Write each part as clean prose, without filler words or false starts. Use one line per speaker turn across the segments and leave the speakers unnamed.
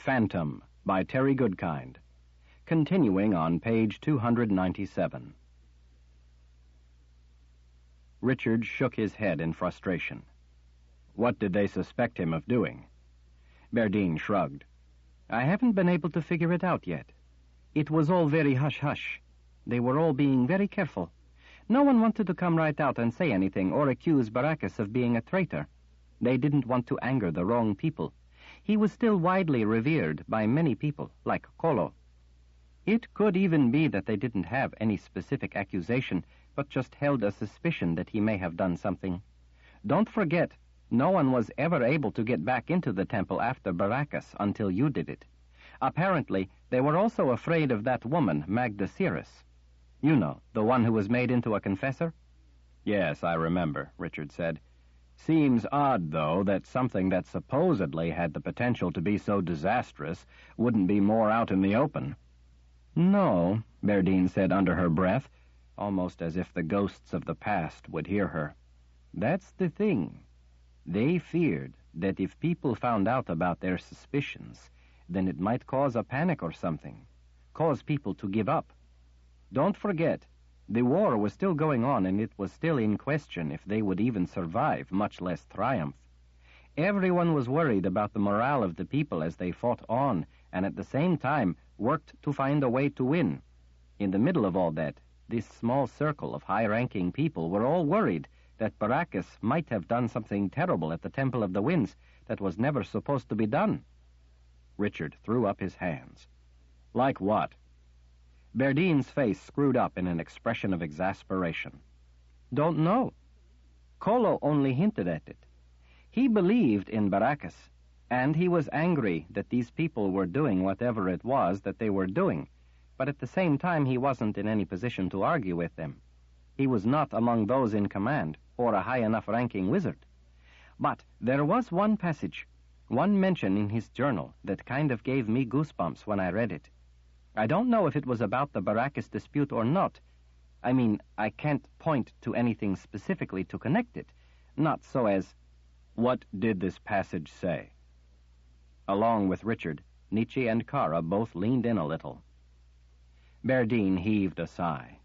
Phantom by Terry Goodkind, continuing on page 297. Richard shook his head in frustration. What did they suspect him of doing? Berdine shrugged. I haven't been able to figure it out yet. It was all very hush-hush. They were all being very careful. No one wanted to come right out and say anything or accuse Baracus of being a traitor. They didn't want to anger the wrong people. He was still widely revered by many people, like Kolo. It could even be that they didn't have any specific accusation, but just held a suspicion that he may have done something. Don't forget, no one was ever able to get back into the temple after Baracus until you did it. Apparently, they were also afraid of that woman, Magda Cirrus. You know, the one who was made into a confessor? Yes, I remember, Richard said. Seems odd, though, that something that supposedly had the potential to be so disastrous wouldn't be more out in the open. No, Berdine said under her breath, almost as if the ghosts of the past would hear her. That's the thing. They feared that if people found out about their suspicions, then it might cause a panic or something, cause people to give up. Don't forget, the war was still going on, and it was still in question if they would even survive, much less triumph. Everyone was worried about the morale of the people as they fought on, and at the same time worked to find a way to win. In the middle of all that, this small circle of high-ranking people were all worried that Baracus might have done something terrible at the Temple of the Winds that was never supposed to be done. Richard threw up his hands. Like what? Berdine's face screwed up in an expression of exasperation. Don't know. Kolo only hinted at it. He believed in Baracus, and he was angry that these people were doing whatever it was that they were doing, but at the same time he wasn't in any position to argue with them. He was not among those in command, or a high enough ranking wizard. But there was one passage, one mention in his journal that kind of gave me goosebumps when I read it. I don't know if it was about the Baracus dispute or not. I mean, I can't point to anything specifically to connect it, not so as... What did this passage say? Along with Richard, Nietzsche and Kara both leaned in a little. Berdine heaved a sigh.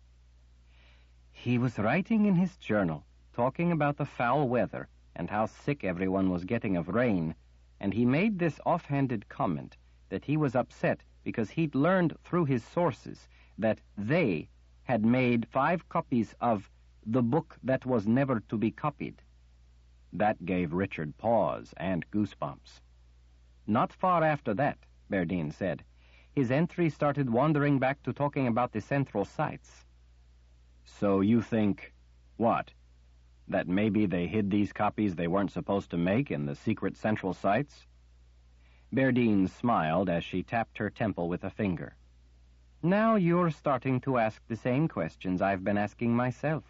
He was writing in his journal, talking about the foul weather and how sick everyone was getting of rain, and he made this offhanded comment that he was upset because he'd learned through his sources that they had made 5 copies of the book that was never to be copied. That gave Richard pause and goosebumps. Not far after that, Berdine said, his entry started wandering back to talking about the central sites. So you think, what? That maybe they hid these copies they weren't supposed to make in the secret central sites? Berdine smiled as she tapped her temple with a finger. Now you're starting to ask the same questions I've been asking myself.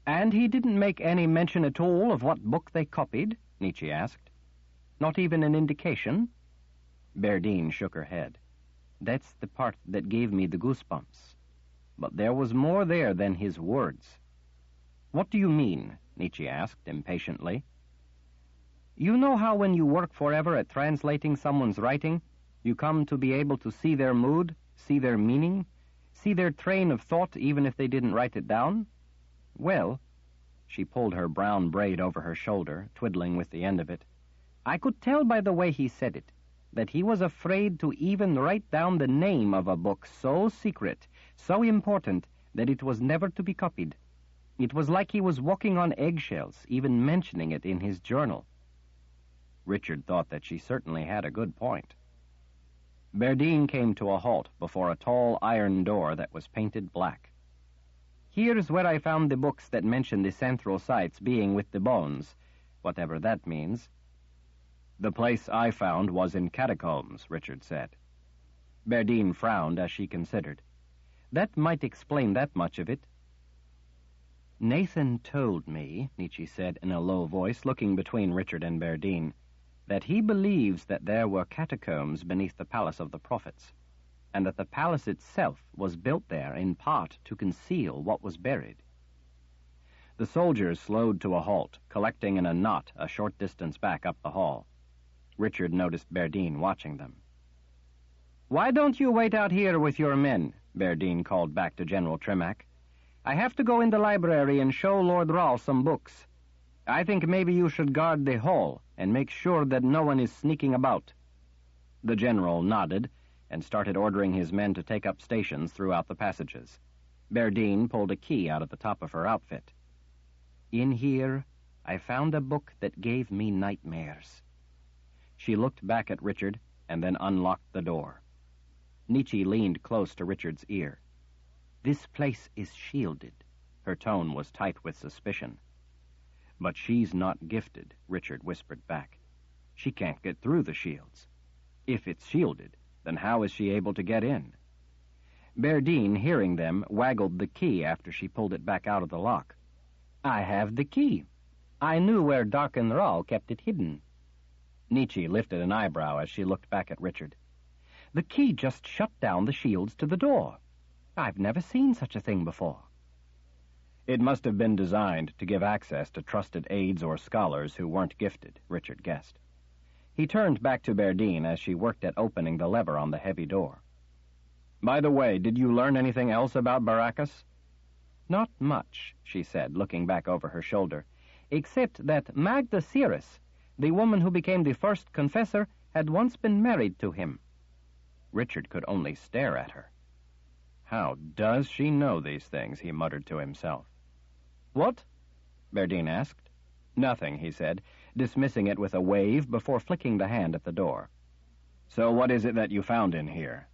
And he didn't make any mention at all of what book they copied? Nietzsche asked. Not even an indication? Berdine shook her head. That's the part that gave me the goosebumps. But there was more there than his words. What do you mean? Nietzsche asked impatiently. You know how when you work forever at translating someone's writing, you come to be able to see their mood, see their meaning, see their train of thought even if they didn't write it down? Well, she pulled her brown braid over her shoulder, twiddling with the end of it, I could tell by the way he said it that he was afraid to even write down the name of a book so secret, so important, that it was never to be copied. It was like he was walking on eggshells, even mentioning it in his journal. Richard thought that she certainly had a good point. Berdine came to a halt before a tall iron door that was painted black. Here's where I found the books that mention the central sites being with the bones, whatever that means. The place I found was in catacombs, Richard said. Berdine frowned as she considered. That might explain that much of it. Nathan told me, Nietzsche said in a low voice, looking between Richard and Berdine, that he believes that there were catacombs beneath the Palace of the Prophets, and that the palace itself was built there in part to conceal what was buried. The soldiers slowed to a halt, collecting in a knot a short distance back up the hall. Richard noticed Berdine watching them. "Why don't you wait out here with your men?" Berdine called back to General Trimac. "I have to go in the library and show Lord Rahl some books. I think maybe you should guard the hall and make sure that no one is sneaking about." The general nodded and started ordering his men to take up stations throughout the passages. Berdine pulled a key out of the top of her outfit. "In here, I found a book that gave me nightmares." She looked back at Richard and then unlocked the door. Nietzsche leaned close to Richard's ear. "This place is shielded." Her tone was tight with suspicion. "But she's not gifted," Richard whispered back. "She can't get through the shields. If it's shielded, then how is she able to get in?" Berdine, hearing them, waggled the key after she pulled it back out of the lock. "I have the key. I knew where Darken Rahl kept it hidden." Nietzsche lifted an eyebrow as she looked back at Richard. "The key just shut down the shields to the door. I've never seen such a thing before." "It must have been designed to give access to trusted aides or scholars who weren't gifted," Richard guessed. He turned back to Berdine as she worked at opening the lever on the heavy door. "By the way, did you learn anything else about Baracus?" "Not much," she said, looking back over her shoulder, "except that Magda Ceres, the woman who became the first confessor, had once been married to him." Richard could only stare at her. "How does she know these things?" he muttered to himself. "What?" Berdine asked. "Nothing," he said, dismissing it with a wave before flicking the hand at the door. "So what is it that you found in here?"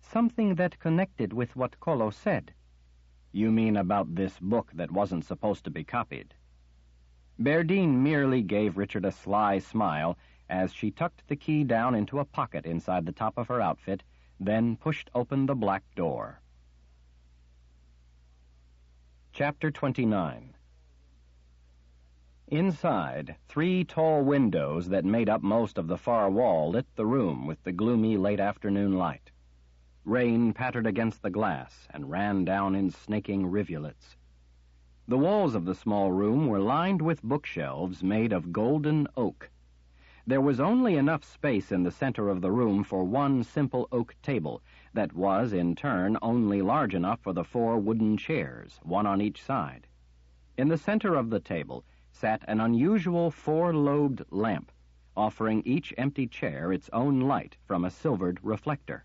"Something that connected with what Kolo said." "You mean about this book that wasn't supposed to be copied?" Berdine merely gave Richard a sly smile as she tucked the key down into a pocket inside the top of her outfit, then pushed open the black door. Chapter 29. Inside, 3 tall windows that made up most of the far wall lit the room with the gloomy late afternoon light. Rain pattered against the glass and ran down in snaking rivulets. The walls of the small room were lined with bookshelves made of golden oak. There was only enough space in the center of the room for one simple oak table that was, in turn, only large enough for the 4 wooden chairs, one on each side. In the center of the table sat an unusual 4-lobed lamp, offering each empty chair its own light from a silvered reflector.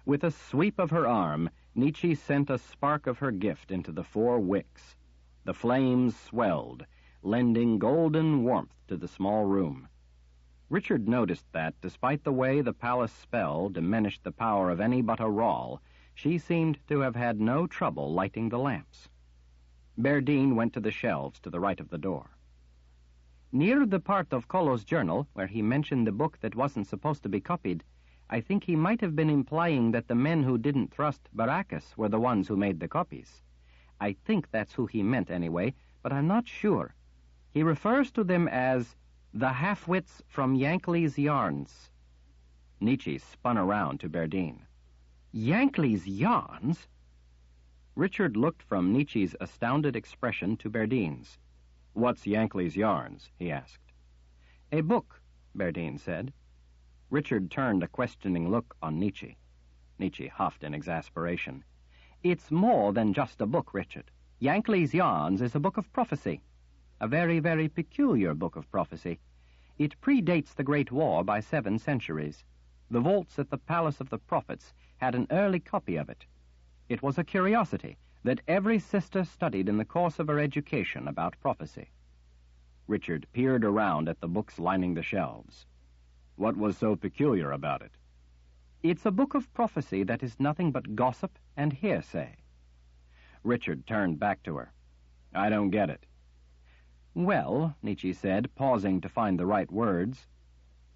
With a sweep of her arm, Nietzsche sent a spark of her gift into the 4 wicks. The flames swelled, lending golden warmth to the small room. Richard noticed that, despite the way the palace spell diminished the power of any but a Rahl, she seemed to have had no trouble lighting the lamps. Berdine went to the shelves to the right of the door. "Near the part of Kolo's journal where he mentioned the book that wasn't supposed to be copied, I think he might have been implying that the men who didn't trust Baracus were the ones who made the copies. I think that's who he meant anyway, but I'm not sure. He refers to them as the half-wits from Yankley's Yarns." Nietzsche spun around to Berdine. "Yankley's Yarns?" Richard looked from Nietzsche's astounded expression to Berdine's. "What's Yankley's Yarns?" he asked. "A book," Berdine said. Richard turned a questioning look on Nietzsche. Nietzsche huffed in exasperation. "It's more than just a book, Richard. Yankley's Yarns is a book of prophecy. A very, very peculiar book of prophecy. It predates the Great War by 7 centuries. The vaults at the Palace of the Prophets had an early copy of it. It was a curiosity that every sister studied in the course of her education about prophecy." Richard peered around at the books lining the shelves. "What was so peculiar about it?" "It's a book of prophecy that is nothing but gossip and hearsay." Richard turned back to her. "I don't get it." "Well," Nietzsche said, pausing to find the right words,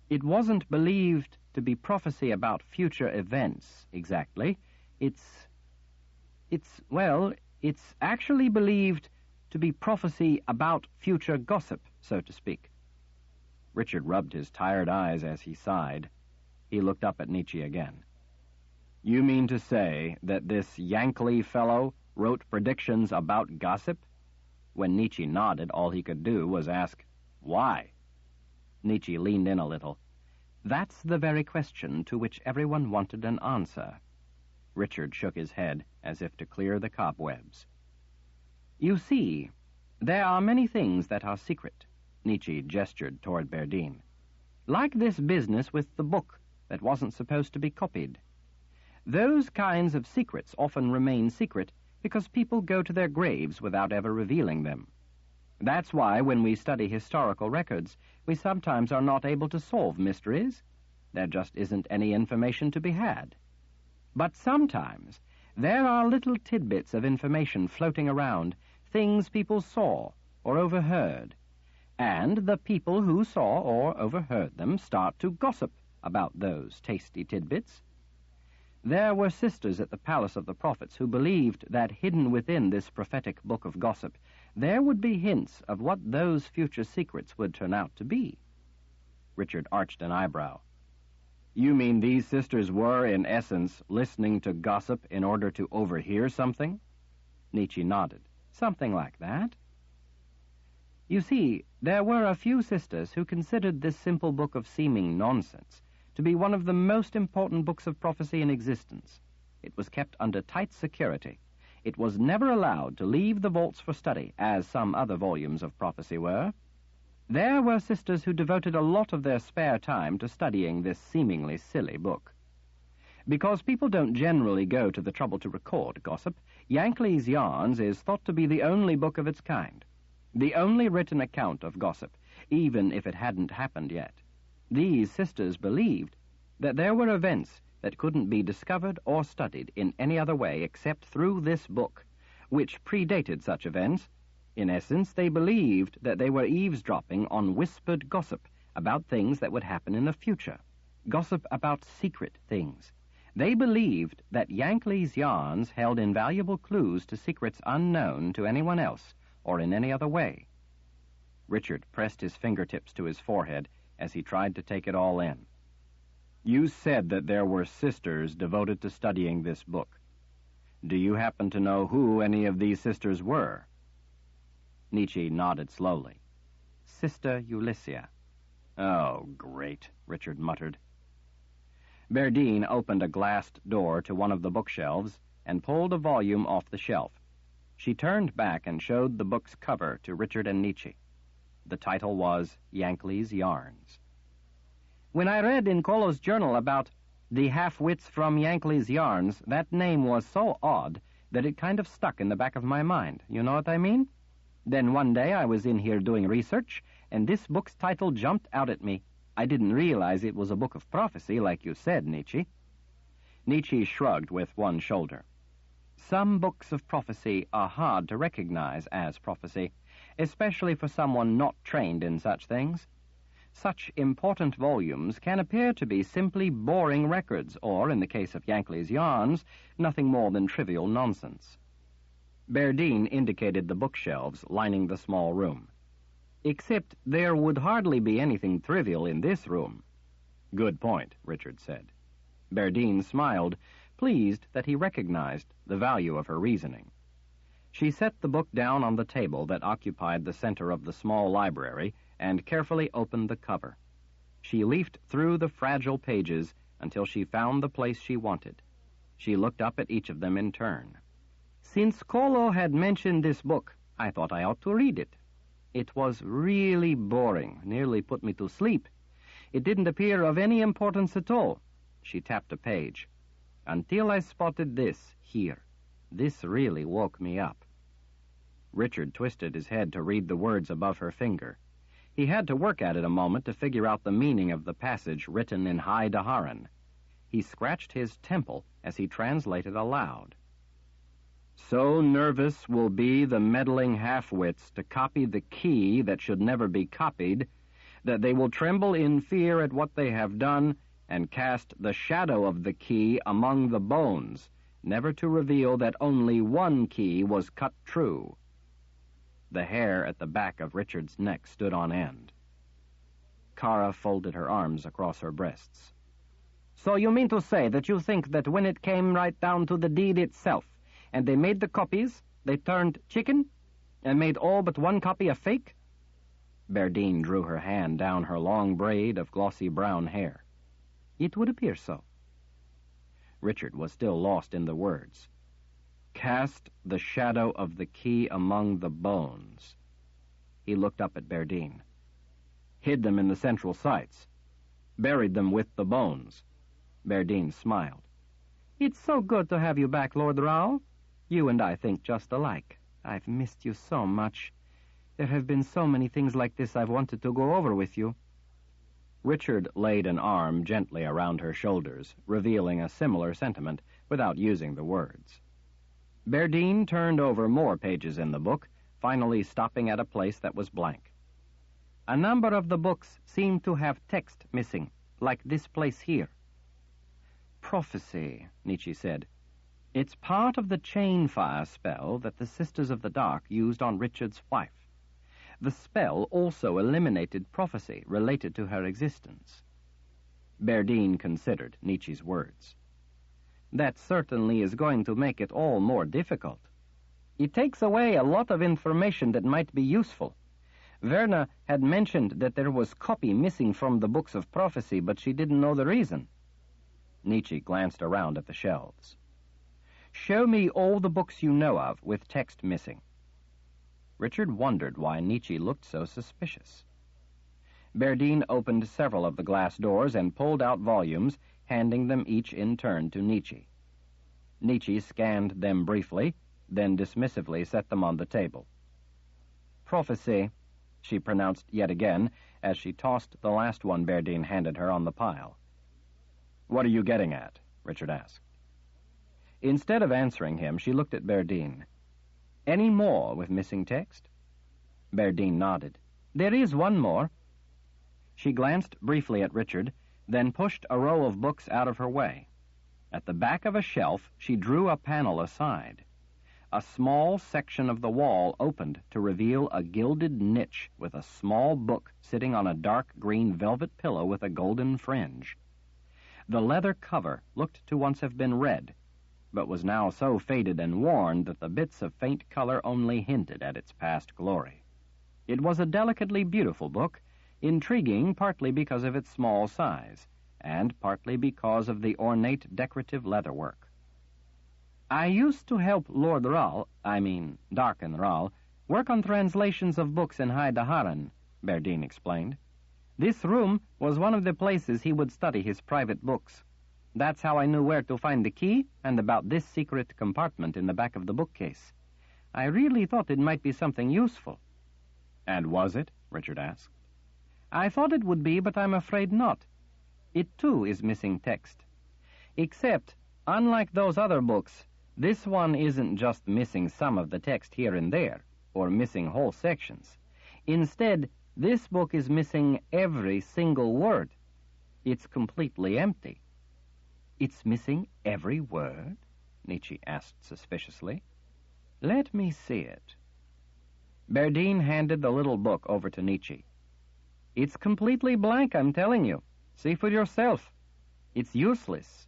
"it wasn't believed to be prophecy about future events, exactly. It's actually believed to be prophecy about future gossip, so to speak." Richard rubbed his tired eyes as he sighed. He looked up at Nietzsche again. "You mean to say that this Yankley fellow wrote predictions about gossip?" When Nietzsche nodded, all he could do was ask, "Why?" Nietzsche leaned in a little. That's the very question to which everyone wanted an answer. Richard shook his head as if to clear the cobwebs. You see, there are many things that are secret. Nietzsche gestured toward Berdine. Like this business with the book that wasn't supposed to be copied. Those kinds of secrets often remain secret because people go to their graves without ever revealing them. That's why when we study historical records, we sometimes are not able to solve mysteries. There just isn't any information to be had. But sometimes there are little tidbits of information floating around, things people saw or overheard, and the people who saw or overheard them start to gossip about those tasty tidbits. There were sisters at the Palace of the Prophets who believed that hidden within this prophetic book of gossip there would be hints of what those future secrets would turn out to be. Richard arched an eyebrow. You mean these sisters were, in essence, listening to gossip in order to overhear something? Nietzsche nodded. Something like that. You see, there were a few sisters who considered this simple book of seeming nonsense to be one of the most important books of prophecy in existence. It was kept under tight security. It was never allowed to leave the vaults for study, as some other volumes of prophecy were. There were sisters who devoted a lot of their spare time to studying this seemingly silly book. Because people don't generally go to the trouble to record gossip, Yankley's Yarns is thought to be the only book of its kind, the only written account of gossip, even if it hadn't happened yet. These sisters believed that there were events that couldn't be discovered or studied in any other way except through this book, which predated such events. In essence, they believed that they were eavesdropping on whispered gossip about things that would happen in the future, gossip about secret things. They believed that Yankley's Yarns held invaluable clues to secrets unknown to anyone else or in any other way. Richard pressed his fingertips to his forehead as he tried to take it all in. You said that there were sisters devoted to studying this book. Do you happen to know who any of these sisters were? Nietzsche nodded slowly. Sister Ulyssia. Oh, great, Richard muttered. Berdine opened a glassed door to one of the bookshelves and pulled a volume off the shelf. She turned back and showed the book's cover to Richard and Nietzsche. The title was Yankley's Yarns. When I read in Kolo's journal about the half-wits from Yankley's Yarns, that name was so odd that it kind of stuck in the back of my mind. You know what I mean? Then one day I was in here doing research, and this book's title jumped out at me. I didn't realize it was a book of prophecy, like you said, Nietzsche. Nietzsche shrugged with one shoulder. Some books of prophecy are hard to recognize as prophecy, especially for someone not trained in such things. Such important volumes can appear to be simply boring records, or, in the case of Yankley's Yarns, nothing more than trivial nonsense. Berdine indicated the bookshelves lining the small room. Except there would hardly be anything trivial in this room. Good point, Richard said. Berdine smiled, pleased that he recognized the value of her reasoning. She set the book down on the table that occupied the center of the small library and carefully opened the cover. She leafed through the fragile pages until she found the place she wanted. She looked up at each of them in turn. Since Kolo had mentioned this book, I thought I ought to read it. It was really boring, nearly put me to sleep. It didn't appear of any importance at all. She tapped a page. Until I spotted this, here. This really woke me up. Richard twisted his head to read the words above her finger. He had to work at it a moment to figure out the meaning of the passage written in High Daharan. He scratched his temple as he translated aloud. So nervous will be the meddling half-wits to copy the key that should never be copied, that they will tremble in fear at what they have done and cast the shadow of the key among the bones, never to reveal that only one key was cut true. The hair at the back of Richard's neck stood on end. Kara folded her arms across her breasts. So you mean to say that you think that when it came right down to the deed itself, and they made the copies, they turned chicken, and made all but one copy a fake? Berdine drew her hand down her long braid of glossy brown hair. It would appear so. Richard was still lost in the words. Cast the shadow of the key among the bones. He looked up at Berdine. Hid them in the central sites. Buried them with the bones. Berdine smiled. It's so good to have you back, Lord Raoul. You and I think just alike. I've missed you so much. There have been so many things like this I've wanted to go over with you. Richard laid an arm gently around her shoulders, revealing a similar sentiment without using the words. Berdine turned over more pages in the book, finally stopping at a place that was blank. A number of the books seem to have text missing, like this place here. Prophecy, Nietzsche said. It's part of the chain fire spell that the Sisters of the Dark used on Richard's wife. The spell also eliminated prophecy related to her existence. Berdine considered Nietzsche's words. That certainly is going to make it all more difficult. It takes away a lot of information that might be useful. Verna had mentioned that there was copy missing from the books of prophecy, but she didn't know the reason. Nietzsche glanced around at the shelves. Show me all the books you know of with text missing. Richard wondered why Nietzsche looked so suspicious. Berdine opened several of the glass doors and pulled out volumes, handing them each in turn to Nietzsche. Nietzsche scanned them briefly, then dismissively set them on the table. Prophecy, she pronounced yet again, as she tossed the last one Berdine handed her on the pile. What are you getting at? Richard asked. Instead of answering him, she looked at Berdine. Any more with missing text? Berdine nodded. There is one more. She glanced briefly at Richard, then pushed a row of books out of her way. At the back of a shelf, she drew a panel aside. A small section of the wall opened to reveal a gilded niche with a small book sitting on a dark green velvet pillow with a golden fringe. The leather cover looked to once have been red, but was now so faded and worn that the bits of faint color only hinted at its past glory. It was a delicately beautiful book, intriguing partly because of its small size, and partly because of the ornate decorative leatherwork. I used to help Lord Raoul, Darken Raoul, work on translations of books in High Daharan, Berdine explained. This room was one of the places he would study his private books. That's how I knew where to find the key and about this secret compartment in the back of the bookcase. I really thought it might be something useful. And was it? Richard asked. I thought it would be, but I'm afraid not. It, too, is missing text. Except, unlike those other books, this one isn't just missing some of the text here and there, or missing whole sections. Instead, this book is missing every single word. It's completely empty. It's missing every word? Nietzsche asked suspiciously. Let me see it. Berdine handed the little book over to Nietzsche. It's completely blank, I'm telling you. See for yourself. It's useless.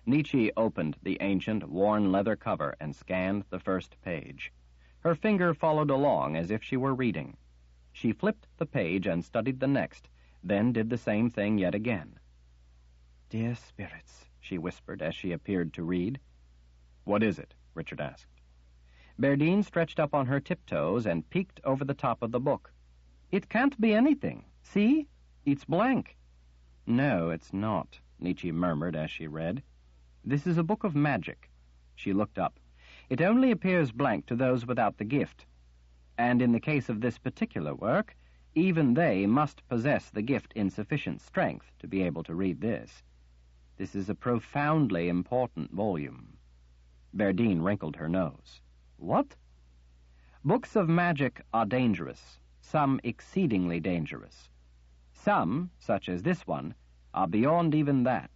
Nietzsche opened the ancient, worn leather cover and scanned the first page. Her finger followed along as if she were reading. She flipped the page and studied the next, then did the same thing yet again. Dear spirits, she whispered as she appeared to read. What is it? Richard asked. Berdine stretched up on her tiptoes and peeked over the top of the book. It can't be anything. See? It's blank. No, it's not, Nietzsche murmured as she read. This is a book of magic. She looked up. It only appears blank to those without the gift. And in the case of this particular work, even they must possess the gift in sufficient strength to be able to read this. This is a profoundly important volume. Berdine wrinkled her nose. What? Books of magic are dangerous, some exceedingly dangerous. Some, such as this one, are beyond even that.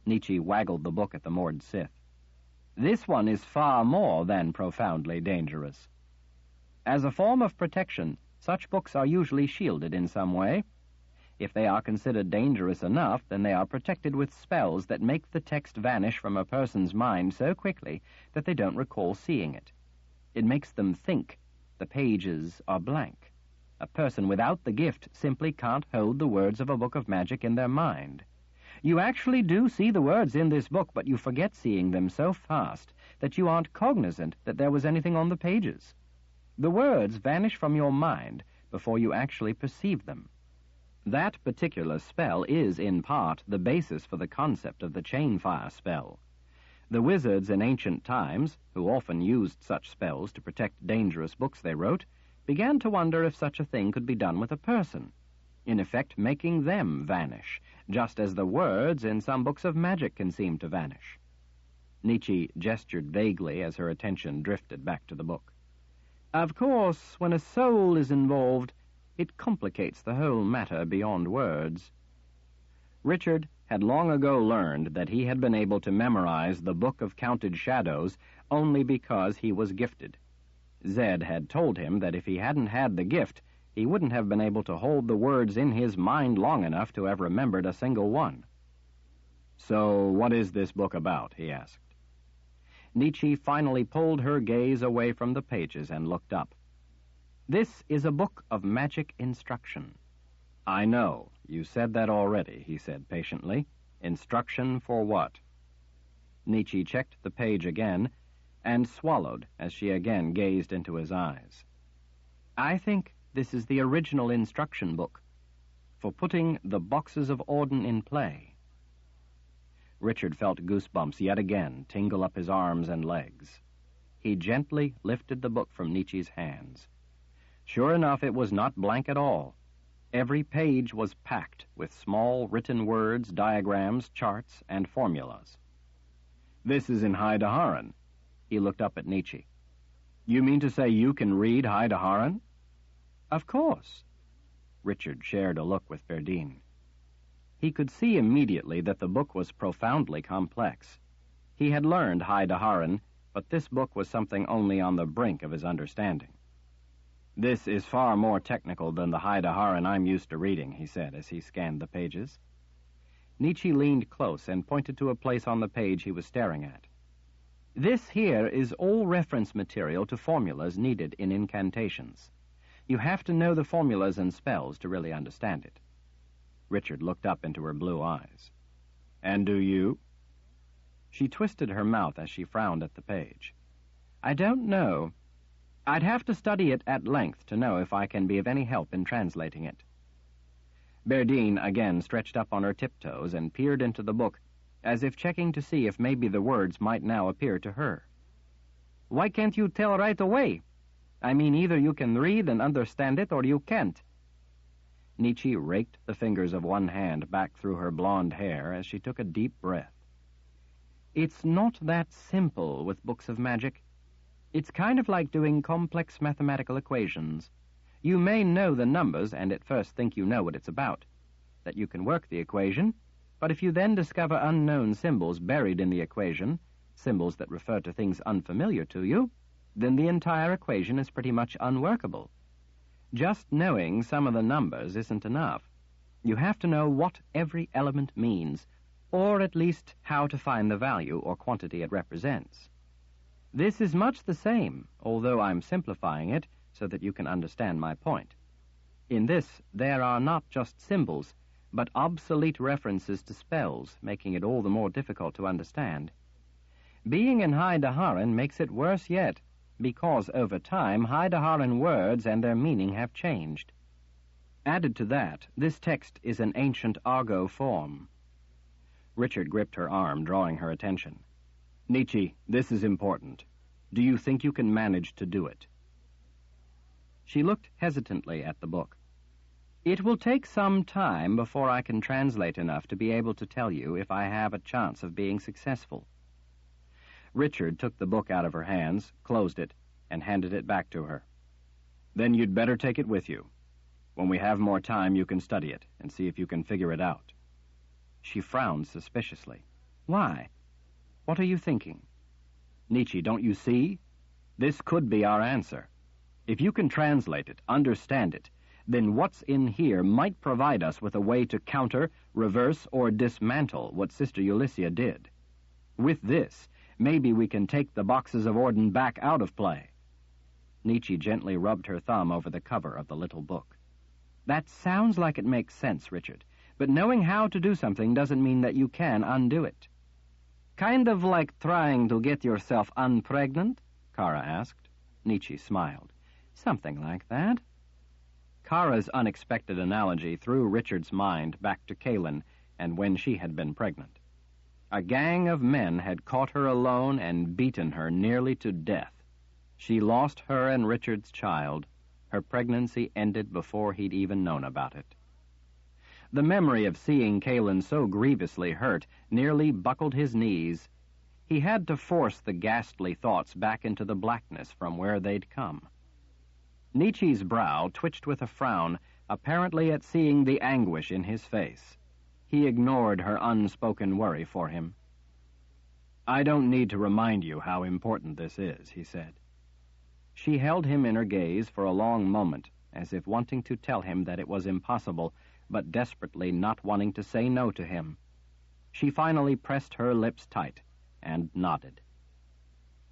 Nietzsche waggled the book at the moored Sith. This one is far more than profoundly dangerous. As a form of protection, such books are usually shielded in some way. If they are considered dangerous enough, then they are protected with spells that make the text vanish from a person's mind so quickly that they don't recall seeing it. It makes them think the pages are blank. A person without the gift simply can't hold the words of a book of magic in their mind. You actually do see the words in this book, but you forget seeing them so fast that you aren't cognizant that there was anything on the pages. The words vanish from your mind before you actually perceive them. That particular spell is, in part, the basis for the concept of the chain fire spell. The wizards in ancient times, who often used such spells to protect dangerous books they wrote, began to wonder if such a thing could be done with a person, in effect making them vanish, just as the words in some books of magic can seem to vanish. Nietzsche gestured vaguely as her attention drifted back to the book. Of course, when a soul is involved, it complicates the whole matter beyond words. Richard had long ago learned that he had been able to memorize the Book of Counted Shadows only because he was gifted. Zed had told him that if he hadn't had the gift, he wouldn't have been able to hold the words in his mind long enough to have remembered a single one. "So, what is this book about?" he asked. Nietzsche finally pulled her gaze away from the pages and looked up. "This is a book of magic instruction." "I know. You said that already," he said patiently. "Instruction for what?" Nietzsche checked the page again and swallowed as she again gazed into his eyes. "I think this is the original instruction book for putting the boxes of Orden in play." Richard felt goosebumps yet again tingle up his arms and legs. He gently lifted the book from Nietzsche's hands. Sure enough, it was not blank at all. Every page was packed with small written words, diagrams, charts, and formulas. "This is in High Daharan." He looked up at Nietzsche. "You mean to say you can read High Daharan?" "Of course." Richard shared a look with Berdine. He could see immediately that the book was profoundly complex. He had learned High Daharan, but this book was something only on the brink of his understanding. "This is far more technical than the High Daharan I'm used to reading," he said as he scanned the pages. Nietzsche leaned close and pointed to a place on the page he was staring at. "This here is all reference material to formulas needed in incantations. You have to know the formulas and spells to really understand it." Richard looked up into her blue eyes. "And do you?" She twisted her mouth as she frowned at the page. "I don't know. I'd have to study it at length to know if I can be of any help in translating it." Berdine again stretched up on her tiptoes and peered into the book, as if checking to see if maybe the words might now appear to her. "Why can't you tell right away? I mean, either you can read and understand it, or you can't." Nietzsche raked the fingers of one hand back through her blonde hair as she took a deep breath. "It's not that simple with books of magic. It's kind of like doing complex mathematical equations. You may know the numbers and at first think you know what it's about, that you can work the equation, but if you then discover unknown symbols buried in the equation, symbols that refer to things unfamiliar to you, then the entire equation is pretty much unworkable. Just knowing some of the numbers isn't enough. You have to know what every element means, or at least how to find the value or quantity it represents. This is much the same, although I'm simplifying it so that you can understand my point. In this, there are not just symbols, but obsolete references to spells, making it all the more difficult to understand. Being in High Daharan makes it worse yet, because over time High Daharan words and their meaning have changed. Added to that, this text is an ancient Argo form." Richard gripped her arm, drawing her attention. "Nietzsche, this is important. Do you think you can manage to do it?" She looked hesitantly at the book. "It will take some time before I can translate enough to be able to tell you if I have a chance of being successful." Richard took the book out of her hands, closed it, and handed it back to her. "Then you'd better take it with you. When we have more time, you can study it and see if you can figure it out." She frowned suspiciously. "Why? What are you thinking?" "Nietzsche, don't you see? This could be our answer. If you can translate it, understand it, then what's in here might provide us with a way to counter, reverse, or dismantle what Sister Ulyssia did. With this, maybe we can take the boxes of Orden back out of play." Nietzsche gently rubbed her thumb over the cover of the little book. That sounds like it makes sense, Richard, but knowing how to do something doesn't mean that you can undo it. Kind of like trying to get yourself unpregnant? Kara asked. Nietzsche smiled. Something like that. Kara's unexpected analogy threw Richard's mind back to Kahlan and when she had been pregnant. A gang of men had caught her alone and beaten her nearly to death. She lost her and Richard's child. Her pregnancy ended before he'd even known about it. The memory of seeing Kahlan so grievously hurt nearly buckled his knees. He had to force the ghastly thoughts back into the blackness from where they'd come. Nietzsche's brow twitched with a frown, apparently at seeing the anguish in his face. He ignored her unspoken worry for him. I don't need to remind you how important this is, he said. She held him in her gaze for a long moment, as if wanting to tell him that it was impossible, but desperately not wanting to say no to him. She finally pressed her lips tight and nodded.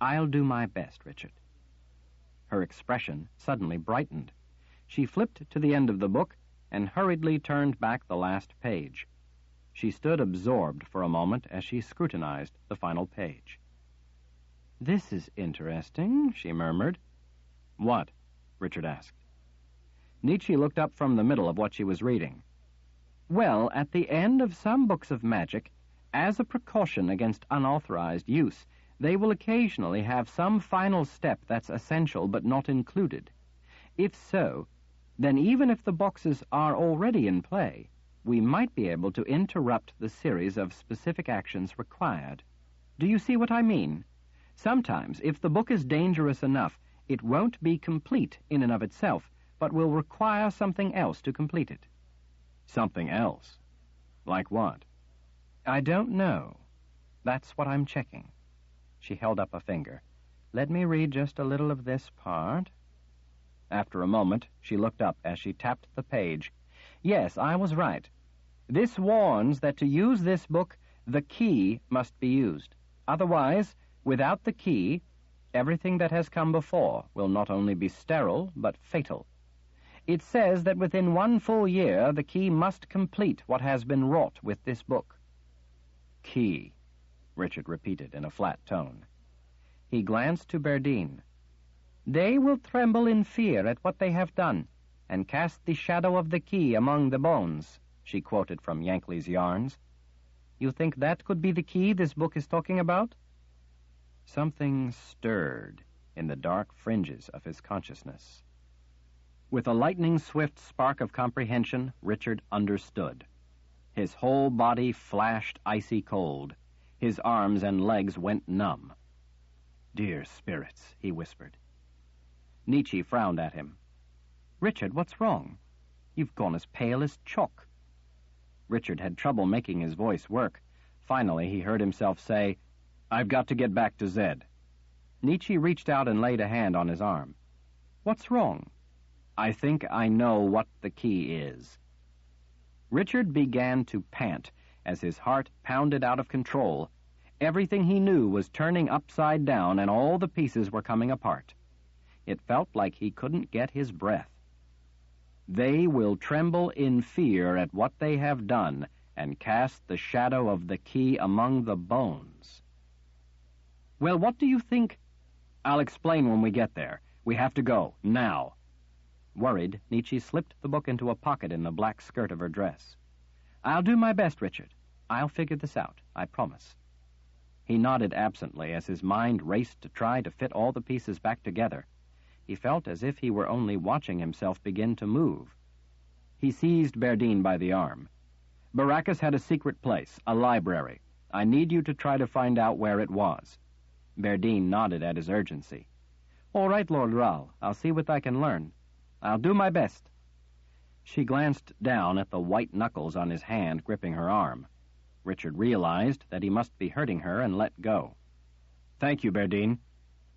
I'll do my best, Richard. Her expression suddenly brightened. She flipped to the end of the book and hurriedly turned back the last page. She stood absorbed for a moment as she scrutinized the final page. This is interesting, she murmured. What? Richard asked. Nietzsche looked up from the middle of what she was reading. Well, at the end of some books of magic, as a precaution against unauthorized use, they will occasionally have some final step that's essential but not included. If so, then even if the boxes are already in play, we might be able to interrupt the series of specific actions required. Do you see what I mean? Sometimes, if the book is dangerous enough, it won't be complete in and of itself, but will require something else to complete it. Something else? Like what? I don't know. That's what I'm checking. She held up a finger. Let me read just a little of this part. After a moment, she looked up as she tapped the page. Yes, I was right. This warns that to use this book, the key must be used. Otherwise, without the key, everything that has come before will not only be sterile, but fatal. It says that within 1 full year, the key must complete what has been wrought with this book. Key, Richard repeated in a flat tone. He glanced to Berdine. They will tremble in fear at what they have done, and cast the shadow of the key among the bones, she quoted from Yankley's Yarns. You think that could be the key this book is talking about? Something stirred in the dark fringes of his consciousness. With a lightning-swift spark of comprehension, Richard understood. His whole body flashed icy cold. His arms and legs went numb. Dear spirits, he whispered. Nietzsche frowned at him. Richard, what's wrong? You've gone as pale as chalk. Richard had trouble making his voice work. Finally, he heard himself say, I've got to get back to Zed. Nietzsche reached out and laid a hand on his arm. What's wrong? I think I know what the key is. Richard began to pant as his heart pounded out of control. Everything he knew was turning upside down and all the pieces were coming apart. It felt like he couldn't get his breath. They will tremble in fear at what they have done and cast the shadow of the key among the bones. Well, what do you think? I'll explain when we get there. We have to go, now. Worried, Nietzsche slipped the book into a pocket in the black skirt of her dress. I'll do my best, Richard. I'll figure this out, I promise. He nodded absently as his mind raced to try to fit all the pieces back together. He felt as if he were only watching himself begin to move. He seized Berdine by the arm. Baracus had a secret place, a library. I need you to try to find out where it was. Berdine nodded at his urgency. All right, Lord Ral, I'll see what I can learn. I'll do my best. She glanced down at the white knuckles on his hand gripping her arm. Richard realized that he must be hurting her and let go. Thank you, Berdine.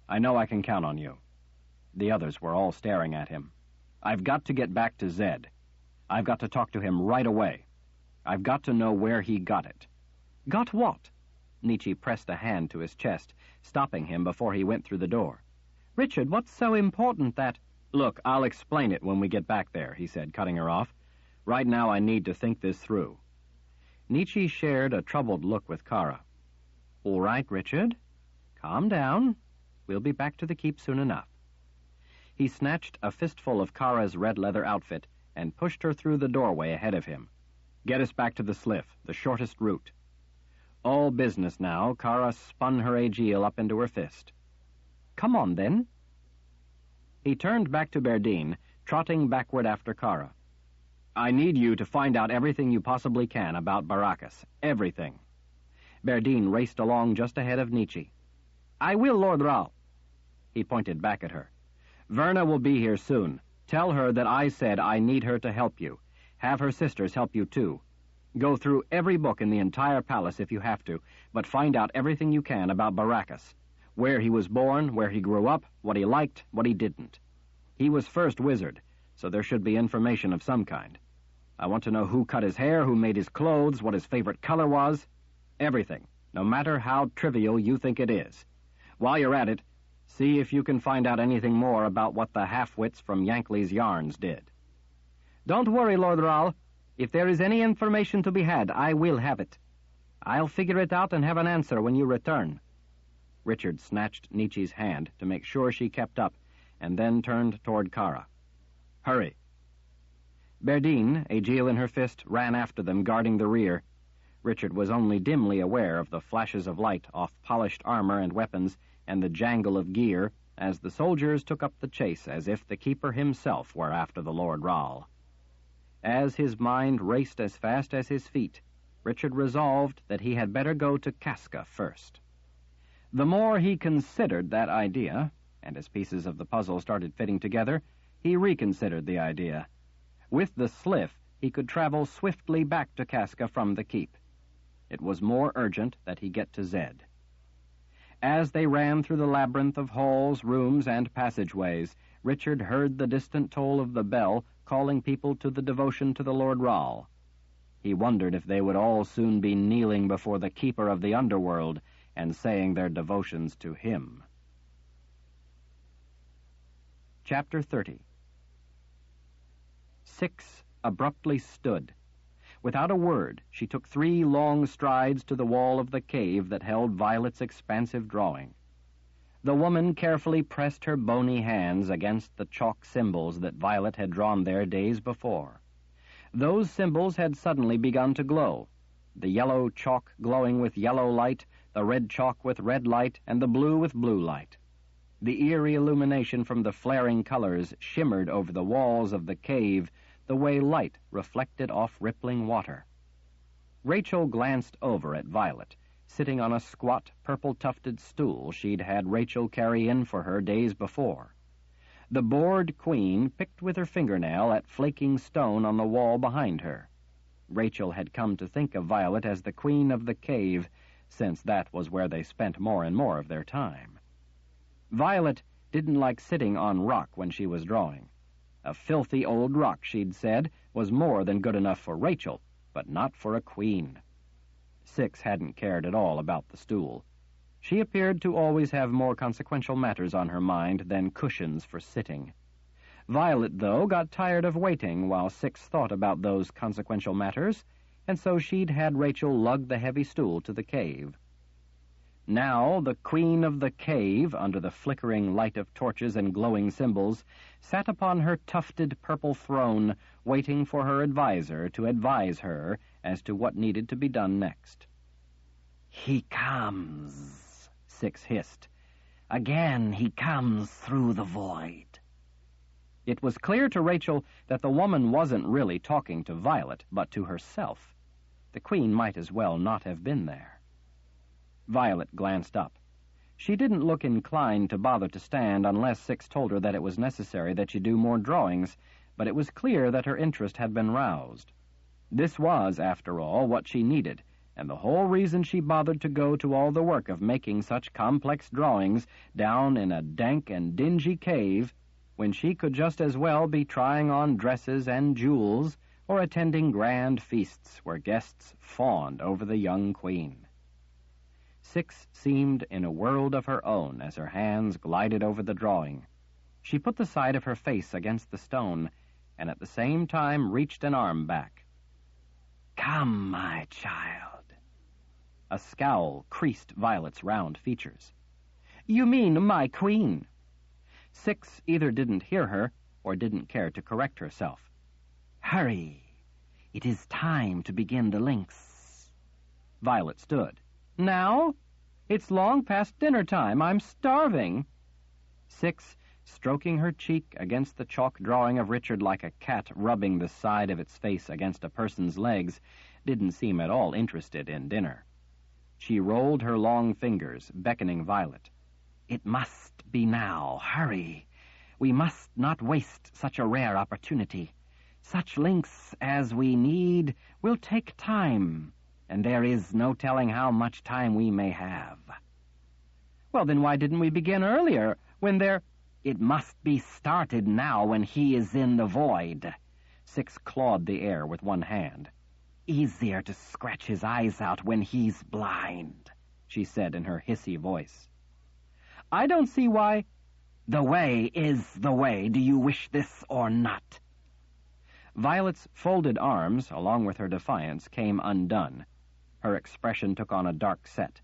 I know I can count on you. The others were all staring at him. I've got to get back to Zed. I've got to talk to him right away. I've got to know where he got it. Got what? Nietzsche pressed a hand to his chest, stopping him before he went through the door. Richard, what's so important that... Look, I'll explain it when we get back there, he said, cutting her off. Right now I need to think this through. Nietzsche shared a troubled look with Kara. All right, Richard. Calm down. We'll be back to the keep soon enough. He snatched a fistful of Kara's red leather outfit and pushed her through the doorway ahead of him. Get us back to the Sliff, the shortest route. All business now, Kara spun her Aegil up into her fist. Come on, then. He turned back to Berdine, trotting backward after Kara. I need you to find out everything you possibly can about Baracus. Everything. Berdine raced along just ahead of Nietzsche. I will, Lord Rao. He pointed back at her. Verna will be here soon. Tell her that I said I need her to help you. Have her sisters help you, too. Go through every book in the entire palace if you have to, but find out everything you can about Baracus. Where he was born, where he grew up, what he liked, what he didn't. He was first wizard, so there should be information of some kind. I want to know who cut his hair, who made his clothes, what his favorite color was. Everything, no matter how trivial you think it is. While you're at it, see if you can find out anything more about what the half-wits from Yankley's Yarns did. Don't worry, Lord Rao. If there is any information to be had, I will have it. I'll figure it out and have an answer when you return. Richard snatched Nietzsche's hand to make sure she kept up, and then turned toward Kara. Hurry. Berdine, Aegil in her fist, ran after them, guarding the rear. Richard was only dimly aware of the flashes of light off polished armor and weapons and the jangle of gear as the soldiers took up the chase as if the keeper himself were after the Lord Rahl. As his mind raced as fast as his feet, Richard resolved that he had better go to Casca first. The more he considered that idea, and as pieces of the puzzle started fitting together, he reconsidered the idea. With the Sliff, he could travel swiftly back to Casca from the keep. It was more urgent that he get to Zed. As they ran through the labyrinth of halls, rooms, and passageways, Richard heard the distant toll of the bell calling people to the devotion to the Lord Rahl. He wondered if they would all soon be kneeling before the keeper of the underworld and saying their devotions to him. Chapter 30. Six abruptly stood. Without a word, she took 3 long strides to the wall of the cave that held Violet's expansive drawing. The woman carefully pressed her bony hands against the chalk symbols that Violet had drawn there days before. Those symbols had suddenly begun to glow, the yellow chalk glowing with yellow light, the red chalk with red light, and the blue with blue light. The eerie illumination from the flaring colors shimmered over the walls of the cave the way light reflected off rippling water. Rachel glanced over at Violet, sitting on a squat, purple-tufted stool she'd had Rachel carry in for her days before. The bored queen picked with her fingernail at flaking stone on the wall behind her. Rachel had come to think of Violet as the queen of the cave, since that was where they spent more and more of their time. Violet didn't like sitting on rock when she was drawing. A filthy old rock, she'd said, was more than good enough for Rachel, but not for a queen. Six hadn't cared at all about the stool. She appeared to always have more consequential matters on her mind than cushions for sitting. Violet, though, got tired of waiting while Six thought about those consequential matters, and so she'd had Rachel lug the heavy stool to the cave. Now, the queen of the cave, under the flickering light of torches and glowing symbols, sat upon her tufted purple throne, waiting for her advisor to advise her as to what needed to be done next. "He comes," Six hissed. "Again he comes through the void." It was clear to Rachel that the woman wasn't really talking to Violet, but to herself. The queen might as well not have been there. Violet glanced up. She didn't look inclined to bother to stand unless Six told her that it was necessary that she do more drawings, but it was clear that her interest had been roused. This was, after all, what she needed, and the whole reason she bothered to go to all the work of making such complex drawings down in a dank and dingy cave when she could just as well be trying on dresses and jewels or attending grand feasts where guests fawned over the young queen. Six seemed in a world of her own as her hands glided over the drawing. She put the side of her face against the stone, and at the same time reached an arm back. "Come, my child." A scowl creased Violet's round features. "You mean my queen." Six either didn't hear her or didn't care to correct herself. "Hurry. It is time to begin the links." Violet stood. "Now? It's long past dinner time. I'm starving." Six, stroking her cheek against the chalk drawing of Richard like a cat rubbing the side of its face against a person's legs, didn't seem at all interested in dinner. She rolled her long fingers, beckoning Violet. "It must be now. Hurry. We must not waste such a rare opportunity. Such links as we need will take time, and there is no telling how much time we may have." "Well, then why didn't we begin earlier, when there—" "It must be started now when he is in the void." Six clawed the air with one hand. "Easier to scratch his eyes out when he's blind," she said in her hissy voice. "I don't see why—" "The way is the way. Do you wish this or not?" Violet's folded arms, along with her defiance, came undone. Her expression took on a dark set.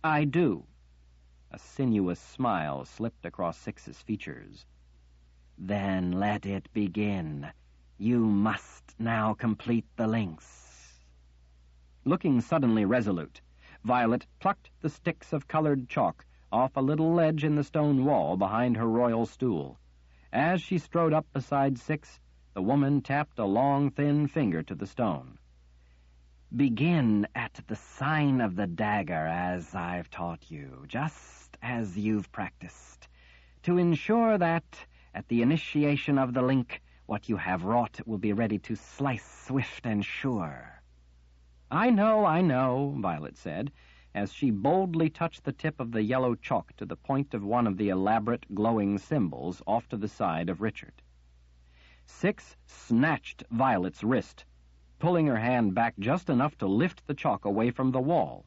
"I do." A sinuous smile slipped across Six's features. "Then let it begin. You must now complete the links." Looking suddenly resolute, Violet plucked the sticks of colored chalk off a little ledge in the stone wall behind her royal stool. As she strode up beside Six, the woman tapped a long, thin finger to the stone. "Begin at the sign of the dagger as I've taught you, just as you've practiced, to ensure that, at the initiation of the link, what you have wrought will be ready to slice swift and sure." I know, Violet said, as she boldly touched the tip of the yellow chalk to the point of one of the elaborate glowing symbols off to the side of Richard. Six snatched Violet's wrist, pulling her hand back just enough to lift the chalk away from the wall.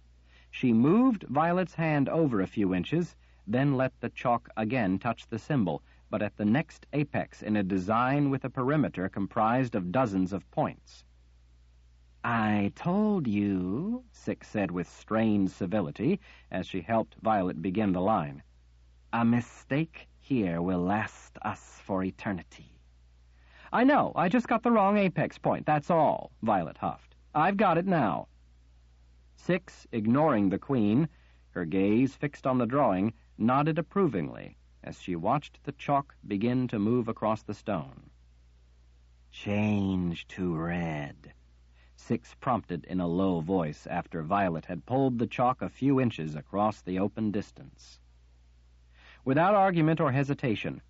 She moved Violet's hand over a few inches, then let the chalk again touch the symbol, but at the next apex in a design with a perimeter comprised of dozens of points. "I told you," Six said with strained civility as she helped Violet begin the line. "A mistake here will last us for eternity." "I know, I just got the wrong apex point, that's all," Violet huffed. "I've got it now." Six, ignoring the queen, her gaze fixed on the drawing, nodded approvingly as she watched the chalk begin to move across the stone. "Change to red," Six prompted in a low voice after Violet had pulled the chalk a few inches across the open distance. Without argument or hesitation,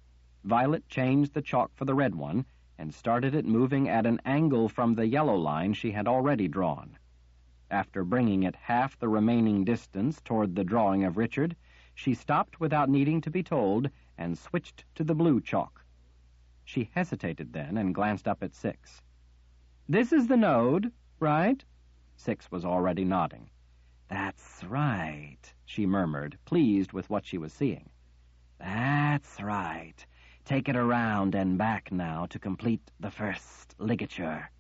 Violet changed the chalk for the red one and started it moving at an angle from the yellow line she had already drawn. After bringing it half the remaining distance toward the drawing of Richard, she stopped without needing to be told and switched to the blue chalk. She hesitated then and glanced up at Six. "This is the node, right?" Six was already nodding. "That's right," she murmured, pleased with what she was seeing. "That's right. Take it around and back now to complete the first ligature."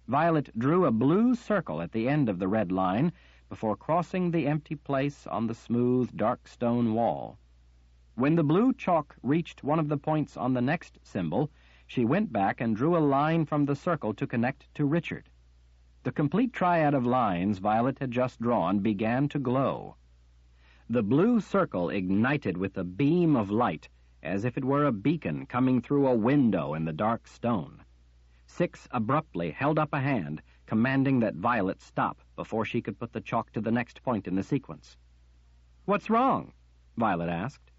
Violet drew a blue circle at the end of the red line before crossing the empty place on the smooth, dark stone wall. When the blue chalk reached one of the points on the next symbol, she went back and drew a line from the circle to connect to Richard. The complete triad of lines Violet had just drawn began to glow. The blue circle ignited with a beam of light, as if it were a beacon coming through a window in the dark stone. Six abruptly held up a hand, commanding that Violet stop before she could put the chalk to the next point in the sequence. "What's wrong?" Violet asked.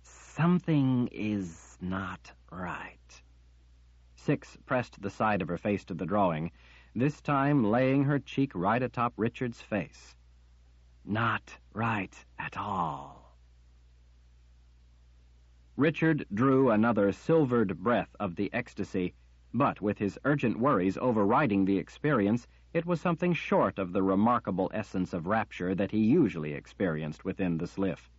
"Something is not right." Six pressed the side of her face to the drawing, this time laying her cheek right atop Richard's face. "Not right at all." Richard drew another silvered breath of the ecstasy, but with his urgent worries overriding the experience, it was something short of the remarkable essence of rapture that he usually experienced within the Sliff.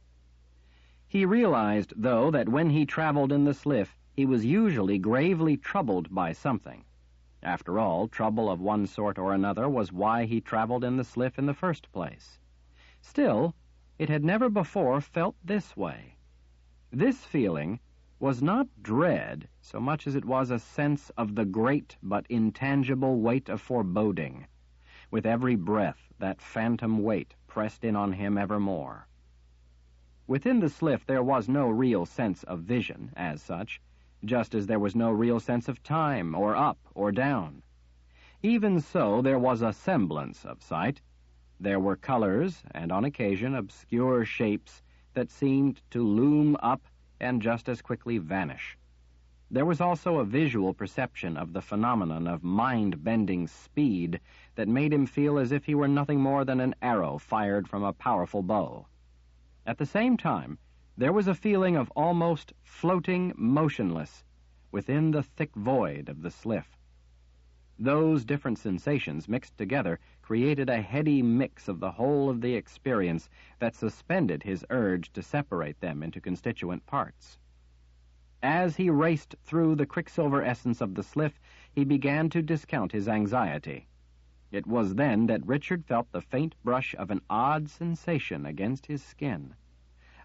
He realized, though, that when he traveled in the Sliff, he was usually gravely troubled by something. After all, trouble of one sort or another was why he traveled in the Sliff in the first place. Still, it had never before felt this way. This feeling was not dread so much as it was a sense of the great but intangible weight of foreboding. With every breath, that phantom weight pressed in on him evermore. Within the Sliff there was no real sense of vision, as such, just as there was no real sense of time, or up or down. Even so, there was a semblance of sight. There were colors, and on occasion obscure shapes that seemed to loom up and just as quickly vanish. There was also a visual perception of the phenomenon of mind-bending speed that made him feel as if he were nothing more than an arrow fired from a powerful bow. At the same time, there was a feeling of almost floating motionless within the thick void of the Sliff. Those different sensations mixed together created a heady mix of the whole of the experience that suspended his urge to separate them into constituent parts. As he raced through the quicksilver essence of the Sliff, he began to discount his anxiety. It was then that Richard felt the faint brush of an odd sensation against his skin,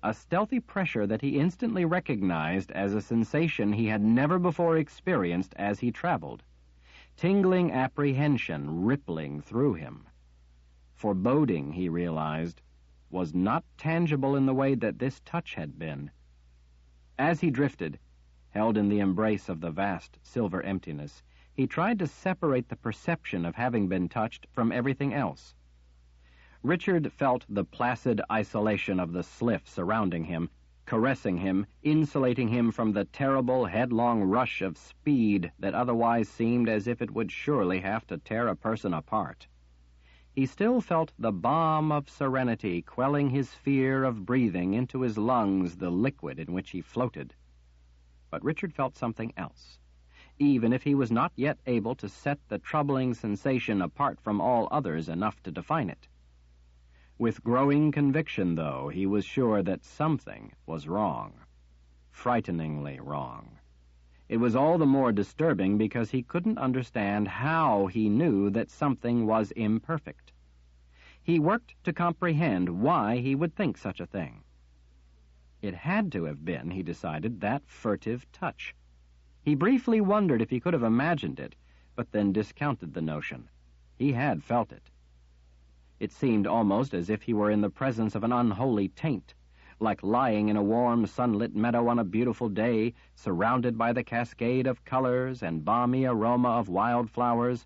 a stealthy pressure that he instantly recognized as a sensation he had never before experienced as he traveled. Tingling apprehension rippling through him. Foreboding, he realized, was not tangible in the way that this touch had been. As he drifted, held in the embrace of the vast silver emptiness, he tried to separate the perception of having been touched from everything else. Richard felt the placid isolation of the Sliff surrounding him, caressing him, insulating him from the terrible headlong rush of speed that otherwise seemed as if it would surely have to tear a person apart. He still felt the balm of serenity quelling his fear of breathing into his lungs the liquid in which he floated. But Richard felt something else, even if he was not yet able to set the troubling sensation apart from all others enough to define it. With growing conviction, though, he was sure that something was wrong, frighteningly wrong. It was all the more disturbing because he couldn't understand how he knew that something was imperfect. He worked to comprehend why he would think such a thing. It had to have been, he decided, that furtive touch. He briefly wondered if he could have imagined it, but then discounted the notion. He had felt it. It seemed almost as if he were in the presence of an unholy taint, like lying in a warm, sunlit meadow on a beautiful day, surrounded by the cascade of colors and balmy aroma of wildflowers,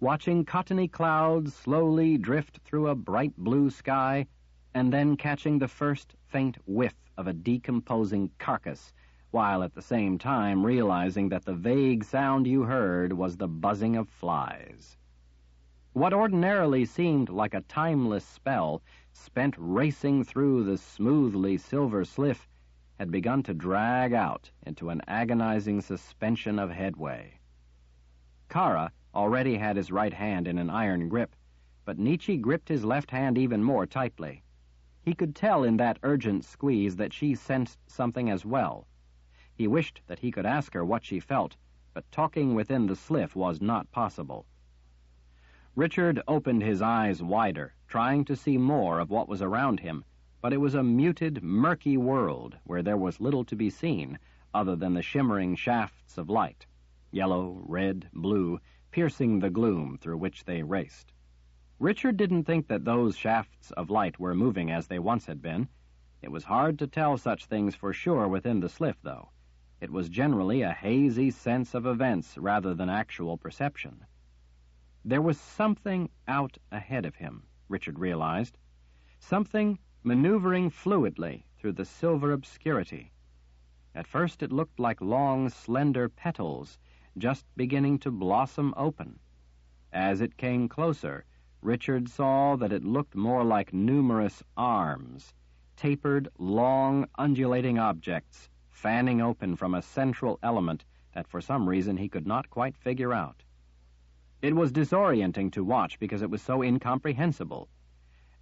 watching cottony clouds slowly drift through a bright blue sky, and then catching the first faint whiff of a decomposing carcass, while at the same time realizing that the vague sound you heard was the buzzing of flies. What ordinarily seemed like a timeless spell, spent racing through the smoothly silver Sliff, had begun to drag out into an agonizing suspension of headway. Kara already had his right hand in an iron grip, but Nietzsche gripped his left hand even more tightly. He could tell in that urgent squeeze that she sensed something as well. He wished that he could ask her what she felt, but talking within the Sliff was not possible. Richard opened his eyes wider, trying to see more of what was around him, but it was a muted, murky world where there was little to be seen other than the shimmering shafts of light, yellow, red, blue, piercing the gloom through which they raced. Richard didn't think that those shafts of light were moving as they once had been. It was hard to tell such things for sure within the Sliff, though. It was generally a hazy sense of events rather than actual perception. There was something out ahead of him, Richard realized. Something maneuvering fluidly through the silver obscurity. At first it looked like long, slender petals just beginning to blossom open. As it came closer, Richard saw that it looked more like numerous arms, tapered, long, undulating objects, fanning open from a central element that for some reason he could not quite figure out. It was disorienting to watch because it was so incomprehensible.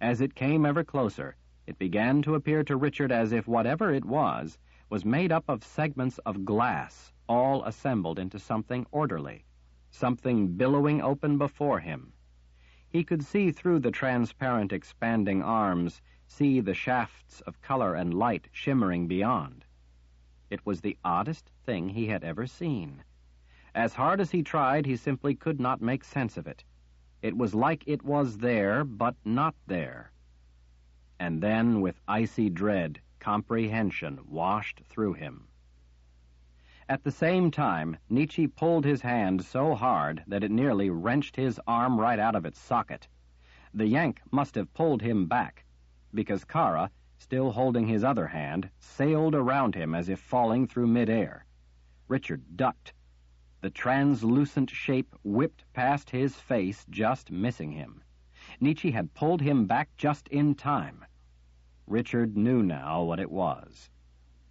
As it came ever closer, it began to appear to Richard as if whatever it was made up of segments of glass, all assembled into something orderly, something billowing open before him. He could see through the transparent expanding arms, see the shafts of color and light shimmering beyond. It was the oddest thing he had ever seen. As hard as he tried, he simply could not make sense of it. It was like it was there, but not there. And then, with icy dread, comprehension washed through him. At the same time, Nietzsche pulled his hand so hard that it nearly wrenched his arm right out of its socket. The yank must have pulled him back, because Kara, still holding his other hand, sailed around him as if falling through midair. Richard ducked. The translucent shape whipped past his face, just missing him. Nietzsche had pulled him back just in time. Richard knew now what it was.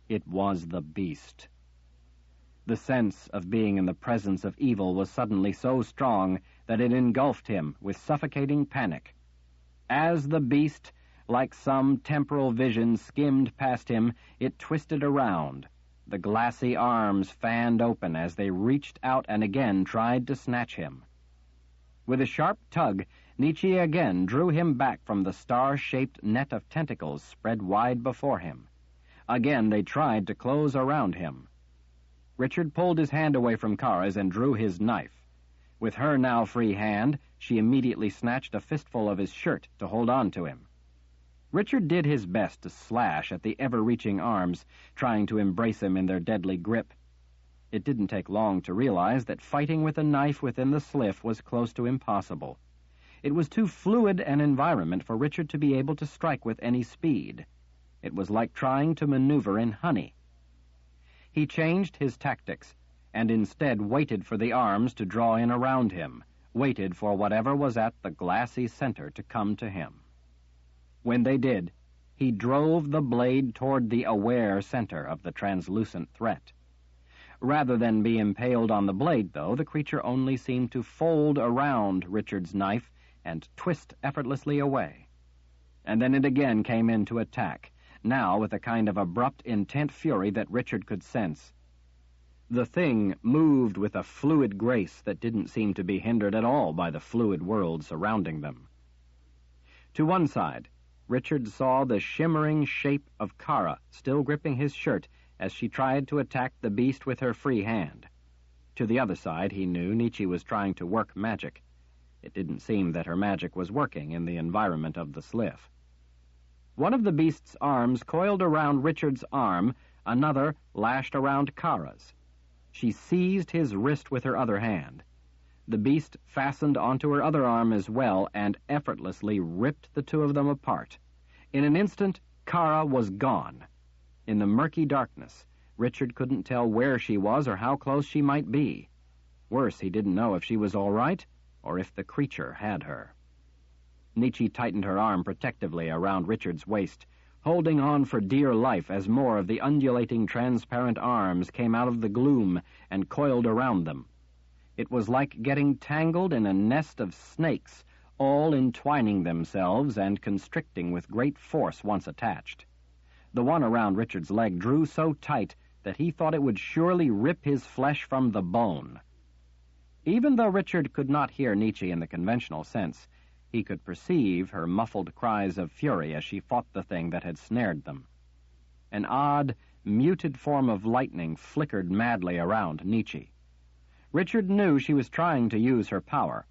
It was the beast. The sense of being in the presence of evil was suddenly so strong that it engulfed him with suffocating panic. As the beast, like some temporal vision, skimmed past him, it twisted around. The glassy arms fanned open as they reached out and again tried to snatch him. With a sharp tug, Nietzsche again drew him back from the star-shaped net of tentacles spread wide before him. Again they tried to close around him. Richard pulled his hand away from Kara's and drew his knife. With her now free hand, she immediately snatched a fistful of his shirt to hold on to him. Richard did his best to slash at the ever-reaching arms, trying to embrace him in their deadly grip. It didn't take long to realize that fighting with a knife within the sliff was close to impossible. It was too fluid an environment for Richard to be able to strike with any speed. It was like trying to maneuver in honey. He changed his tactics, and instead waited for the arms to draw in around him, waited for whatever was at the glassy center to come to him. When they did, he drove the blade toward the aware center of the translucent threat. Rather than be impaled on the blade, though, the creature only seemed to fold around Richard's knife and twist effortlessly away. And then it again came in to attack, now with a kind of abrupt, intent fury that Richard could sense. The thing moved with a fluid grace that didn't seem to be hindered at all by the fluid world surrounding them. To one side, Richard saw the shimmering shape of Kara still gripping his shirt as she tried to attack the beast with her free hand. To the other side, he knew Nietzsche was trying to work magic. It didn't seem that her magic was working in the environment of the sliff. One of the beast's arms coiled around Richard's arm, another lashed around Kara's. She seized his wrist with her other hand. The beast fastened onto her other arm as well and effortlessly ripped the two of them apart. In an instant, Kara was gone. In the murky darkness, Richard couldn't tell where she was or how close she might be. Worse, he didn't know if she was all right or if the creature had her. Nietzsche tightened her arm protectively around Richard's waist, holding on for dear life as more of the undulating transparent arms came out of the gloom and coiled around them. It was like getting tangled in a nest of snakes, all entwining themselves and constricting with great force once attached. The one around Richard's leg drew so tight that he thought it would surely rip his flesh from the bone. Even though Richard could not hear Nietzsche in the conventional sense, he could perceive her muffled cries of fury as she fought the thing that had snared them. An odd, muted form of lightning flickered madly around Nietzsche. Richard knew she was trying to use her power,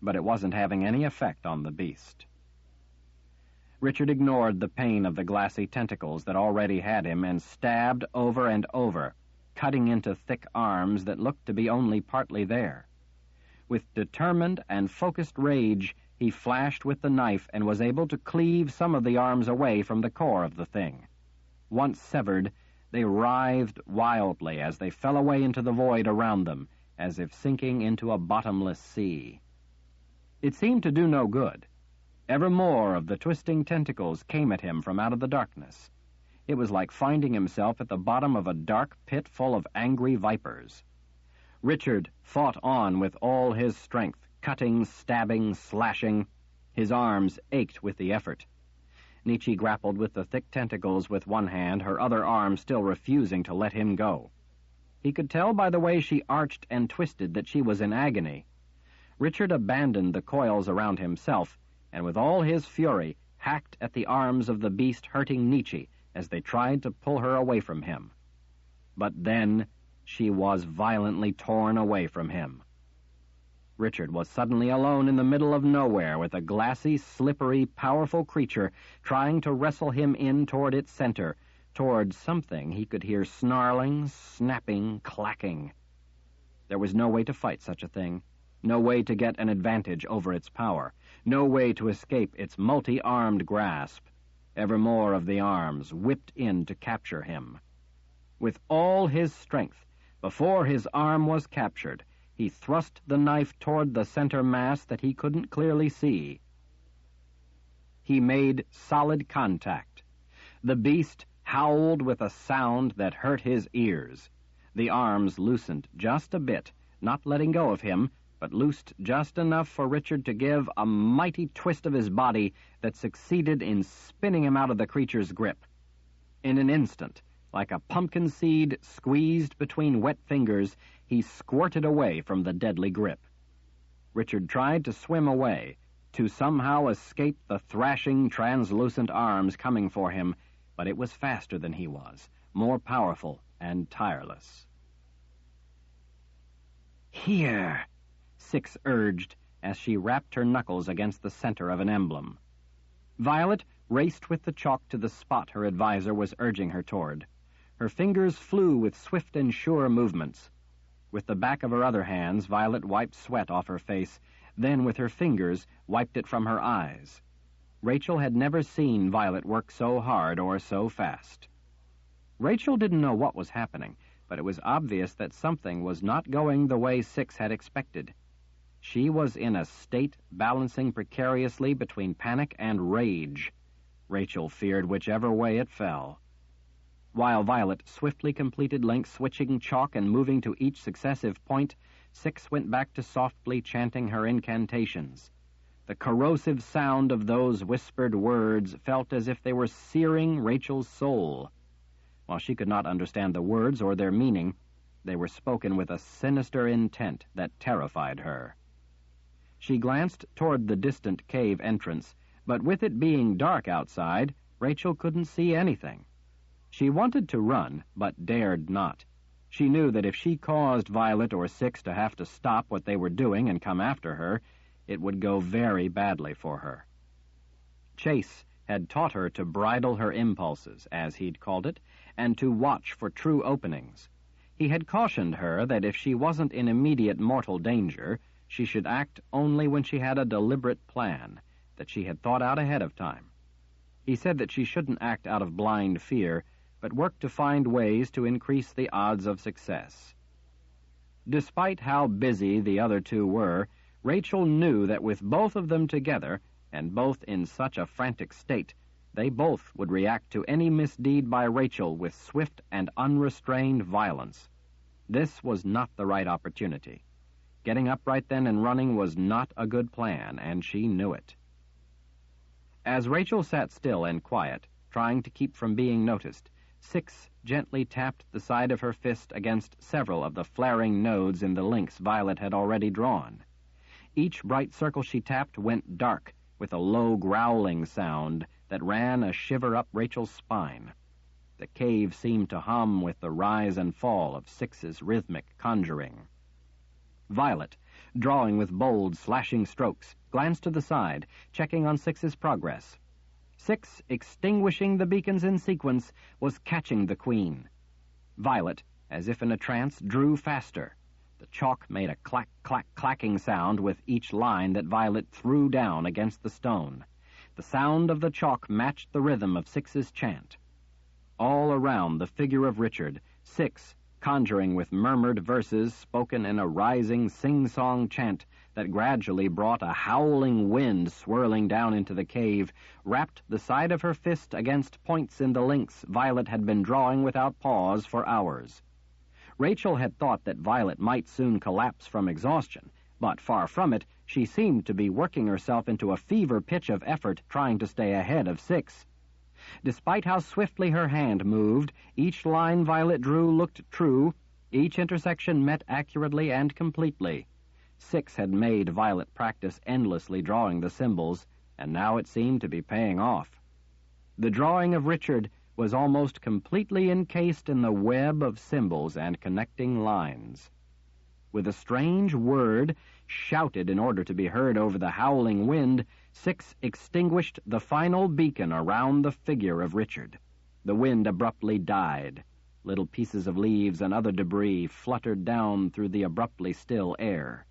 but it wasn't having any effect on the beast. Richard ignored the pain of the glassy tentacles that already had him and stabbed over and over, cutting into thick arms that looked to be only partly there. With determined and focused rage, he flashed with the knife and was able to cleave some of the arms away from the core of the thing. Once severed, they writhed wildly as they fell away into the void around them, as if sinking into a bottomless sea. It seemed to do no good. Ever more of the twisting tentacles came at him from out of the darkness. It was like finding himself at the bottom of a dark pit full of angry vipers. Richard fought on with all his strength, cutting, stabbing, slashing. His arms ached with the effort. Nietzsche grappled with the thick tentacles with one hand, her other arm still refusing to let him go. He could tell by the way she arched and twisted that she was in agony. Richard abandoned the coils around himself, and with all his fury hacked at the arms of the beast, hurting Nietzsche as they tried to pull her away from him. But then she was violently torn away from him. Richard was suddenly alone in the middle of nowhere with a glassy, slippery, powerful creature trying to wrestle him in toward its center, toward something he could hear snarling, snapping, clacking. There was no way to fight such a thing, no way to get an advantage over its power, no way to escape its multi-armed grasp. Ever more of the arms whipped in to capture him. With all his strength, before his arm was captured, he thrust the knife toward the center mass that he couldn't clearly see. He made solid contact. The beast howled with a sound that hurt his ears. The arms loosened just a bit, not letting go of him, but loosed just enough for Richard to give a mighty twist of his body that succeeded in spinning him out of the creature's grip. In an instant, like a pumpkin seed squeezed between wet fingers, he squirted away from the deadly grip. Richard tried to swim away, to somehow escape the thrashing, translucent arms coming for him, but it was faster than he was, more powerful and tireless. "Here," Six urged as she rapped her knuckles against the center of an emblem. Violet raced with the chalk to the spot her advisor was urging her toward. Her fingers flew with swift and sure movements. With the back of her other hands, Violet wiped sweat off her face, then with her fingers wiped it from her eyes. Rachel had never seen Violet work so hard or so fast. Rachel didn't know what was happening, but it was obvious that something was not going the way Six had expected. She was in a state balancing precariously between panic and rage. Rachel feared whichever way it fell. While Violet swiftly completed length switching chalk and moving to each successive point, Six went back to softly chanting her incantations. The corrosive sound of those whispered words felt as if they were searing Rachel's soul. While she could not understand the words or their meaning, they were spoken with a sinister intent that terrified her. She glanced toward the distant cave entrance, but with it being dark outside, Rachel couldn't see anything. She wanted to run, but dared not. She knew that if she caused Violet or Six to have to stop what they were doing and come after her, it would go very badly for her. Chase had taught her to bridle her impulses, as he'd called it, and to watch for true openings. He had cautioned her that if she wasn't in immediate mortal danger, she should act only when she had a deliberate plan, that she had thought out ahead of time. He said that she shouldn't act out of blind fear, but work to find ways to increase the odds of success. Despite how busy the other two were, Rachel knew that with both of them together, and both in such a frantic state, they both would react to any misdeed by Rachel with swift and unrestrained violence. This was not the right opportunity. Getting up right then and running was not a good plan, and she knew it. As Rachel sat still and quiet, trying to keep from being noticed, Six gently tapped the side of her fist against several of the flaring nodes in the links Violet had already drawn. Each bright circle she tapped went dark, with a low growling sound that ran a shiver up Rachel's spine. The cave seemed to hum with the rise and fall of Six's rhythmic conjuring. Violet, drawing with bold, slashing strokes, glanced to the side, checking on Six's progress. Six, extinguishing the beacons in sequence, was catching the queen. Violet, as if in a trance, drew faster. The chalk made a clack, clack, clacking sound with each line that Violet threw down against the stone. The sound of the chalk matched the rhythm of Six's chant. All around the figure of Richard, Six, conjuring with murmured verses spoken in a rising sing-song chant that gradually brought a howling wind swirling down into the cave, rapped the side of her fist against points in the links Violet had been drawing without pause for hours. Rachel had thought that Violet might soon collapse from exhaustion, but far from it, She seemed to be working herself into a fever pitch of effort trying to stay ahead of Six. Despite how swiftly her hand moved, each line Violet drew looked true, each intersection met accurately and completely. Six had made Violet practice endlessly drawing the symbols, and now it seemed to be paying off. The drawing of Richard was almost completely encased in the web of symbols and connecting lines. With a strange word, shouted in order to be heard over the howling wind, Six extinguished the final beacon around the figure of Richard. The wind abruptly died. Little pieces of leaves and other debris fluttered down through the abruptly still air.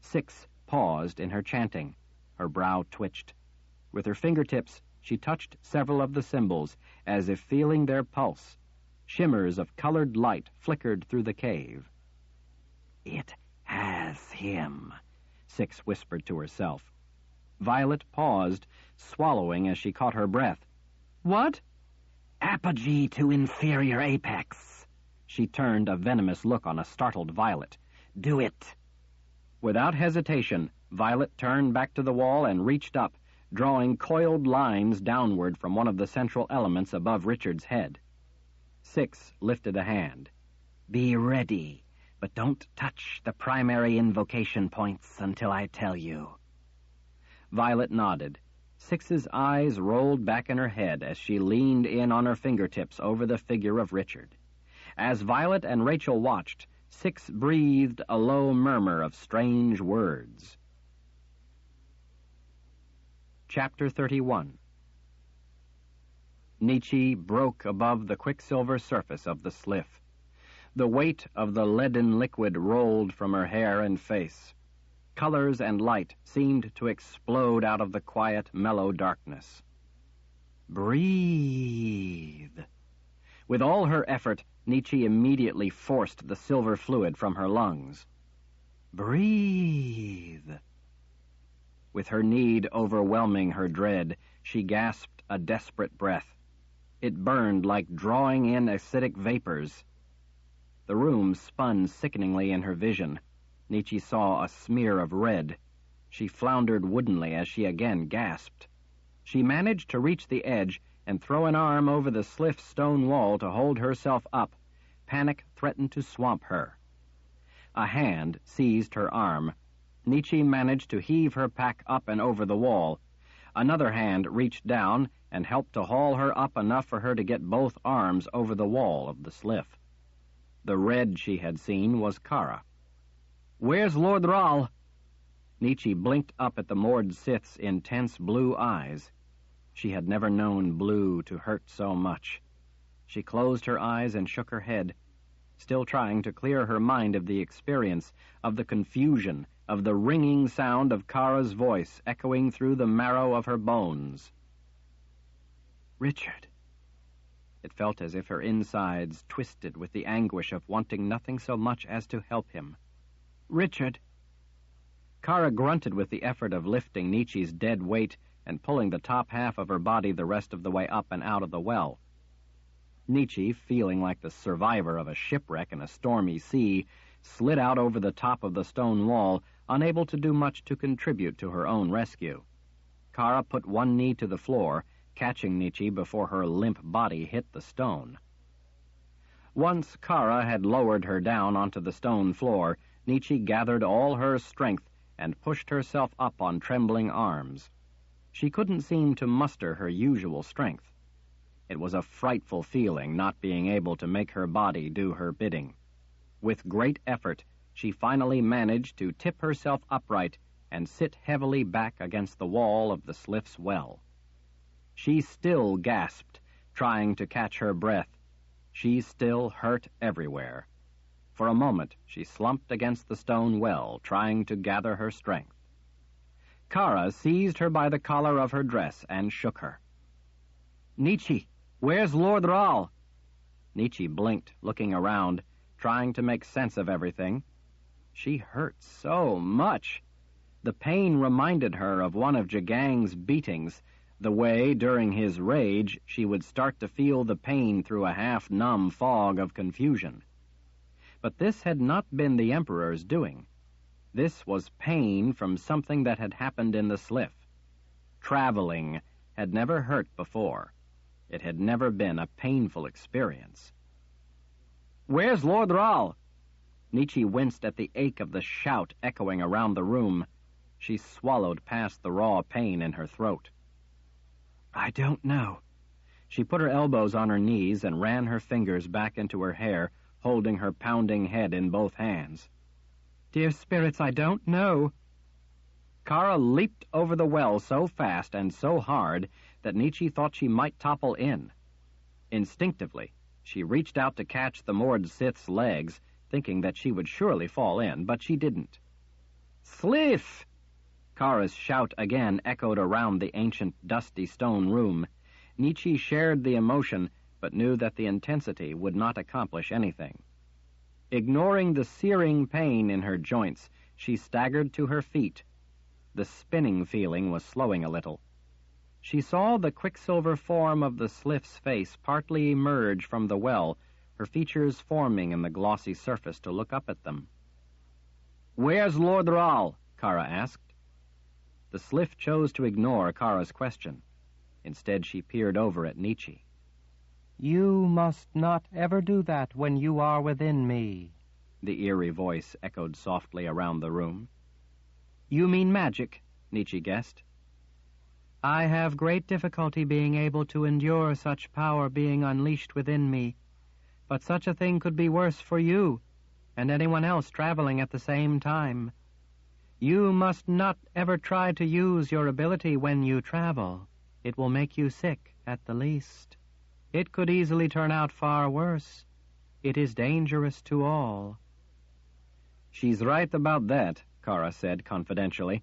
Six paused in her chanting. Her brow twitched. With her fingertips, she touched several of the symbols, as if feeling their pulse. Shimmers of colored light flickered through the cave. "It has him," Six whispered to herself. Violet paused, swallowing as she caught her breath. "What?" "Apogee to inferior apex." She turned a venomous look on a startled Violet. "Do it." Without hesitation, Violet turned back to the wall and reached up, drawing coiled lines downward from one of the central elements above Richard's head. Six lifted a hand. "Be ready, but don't touch the primary invocation points until I tell you." Violet nodded. Six's eyes rolled back in her head as she leaned in on her fingertips over the figure of Richard. As Violet and Rachel watched, Six breathed a low murmur of strange words. Chapter 31. Nietzsche broke above the quicksilver surface of the sliff. The weight of the leaden liquid rolled from her hair and face. Colors and light seemed to explode out of the quiet, mellow darkness. Breathe. With all her effort, Nietzsche immediately forced the silver fluid from her lungs. Breathe. With her need overwhelming her dread, she gasped a desperate breath. It burned like drawing in acidic vapors. The room spun sickeningly in her vision. Nietzsche saw a smear of red. She floundered woodenly as she again gasped. She managed to reach the edge and throw an arm over the sliff stone wall to hold herself up. Panic threatened to swamp her. A hand seized her arm. Nietzsche managed to heave her pack up and over the wall. Another hand reached down and helped to haul her up enough for her to get both arms over the wall of the sliff. The red she had seen was Kara. "Where's Lord Rahl?" Nietzsche blinked up at the moored Sith's intense blue eyes. She had never known blue to hurt so much. She closed her eyes and shook her head, still trying to clear her mind of the experience, of the confusion, of the ringing sound of Kara's voice echoing through the marrow of her bones. "Richard." It felt as if her insides twisted with the anguish of wanting nothing so much as to help him. "Richard." Kara grunted with the effort of lifting Nietzsche's dead weight and pulling the top half of her body the rest of the way up and out of the well. Nietzsche, feeling like the survivor of a shipwreck in a stormy sea, slid out over the top of the stone wall, unable to do much to contribute to her own rescue. Kara put one knee to the floor, catching Nietzsche before her limp body hit the stone. Once Kara had lowered her down onto the stone floor, Nietzsche gathered all her strength and pushed herself up on trembling arms. She couldn't seem to muster her usual strength. It was a frightful feeling not being able to make her body do her bidding. With great effort, she finally managed to tip herself upright and sit heavily back against the wall of the sliff's well. She still gasped, trying to catch her breath. She still hurt everywhere. For a moment, she slumped against the stone well, trying to gather her strength. Kara seized her by the collar of her dress and shook her. "Nietzsche, where's Lord Rahl?" Nietzsche blinked, looking around, trying to make sense of everything. She hurt so much. The pain reminded her of one of Jagang's beatings, the way, during his rage, she would start to feel the pain through a half-numb fog of confusion. But this had not been the Emperor's doing. This was pain from something that had happened in the Sliff. Traveling had never hurt before. It had never been a painful experience. "Where's Lord Rall?" Nietzsche winced at the ache of the shout echoing around the room. She swallowed past the raw pain in her throat. "I don't know." She put her elbows on her knees and ran her fingers back into her hair, holding her pounding head in both hands. "Dear spirits, I don't know." Kara leaped over the well so fast and so hard that Nietzsche thought she might topple in. Instinctively, she reached out to catch the moored Sith's legs, thinking that she would surely fall in, but she didn't. "Sliff!" Kara's shout again echoed around the ancient, dusty stone room. Nietzsche shared the emotion, but knew that the intensity would not accomplish anything. Ignoring the searing pain in her joints, she staggered to her feet. The spinning feeling was slowing a little. She saw the quicksilver form of the Sliff's face partly emerge from the well, her features forming in the glossy surface to look up at them. "Where's Lord Rall?" Kara asked. The Sliff chose to ignore Kara's question. Instead, she peered over at Nietzsche.
"You must not ever do that when you are within me,"
the eerie voice echoed softly around the room. "You mean magic," Nietzsche guessed.
"I have great difficulty being able to endure such power being unleashed within me, but such a thing could be worse for you and anyone else traveling at the same time. You must not ever try to use your ability when you travel. It will make you sick, at the least. It could easily turn out far worse. It is dangerous to all."
"She's right about that," Kara said confidentially.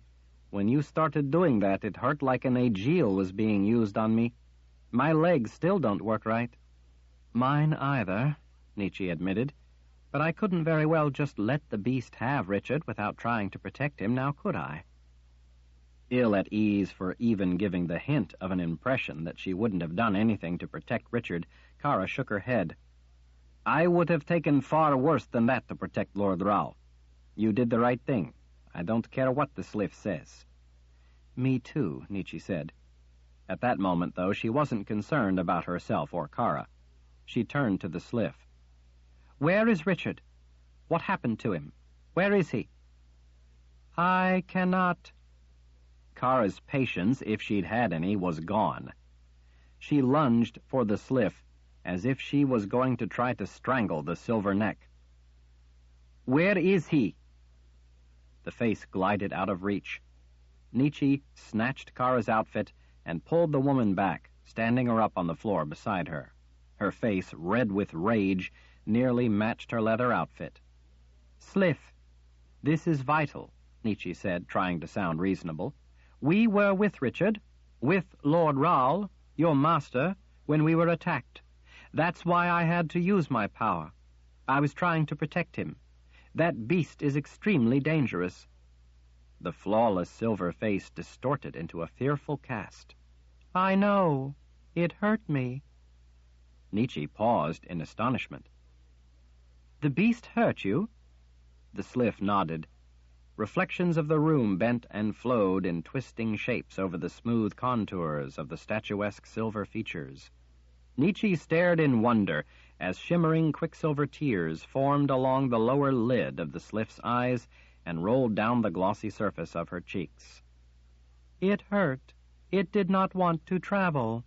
"When you started doing that, it hurt like an Aegeal was being used on me. My legs still don't work right."
"Mine either," Nietzsche admitted. "But I couldn't very well just let the beast have Richard without trying to protect him, now could I?"
Ill at ease for even giving the hint of an impression that she wouldn't have done anything to protect Richard, Kara shook her head. "I would have taken far worse than that to protect Lord Rall. You did the right thing. I don't care what the Sliff says."
"Me too," Nietzsche said.
At that moment, though, she wasn't concerned about herself or Kara. She turned to the Sliff.
"Where is Richard? What happened to him? Where is he?"
"I cannot." Kara's patience, if she'd had any, was gone. She lunged for the Sliff, as if she was going to try to strangle the silver neck. "Where is he?" The face glided out of reach. Nietzsche snatched Kara's outfit and pulled the woman back, standing her up on the floor beside her. Her face, red with rage, nearly matched her leather outfit. "Sliff, this is vital," Nietzsche said, trying to sound reasonable. "We were with Richard, with Lord Rall, your master, when we were attacked. That's why I had to use my power. I was trying to protect him. That beast is extremely dangerous." The flawless silver face distorted into a fearful cast.
"I know. It hurt me."
Nietzsche paused in astonishment.
"The beast hurt you?"
The Sliff nodded. Reflections of the room bent and flowed in twisting shapes over the smooth contours of the statuesque silver features. Nietzsche stared in wonder as shimmering quicksilver tears formed along the lower lid of the Sliff's eyes and rolled down the glossy surface of her cheeks.
"It hurt. It did not want to travel."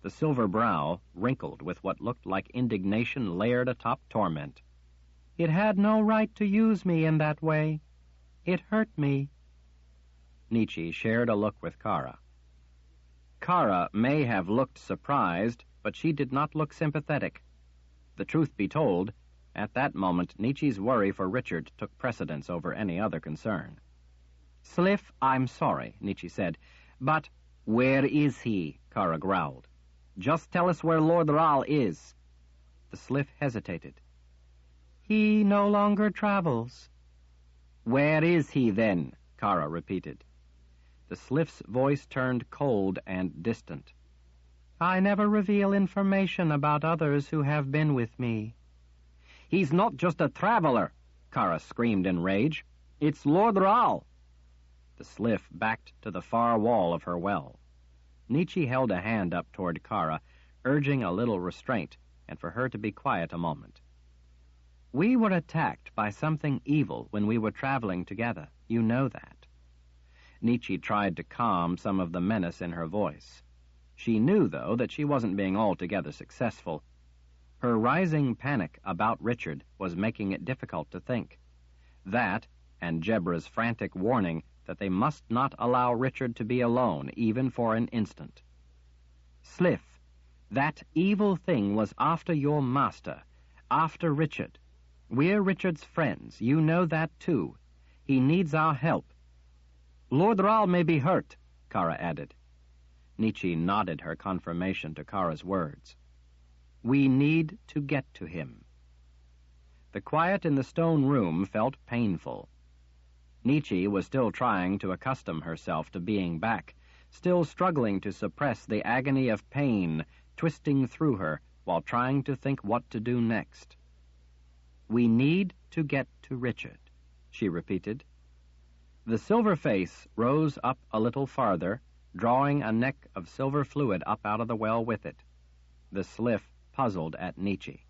The silver brow wrinkled with what looked like indignation layered atop torment.
"It had no right to use me in that way. It hurt me."
Nietzsche shared a look with Kara. Kara may have looked surprised, but she did not look sympathetic. The truth be told, at that moment Nietzsche's worry for Richard took precedence over any other concern. "Sliff, I'm sorry," Nietzsche said, "but—" "Where is he?" Kara growled. "Just tell us where Lord Rall is."
The Sliff hesitated. "He no longer travels."
"Where is he, then?" Kara repeated. The Sliff's voice turned cold and distant.
"I never reveal information about others who have been with me."
"He's not just a traveler," Kara screamed in rage. It's Lord Rahl. The Sliff backed to the far wall of her well. Nietzsche held a hand up toward Kara, urging a little restraint, and for her to be quiet a moment. We were attacked by something evil when we were traveling together. You know that. Nietzsche tried to calm some of the menace in her voice. She knew, though, that she wasn't being altogether successful. Her rising panic about Richard was making it difficult to think. That, and Jebra's frantic warning that they must not allow Richard to be alone, even for an instant. Sliff, that evil thing was after your master, after Richard. We're Richard's friends. You know that, too. He needs our help. Lord Rahl may be hurt, Kara added. Nietzsche nodded her confirmation to Kara's words. We need to get to him. The quiet in the stone room felt painful. Nietzsche was still trying to accustom herself to being back, still struggling to suppress the agony of pain twisting through her while trying to think what to do next. We need to get to Richard, she repeated. The silver face rose up a little farther, drawing a neck of silver fluid up out of the well with it. The Sliff puzzled at Nietzsche.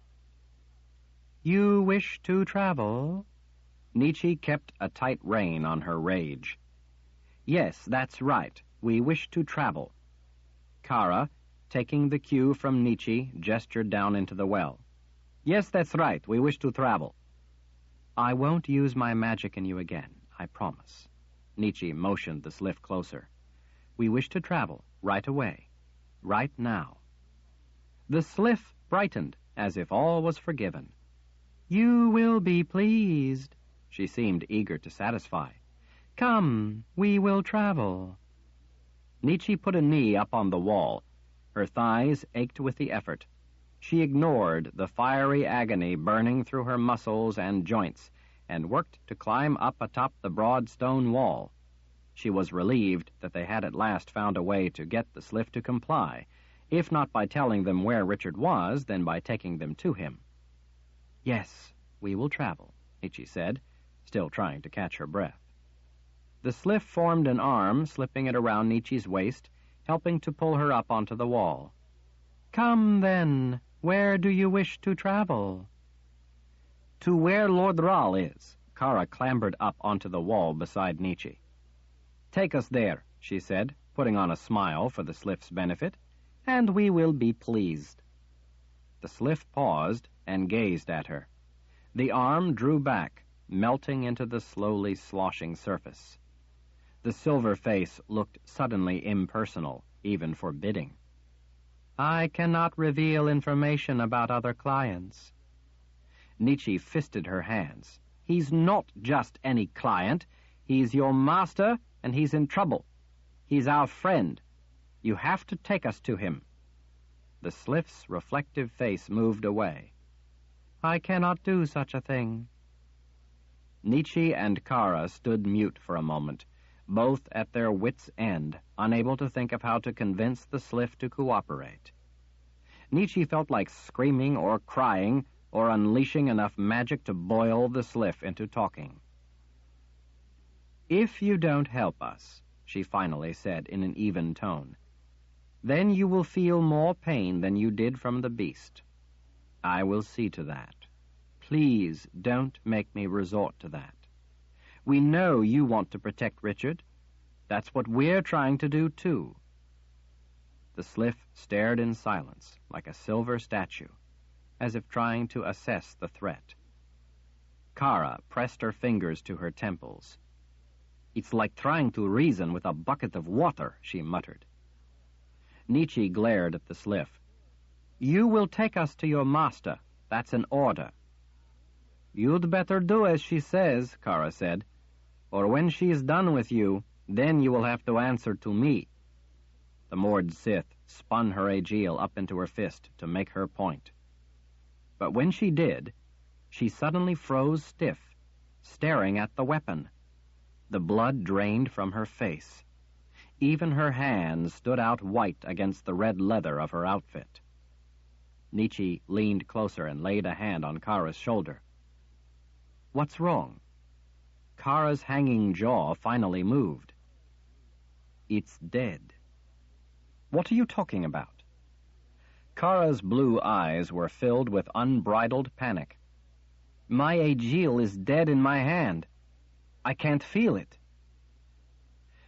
You wish to travel? Nietzsche kept a tight rein on her rage. Yes, that's right. We wish to travel. Kara, taking the cue from Nietzsche, gestured down into the well. Yes, that's right. We wish to travel. I won't use my magic in you again, I promise. Nietzsche motioned the Sliff closer. We wish to travel right away, right now. The Sliff brightened, as if all was forgiven. You will be pleased. She seemed eager to satisfy. Come, we will travel. Nietzsche put a knee up on the wall. Her thighs ached with the effort. She ignored the fiery agony burning through her muscles and joints and worked to climb up atop the broad stone wall. She was relieved that they had at last found a way to get the Sliff to comply, if not by telling them where Richard was, then by taking them to him. Yes, we will travel, Nietzsche said, still trying to catch her breath. The Sliff formed an arm, slipping it around Nietzsche's waist, helping to pull her up onto the wall. Come, then. Where do you wish to travel? To where Lord Rahl is. Kara clambered up onto the wall beside Nietzsche. Take us there, she said, putting on a smile for the Sliff's benefit, and we will be pleased. The Sliff paused and gazed at her. The arm drew back, melting into the slowly sloshing surface. The silver face looked suddenly impersonal, even forbidding. I cannot reveal information about other clients. Nietzsche fisted her hands. He's not just any client. He's your master, and he's in trouble. He's our friend. You have to take us to him. The Sliff's reflective face moved away. I cannot do such a thing. Nietzsche and Kara stood mute for a moment, both at their wits' end, unable to think of how to convince the Sliff to cooperate. Nietzsche felt like screaming or crying or unleashing enough magic to boil the Sliff into talking. If you don't help us, she finally said in an even tone, then you will feel more pain than you did from the beast. I will see to that. Please don't make me resort to that. We know you want to protect Richard. That's what we're trying to do, too. The Sliff stared in silence, like a silver statue, as if trying to assess the threat. Kara pressed her fingers to her temples. It's like trying to reason with a bucket of water, she muttered. Nietzsche glared at the Sliff. You will take us to your master. That's an order. You'd better do as she says, Kara said, or when she is done with you, then you will have to answer to me. The moored Sith spun her aegil up into her fist to make her point. But when she did, she suddenly froze stiff, staring at the weapon. The blood drained from her face. Even her hands stood out white against the red leather of her outfit. Nietzsche leaned closer and laid a hand on Kara's shoulder. What's wrong? Kara's hanging jaw finally moved. "It's dead." "What are you talking about?" Kara's blue eyes were filled with unbridled panic. "My Aegil is dead in my hand. I can't feel it."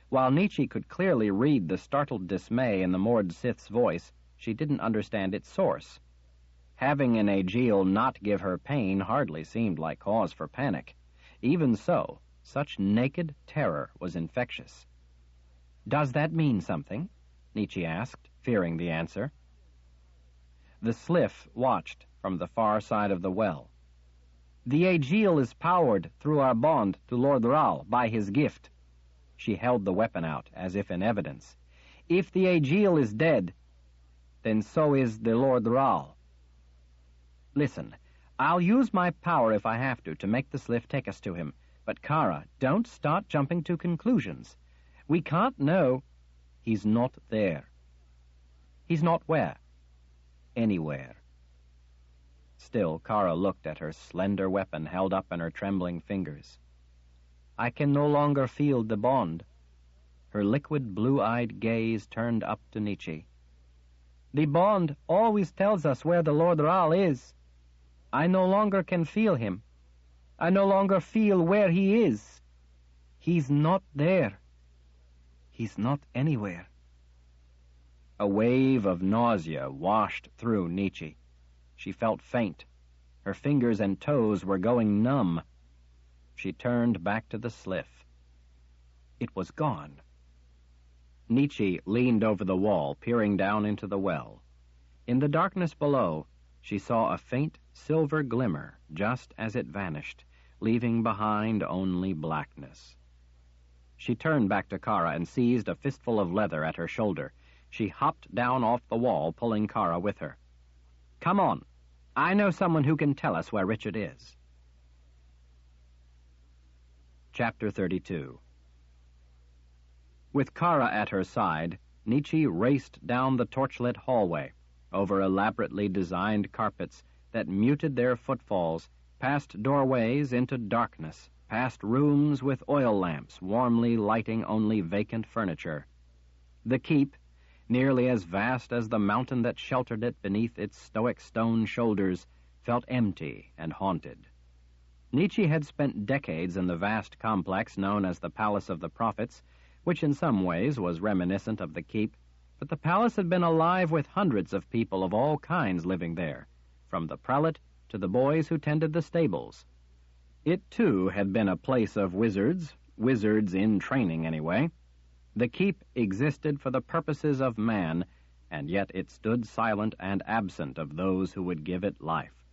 While Nietzsche could clearly read the startled dismay in the Mord Sith's voice, she didn't understand its source. Having an Aegil not give her pain hardly seemed like cause for panic. Even so, such naked terror was infectious. "Does that mean something?" Nietzsche asked, fearing the answer. The Sliff watched from the far side of the well. "The Aegil is powered through our bond to Lord Ral by his gift." She held the weapon out as if in evidence. "If the Aegil is dead, then so is the Lord Ral. Listen, I'll use my power if I have to make the Sliff take us to him. But Kara, don't start jumping to conclusions. We can't know." "He's not there." "He's not where?" "Anywhere." Still, Kara looked at her slender weapon held up in her trembling fingers. "I can no longer feel the bond." Her liquid blue-eyed gaze turned up to Nietzsche. "The bond always tells us where the Lord Ral is. I no longer can feel him. I no longer feel where he is. He's not there. He's not anywhere." A wave of nausea washed through Nietzsche. She felt faint. Her fingers and toes were going numb. She turned back to the Sliff. It was gone. Nietzsche leaned over the wall, peering down into the well. In the darkness below, she saw a faint silver glimmer just as it vanished, leaving behind only blackness. She turned back to Kara and seized a fistful of leather at her shoulder. She hopped down off the wall, pulling Kara with her. "Come on. I know someone who can tell us where Richard is." Chapter 32. With Kara at her side, Nietzsche raced down the torchlit hallway, over elaborately designed carpets that muted their footfalls, past doorways into darkness, past rooms with oil lamps warmly lighting only vacant furniture. The keep, nearly as vast as the mountain that sheltered it beneath its stoic stone shoulders, felt empty and haunted. Nietzsche had spent decades in the vast complex known as the Palace of the Prophets, which in some ways was reminiscent of the keep, but the palace had been alive with hundreds of people of all kinds living there, from the prelate to the boys who tended the stables. It, too, had been a place of wizards in training anyway. The keep existed for the purposes of man, and yet it stood silent and absent of those who would give it life.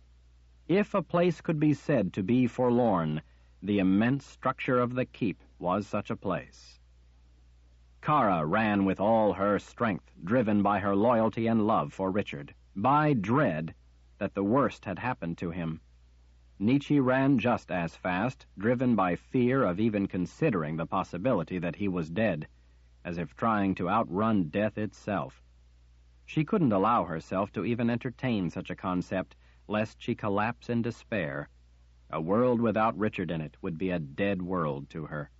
If a place could be said to be forlorn, the immense structure of the keep was such a place. Kara ran with all her strength, driven by her loyalty and love for Richard, by dread that the worst had happened to him. Nietzsche ran just as fast, driven by fear of even considering the possibility that he was dead, as if trying to outrun death itself. She couldn't allow herself to even entertain such a concept, lest she collapse in despair. A world without Richard in it would be a dead world to her.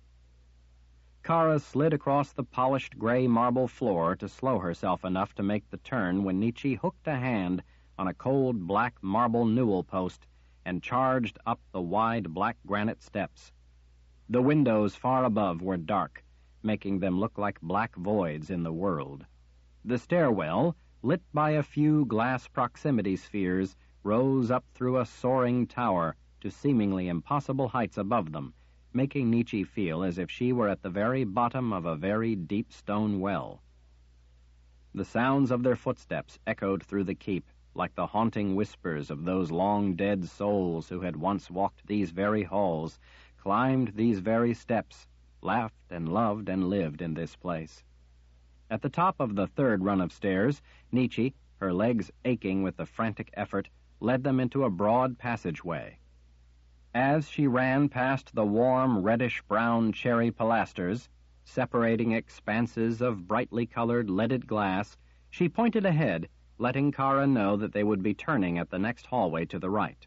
Kara slid across the polished gray marble floor to slow herself enough to make the turn when Nietzsche hooked a hand on a cold black marble newel post and charged up the wide black granite steps. The windows far above were dark, making them look like black voids in the world. The stairwell, lit by a few glass proximity spheres, rose up through a soaring tower to seemingly impossible heights above them, making Nietzsche feel as if she were at the very bottom of a very deep stone well. The sounds of their footsteps echoed through the keep, like the haunting whispers of those long-dead souls who had once walked these very halls, climbed these very steps, laughed and loved and lived in this place. At the top of the third run of stairs, Nietzsche, her legs aching with the frantic effort, led them into a broad passageway. As she ran past the warm reddish-brown cherry pilasters, separating expanses of brightly colored leaded glass, she pointed ahead, letting Kara know that they would be turning at the next hallway to the right.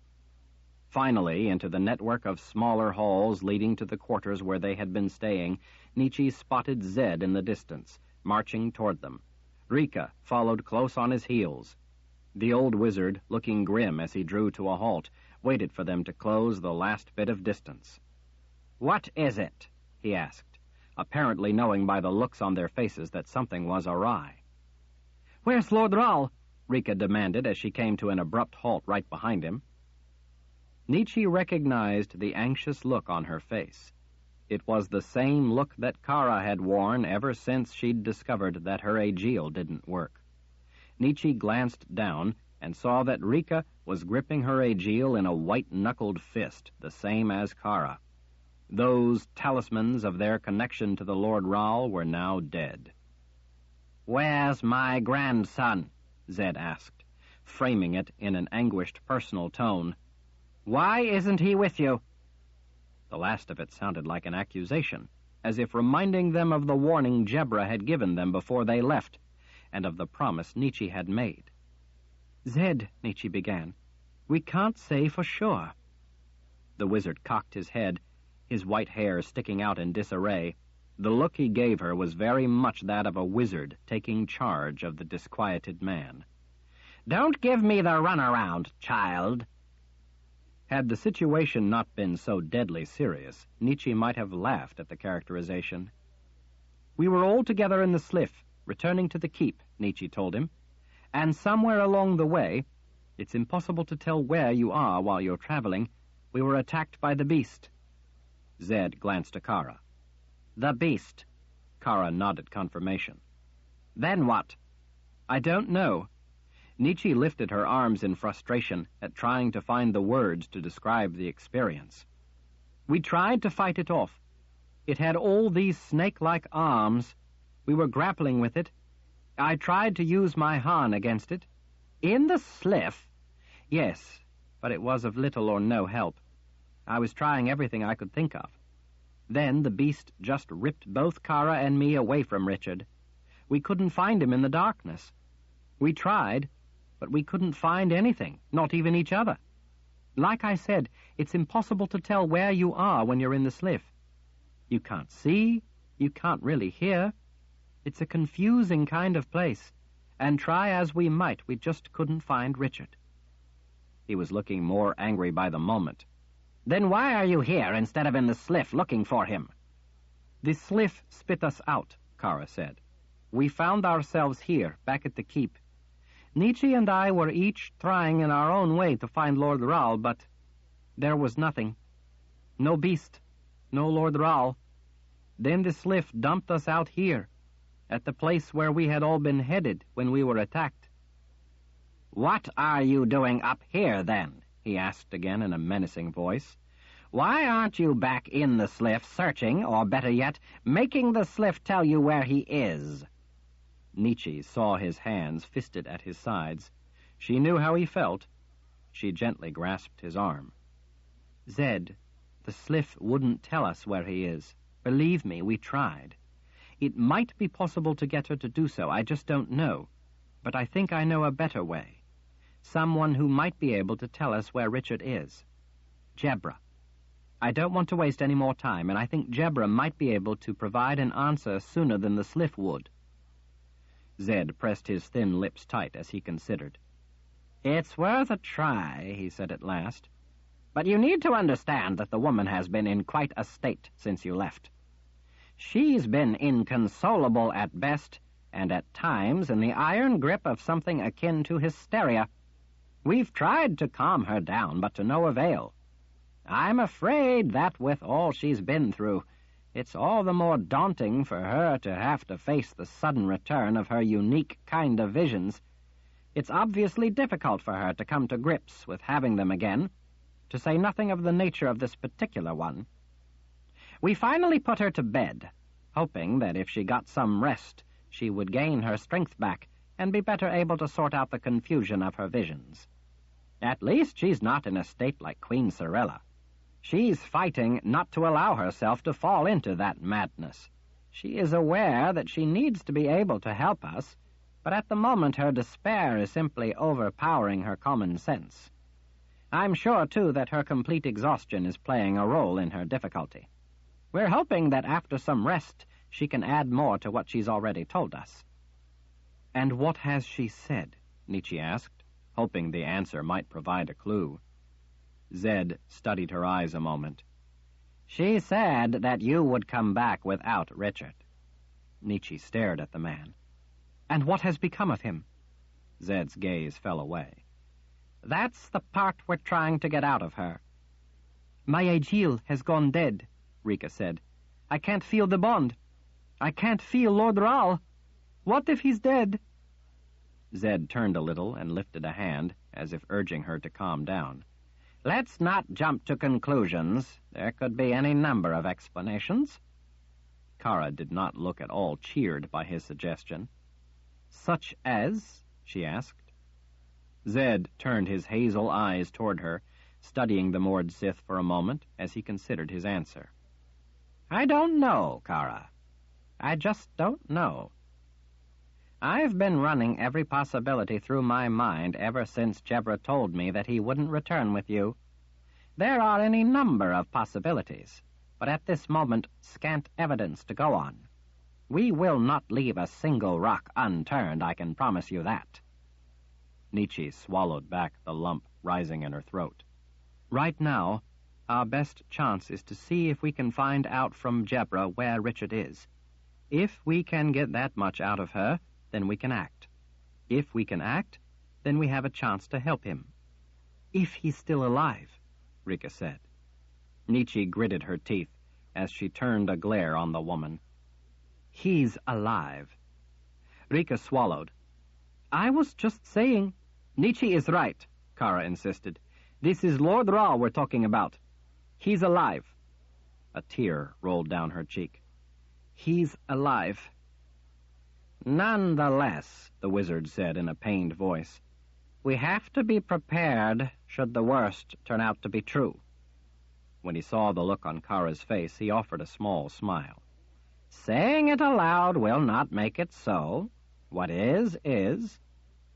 Finally, into the network of smaller halls leading to the quarters where they had been staying, Nietzsche spotted Zed in the distance, marching toward them. Rika followed close on his heels. The old wizard, looking grim as he drew to a halt, waited for them to close the last bit of distance. "What is it?" he asked, apparently knowing by the looks on their faces that something was awry.
"Where's Lord Rahl?"
Rika demanded as she came to an abrupt halt right behind him. Nietzsche recognized the anxious look on her face. It was the same look that Kara had worn ever since she'd discovered that her Aegeal didn't work. Nietzsche glanced down and saw that Rika was gripping her Aegeal in a white-knuckled fist, the same as Kara. Those talismans of their connection to the Lord Rahl were now dead. "Where's my grandson?" Zed asked, framing it in an anguished personal tone. "Why isn't he with you?" The last of it sounded like an accusation, as if reminding them of the warning Jebra had given them before they left, and of the promise Nietzsche had made.
"Zed," Nietzsche began, "we can't say for sure."
The wizard cocked his head, his white hair sticking out in disarray. The look he gave her was very much that of a wizard taking charge of the disquieted man. "Don't give me the runaround, child." Had the situation not been so deadly serious, Nietzsche might have laughed at the characterization.
"We were all together in the Sliff, returning to the keep," Nietzsche told him. "And somewhere along the way, it's impossible to tell where you are while you're traveling, we were attacked by the beast."
Zed glanced at Kara.
"The beast."
Kara nodded confirmation.
"Then what?"
"I don't know." Nietzsche lifted her arms in frustration at trying to find the words to describe the experience.
"We tried to fight it off. It had all these snake-like arms. We were grappling with it. I tried to use my Hahn against it."
"In the Sliff?"
"Yes, but it was of little or no help. I was trying everything I could think of. Then the beast just ripped both Kara and me away from Richard. We couldn't find him in the darkness. We tried, but we couldn't find anything, not even each other. Like I said, it's impossible to tell where you are when you're in the Sliff. You can't see, you can't really hear. It's a confusing kind of place, and try as we might, we just couldn't find Richard."
He was looking more angry by the moment.
"Then why are you here instead of in the Sliff looking for him?" "The Sliff spit us out," Kara said. "We found ourselves here, back at the keep. Nietzsche and I were each trying in our own way to find Lord Rahl, but there was nothing. No beast, no Lord Rahl. Then the Sliff dumped us out here, at the place where we had all been headed when we were attacked." "What are you doing up here, then?" he asked again in a menacing voice. "Why aren't you back in the Sliff searching, or better yet, making the Sliff tell you where he is?"
Nietzsche saw his hands fisted at his sides. She knew how he felt. She gently grasped his arm.
"Zed, the Sliff wouldn't tell us where he is. Believe me, we tried. It might be possible to get her to do so, I just don't know. But I think I know a better way. Someone who might be able to tell us where Richard is. Jebra. I don't want to waste any more time, and I think Jebra might be able to provide an answer sooner than the Sliff would."
Zed pressed his thin lips tight as he considered.
"It's worth a try," he said at last. "But you need to understand that the woman has been in quite a state since you left. She's been inconsolable at best, and at times in the iron grip of something akin to hysteria. We've tried to calm her down, but to no avail. I'm afraid that with all she's been through, it's all the more daunting for her to have to face the sudden return of her unique kind of visions. It's obviously difficult for her to come to grips with having them again, to say nothing of the nature of this particular one. We finally put her to bed, hoping that if she got some rest, she would gain her strength back and be better able to sort out the confusion of her visions. At least she's not in a state like Queen Sorella. She's fighting not to allow herself to fall into that madness. She is aware that she needs to be able to help us, but at the moment her despair is simply overpowering her common sense.
I'm sure, too, that her complete exhaustion is playing a role in her difficulty. We're hoping that after some rest, she can add more to what she's already told us."
"And what has she said?" Nietzsche asked, hoping the answer might provide a clue.
Zed studied her eyes a moment. "She said that you would come back without Richard."
Nietzsche stared at the man. "And what has become of him?"
Zed's gaze fell away. "That's the part we're trying to get out of her."
"My Aegil has gone dead," Rika said. "I can't feel the bond. I can't feel Lord Ral. What if he's dead?"
Zed turned a little and lifted a hand, as if urging her to calm down. "Let's not jump to conclusions. There could be any number of explanations."
Kara did not look at all cheered by his suggestion. "Such as?" she asked.
Zed turned his hazel eyes toward her, studying the moored Sith for a moment as he considered his answer. "I don't know, Kara. I just don't know. I've been running every possibility through my mind ever since Jebra told me that he wouldn't return with you. There are any number of possibilities, but at this moment scant evidence to go on. We will not leave a single rock unturned, I can promise you that."
Nietzsche swallowed back the lump rising in her throat. "Right now, our best chance is to see if we can find out from Jebra where Richard is. If we can get that much out of her, then we can act. If we can act, then we have a chance to help him. If he's still alive," Rika said.
Nietzsche gritted her teeth as she turned a glare on the woman.
"He's alive." Rika swallowed. "I was just saying—" "Nietzsche is right," Kara insisted. "This is Lord Ra we're talking about. He's alive."
A tear rolled down her cheek.
"He's alive."
"Nonetheless," the wizard said in a pained voice, "we have to be prepared should the worst turn out to be true." When he saw the look on Kara's face, he offered a small smile. "Saying it aloud will not make it so. What is, is.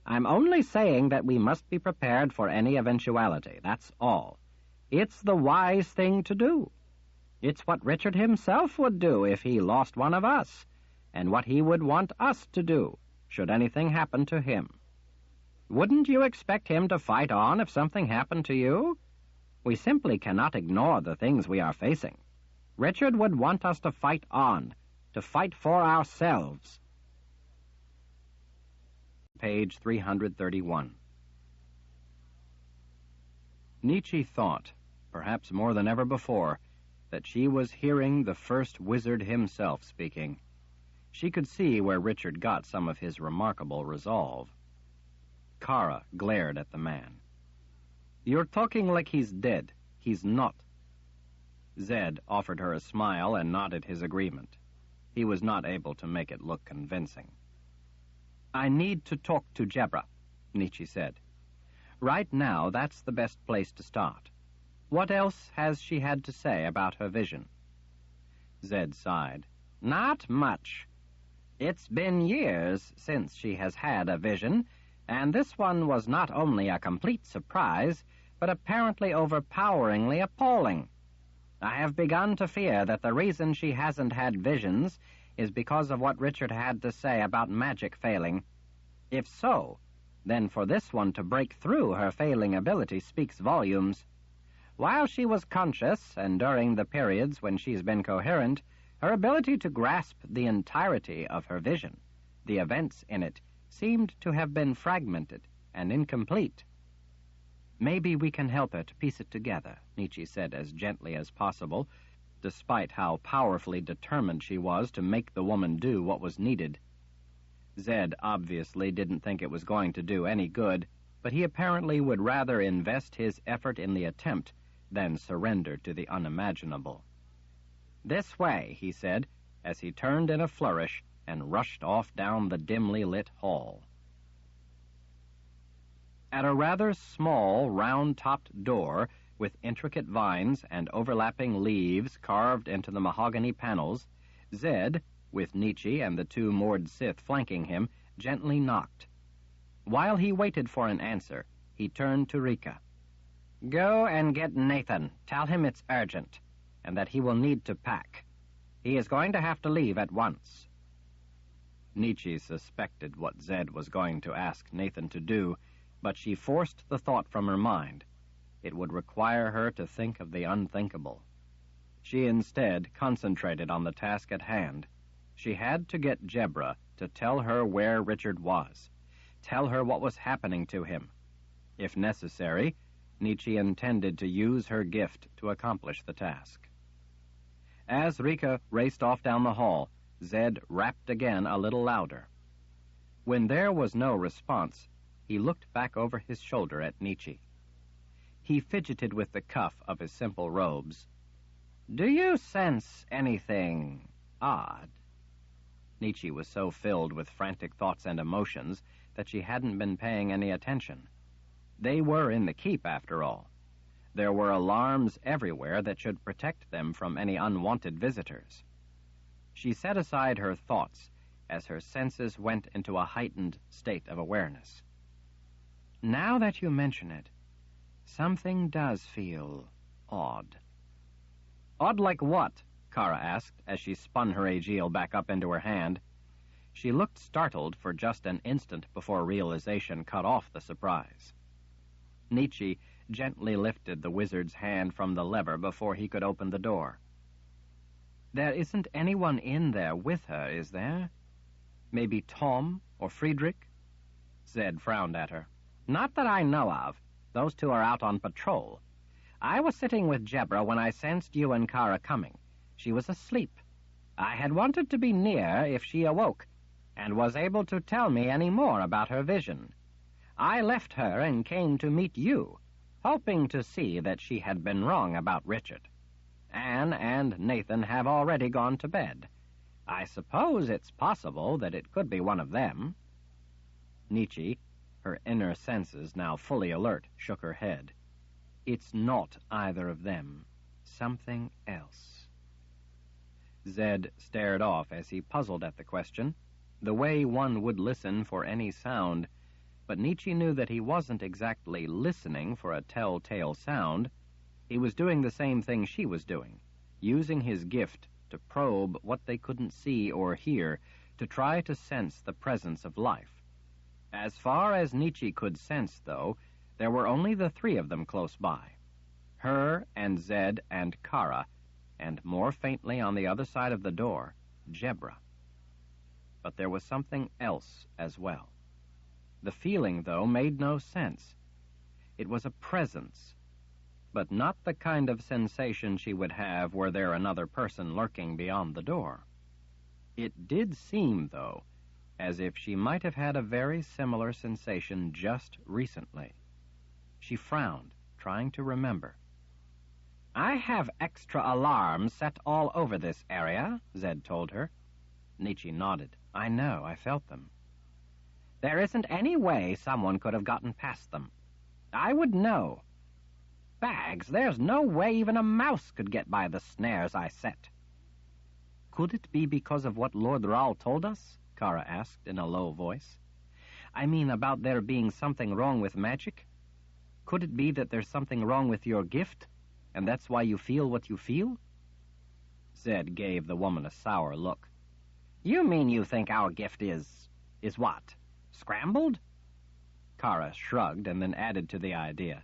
I'm only saying that we must be prepared for any eventuality, that's all. It's the wise thing to do. It's what Richard himself would do if he lost one of us, and what he would want us to do, should anything happen to him. Wouldn't you expect him to fight on if something happened to you? We simply cannot ignore the things we are facing. Richard would want us to fight on, to fight for ourselves."
Page 331. Nietzsche thought, perhaps more than ever before, that she was hearing the first wizard himself speaking. She could see where Richard got some of his remarkable resolve. Kara glared at the man. "You're talking like he's dead. He's not." Zed offered her a smile and nodded his agreement. He was not able to make it look convincing. "I need to talk to Jebra," Nietzsche said. "Right now, that's the best place to start. What else has she had to say about her vision?"
Zed sighed. "Not much. It's been years since she has had a vision, and this one was not only a complete surprise, but apparently overpoweringly appalling. I have begun to fear that the reason she hasn't had visions is because of what Richard had to say about magic failing. If so, then for this one to break through her failing ability speaks volumes. While she was conscious, and during the periods when she's been coherent, her ability to grasp the entirety of her vision, the events in it, seemed to have been fragmented and incomplete." "Maybe we can help her to piece it together," Nietzsche said as gently as possible, despite how powerfully determined she was to make the woman do what was needed. Zed obviously didn't think it was going to do any good, but he apparently would rather invest his effort in the attempt than surrender to the unimaginable. "This way," he said, as he turned in a flourish and rushed off down the dimly lit hall. At a rather small, round-topped door, with intricate vines and overlapping leaves carved into the mahogany panels, Zed, with Nietzsche and the two moored Sith flanking him, gently knocked. While he waited for an answer, he turned to Rika. Go and get Nathan. Tell him it's urgent, and that he will need to pack. He is going to have to leave at once. Nietzsche suspected what Zed was going to ask Nathan to do, but she forced the thought from her mind. It would require her to think of the unthinkable. She instead concentrated on the task at hand. She had to get Jebra to tell her where Richard was, tell her what was happening to him. If necessary, Nietzsche intended to use her gift to accomplish the task. As Rika raced off down the hall, Zed rapped again a little louder. When there was no response, he looked back over his shoulder at Nietzsche. He fidgeted with the cuff of his simple robes. "Do you sense anything odd?" Nietzsche was so filled with frantic thoughts and emotions that she hadn't been paying any attention. They were in the keep, after all. There were alarms everywhere that should protect them from any unwanted visitors. She set aside her thoughts as her senses went into a heightened state of awareness. "Now that you mention it, something does feel odd." "Odd like what?" Kara asked as she spun her aegil back up into her hand. She looked startled for just an instant before realization cut off the surprise. Nietzsche gently lifted the wizard's hand from the lever before he could open the door. "There isn't anyone in there with her, is there? Maybe Tom or Friedrich?" Zed frowned at her. "Not that I know of. Those two are out on patrol. I was sitting with Jebra when I sensed you and Kara coming. She was asleep. I had wanted to be near if she awoke, and was able to tell me any more about her vision. I left her and came to meet you, hoping to see that she had been wrong about Richard. Anne and Nathan have already gone to bed. I suppose it's possible that it could be one of them." Nietzsche, her inner senses now fully alert, shook her head. "It's not either of them. Something else." Zed stared off as he puzzled at the question, the way one would listen for any sound, but Nietzsche knew that he wasn't exactly listening for a telltale sound. He was doing the same thing she was doing, using his gift to probe what they couldn't see or hear, to try to sense the presence of life. As far as Nietzsche could sense, though, there were only the three of them close by. Her and Zed and Kara, and more faintly on the other side of the door, Jebra. But there was something else as well. The feeling, though, made no sense. It was a presence, but not the kind of sensation she would have were there another person lurking beyond the door. It did seem, though, as if she might have had a very similar sensation just recently. She frowned, trying to remember. "I have extra alarms set all over this area," Zed told her. Nietzsche nodded. "I know, I felt them." "There isn't any way someone could have gotten past them. I would know. Bags, there's no way even a mouse could get by the snares I set." "Could it be because of what Lord Rahl told us?" Kara asked in a low voice. "I mean, about there being something wrong with magic? Could it be that there's something wrong with your gift, and that's why you feel what you feel?" Zed gave the woman a sour look. "You mean you think our gift is what? Scrambled?" Kara shrugged and then added to the idea.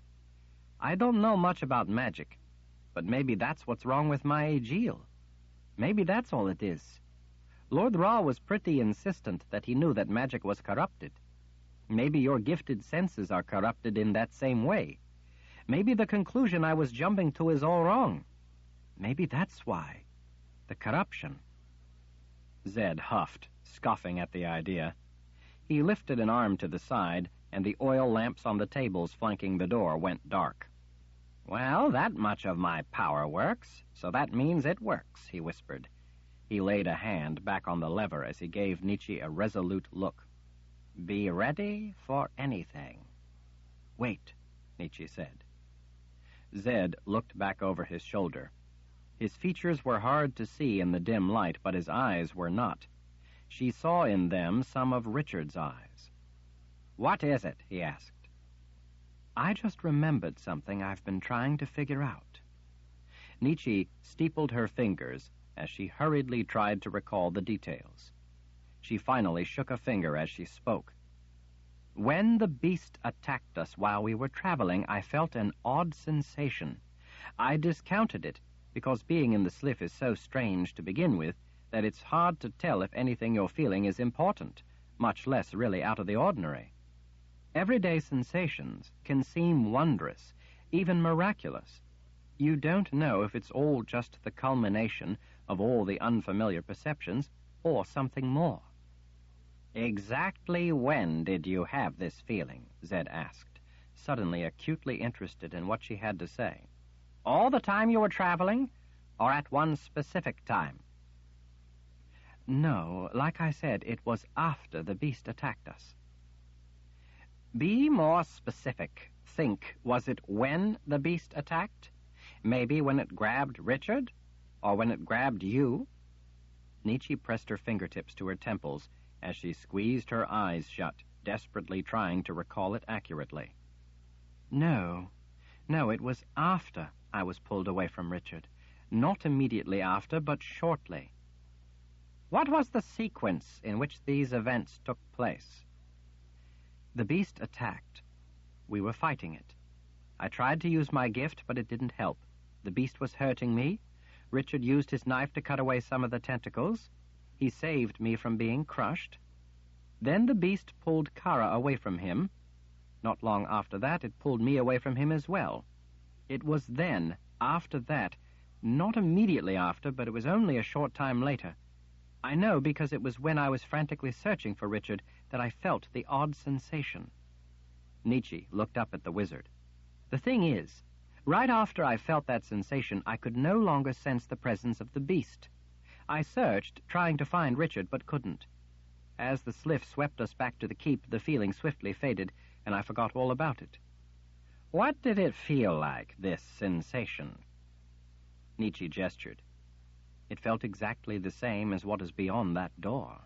"I don't know much about magic, but maybe that's what's wrong with my aegil. Maybe that's all it is. Lord Rahl was pretty insistent that he knew that magic was corrupted. Maybe your gifted senses are corrupted in that same way. Maybe the conclusion I was jumping to is all wrong. Maybe that's why. The corruption." Zed huffed, scoffing at the idea. He lifted an arm to the side, and the oil lamps on the tables flanking the door went dark. "Well, that much of my power works, so that means it works," he whispered. He laid a hand back on the lever as he gave Nietzsche a resolute look. "Be ready for anything." "Wait," Nietzsche said. Zed looked back over his shoulder. His features were hard to see in the dim light, but his eyes were not. She saw in them some of Richard's eyes. "What is it?" he asked. I just remembered something I've been trying to figure out. Nietzsche steepled her fingers as she hurriedly tried to recall the details. She finally shook a finger as she spoke. When the beast attacked us while we were traveling, I felt an odd sensation. I discounted it, because being in the sliff is so strange to begin with that it's hard to tell if anything you're feeling is important, much less really out of the ordinary. Everyday sensations can seem wondrous, even miraculous. You don't know if it's all just the culmination of all the unfamiliar perceptions or something more. Exactly when did you have this feeling? Zed asked, suddenly acutely interested in what she had to say. All the time you were traveling, or at one specific time? No, like I said, it was after the beast attacked us. Be more specific. Think, was it when the beast attacked? Maybe when it grabbed Richard? Or when it grabbed you? Nietzsche pressed her fingertips to her temples as she squeezed her eyes shut, desperately trying to recall it accurately. No, it was after I was pulled away from Richard. Not immediately after, but shortly. What was the sequence in which these events took place? The beast attacked. We were fighting it. I tried to use my gift, but it didn't help. The beast was hurting me. Richard used his knife to cut away some of the tentacles. He saved me from being crushed. Then the beast pulled Kara away from him. Not long after that, it pulled me away from him as well. It was then, after that, not immediately after, but it was only a short time later. I know because it was when I was frantically searching for Richard that I felt the odd sensation. Nietzsche looked up at the wizard. The thing is, right after I felt that sensation, I could no longer sense the presence of the beast. I searched, trying to find Richard, but couldn't. As the sliff swept us back to the keep, the feeling swiftly faded, and I forgot all about it. What did it feel like, this sensation? Nietzsche gestured. It felt exactly the same as what is beyond that door.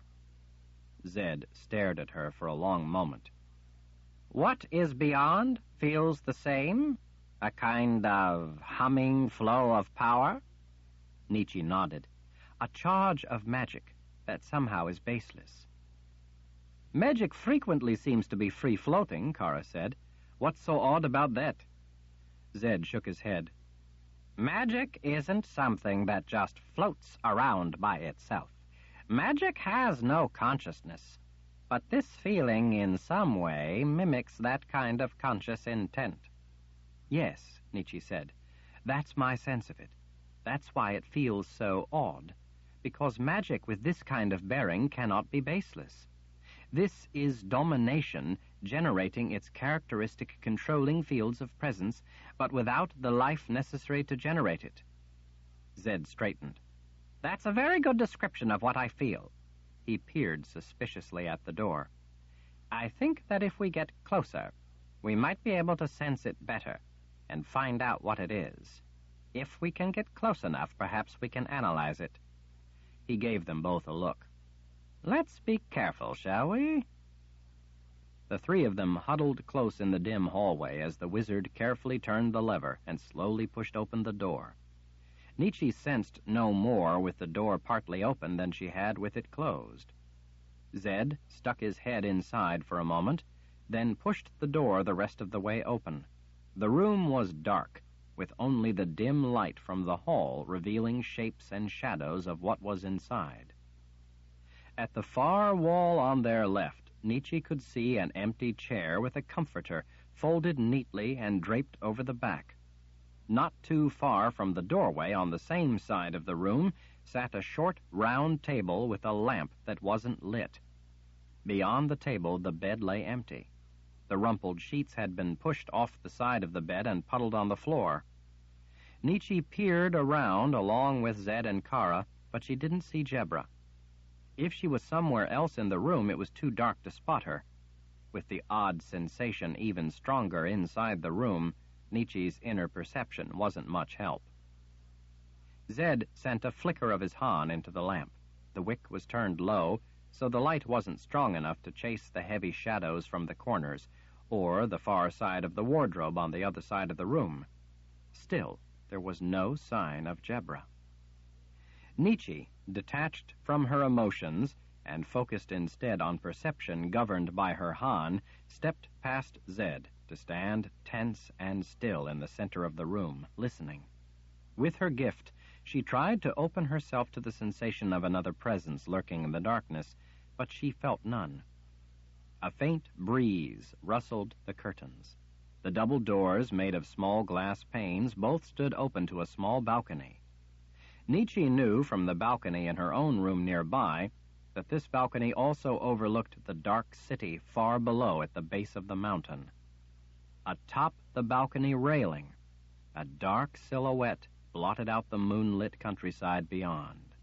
Zed stared at her for a long moment. What is beyond feels the same? A kind of humming flow of power? Nietzsche nodded. A charge of magic that somehow is baseless. Magic frequently seems to be free-floating, Kara said. What's so odd about that? Zed shook his head. Magic isn't something that just floats around by itself. Magic has no consciousness, but this feeling in some way mimics that kind of conscious intent. Yes, Nietzsche said. That's my sense of it. That's why it feels so odd, because magic with this kind of bearing cannot be baseless. This is domination generating its characteristic controlling fields of presence, but without the life necessary to generate it. Zed straightened. That's a very good description of what I feel. He peered suspiciously at the door. I think that if we get closer, we might be able to sense it better and find out what it is. If we can get close enough, perhaps we can analyze it. He gave them both a look. Let's be careful, shall we? The three of them huddled close in the dim hallway as the wizard carefully turned the lever and slowly pushed open the door. Nietzsche sensed no more with the door partly open than she had with it closed. Zed stuck his head inside for a moment, then pushed the door the rest of the way open. The room was dark, with only the dim light from the hall revealing shapes and shadows of what was inside. At the far wall on their left, Nietzsche could see an empty chair with a comforter folded neatly and draped over the back. Not too far from the doorway on the same side of the room sat a short, round table with a lamp that wasn't lit. Beyond the table, the bed lay empty. The rumpled sheets had been pushed off the side of the bed and puddled on the floor. Nietzsche peered around along with Zed and Kara, but she didn't see Jebra. If she was somewhere else in the room, it was too dark to spot her. With the odd sensation even stronger inside the room, Nietzsche's inner perception wasn't much help. Zed sent a flicker of his Hahn into the lamp. The wick was turned low, so the light wasn't strong enough to chase the heavy shadows from the corners, or the far side of the wardrobe on the other side of the room. Still, there was no sign of Jebra. Nietzsche, detached from her emotions and focused instead on perception governed by her Han, stepped past Zed to stand tense and still in the center of the room, listening. With her gift, she tried to open herself to the sensation of another presence lurking in the darkness, but she felt none. A faint breeze rustled the curtains. The double doors, made of small glass panes, both stood open to a small balcony. Nietzsche knew from the balcony in her own room nearby that this balcony also overlooked the dark city far below at the base of the mountain. Atop the balcony railing, a dark silhouette blotted out the moonlit countryside beyond.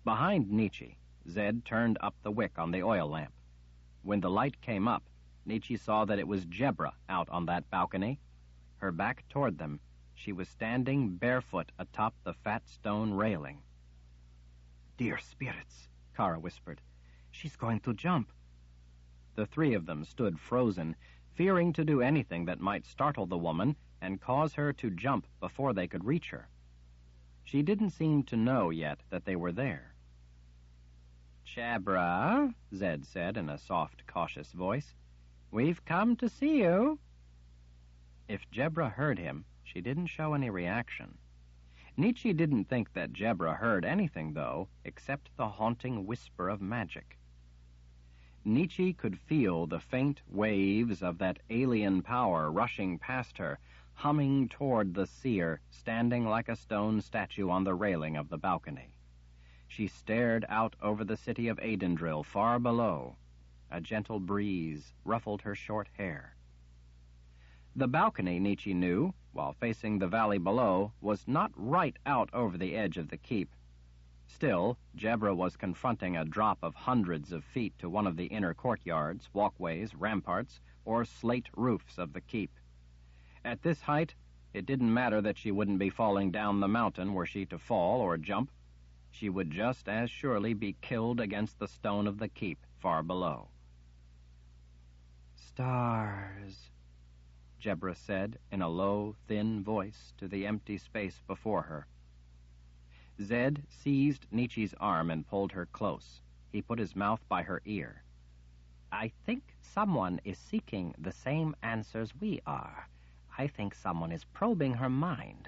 Behind Nietzsche, Zed turned up the wick on the oil lamp. When the light came up, Nietzsche saw that it was Jebra out on that balcony. Her back toward them, she was standing barefoot atop the fat stone railing.
"Dear spirits," Kara whispered. "She's going to jump."
The three of them stood frozen, fearing to do anything that might startle the woman and cause her to jump before they could reach her. She didn't seem to know yet that they were there. "Jebra," Zed said in a soft, cautious voice, "we've come to see you." If Jebra heard him, she didn't show any reaction. Nietzsche didn't think that Jebra heard anything, though, except the haunting whisper of magic. Nietzsche could feel the faint waves of that alien power rushing past her, humming toward the seer, standing like a stone statue on the railing of the balcony. She stared out over the city of Adendril far below. A gentle breeze ruffled her short hair. The balcony, Nietzsche knew, while facing the valley below, was not right out over the edge of the keep. Still, Jebra was confronting a drop of hundreds of feet to one of the inner courtyards, walkways, ramparts, or slate roofs of the keep. At this height, it didn't matter that she wouldn't be falling down the mountain were she to fall or jump. She would just as surely be killed against the stone of the keep far below.
"Stars," Jebra said in a low, thin voice to the empty space before her.
Zed seized Nietzsche's arm and pulled her close. He put his mouth by her ear.
"I think someone is seeking the same answers we are. I think someone is probing her mind.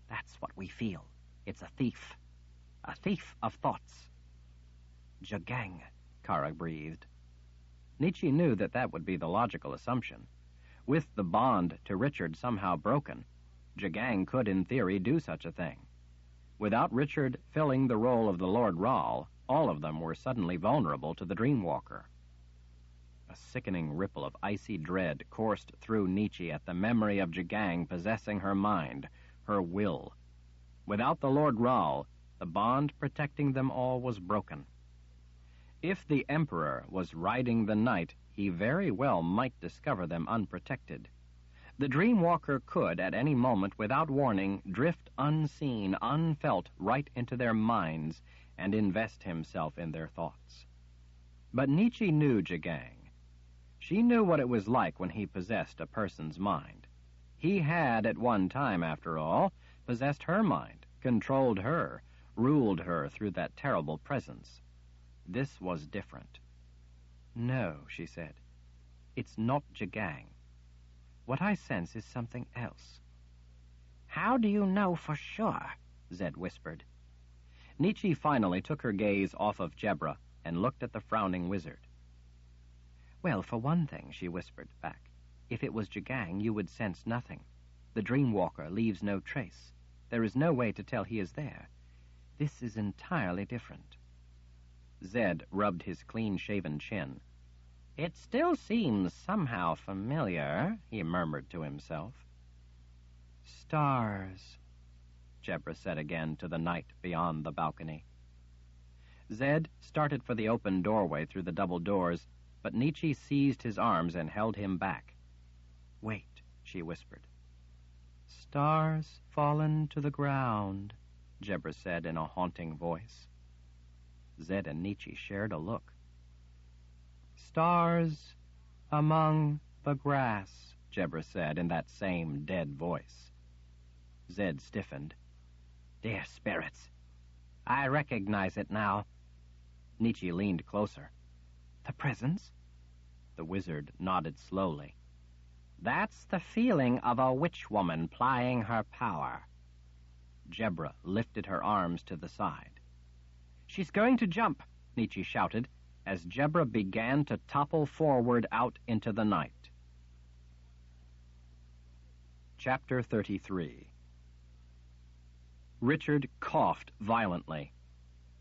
That's what we feel. It's a thief. A thief of thoughts."
"Jagang," Kara breathed. Nietzsche knew that that would be the logical assumption. With the bond to Richard somehow broken, Jagang could, in theory, do such a thing. Without Richard filling the role of the Lord Rahl, all of them were suddenly vulnerable to the Dreamwalker. A sickening ripple of icy dread coursed through Nietzsche at the memory of Jagang possessing her mind, her will. Without the Lord Rahl, the bond protecting them all was broken. If the Emperor was riding the night, he very well might discover them unprotected. The Dreamwalker could, at any moment, without warning, drift unseen, unfelt, right into their minds and invest himself in their thoughts. But Nietzsche knew Jagang. She knew what it was like when he possessed a person's mind. He had, at one time, after all, possessed her mind, controlled her, ruled her through that terrible presence. This was different. "No," she said. "It's not Jagang. What I sense is something else."
"How do you know for sure?"
Zed whispered. Nietzsche finally took her gaze off of Jebra and looked at the frowning wizard.
"Well, for one thing," she whispered back, "if it was Jagang, you would sense nothing. The Dreamwalker leaves no trace. There is no way to tell he is there. This is entirely different."
Zed rubbed his clean-shaven chin.
"It still seems somehow familiar," he murmured to himself.
"Stars,"
Jebra said again to the night beyond the balcony. Zed started for the open doorway through the double doors, but Nietzsche seized his arms and held him back.
"Wait," she whispered. "Stars fallen to the ground," Jebra said in a haunting voice.
Zed and Nietzsche shared a look.
"Stars among the grass,
Jebra said in that same dead voice. Zed stiffened.
Dear spirits, I recognize it now.
Nietzsche leaned closer.
The presence?
The wizard nodded slowly.
That's the feeling of a witch woman plying her power.
Jebra lifted her arms to the side.
She's going to jump, Nietzsche shouted,
as Jebra began to topple forward out into the night. Chapter 33. Richard coughed violently.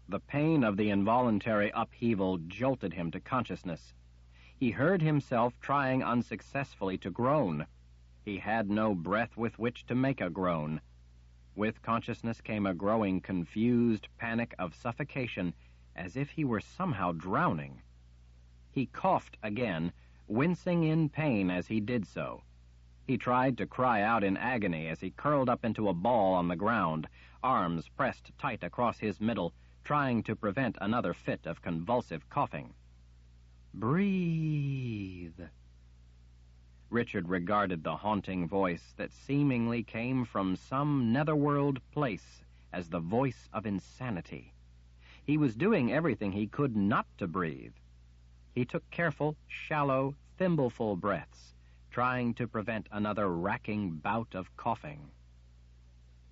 The pain of the involuntary upheaval jolted him to consciousness. He heard himself trying unsuccessfully to groan. He had no breath with which to make a groan. With consciousness came a growing, confused panic of suffocation, as if he were somehow drowning. He coughed again, wincing in pain as he did so. He tried to cry out in agony as he curled up into a ball on the ground, arms pressed tight across his middle, trying to prevent another fit of convulsive coughing.
Breathe.
Richard regarded the haunting voice that seemingly came from some netherworld place as the voice of insanity. He was doing everything he could not to breathe. He took careful, shallow, thimbleful breaths, trying to prevent another racking bout of coughing.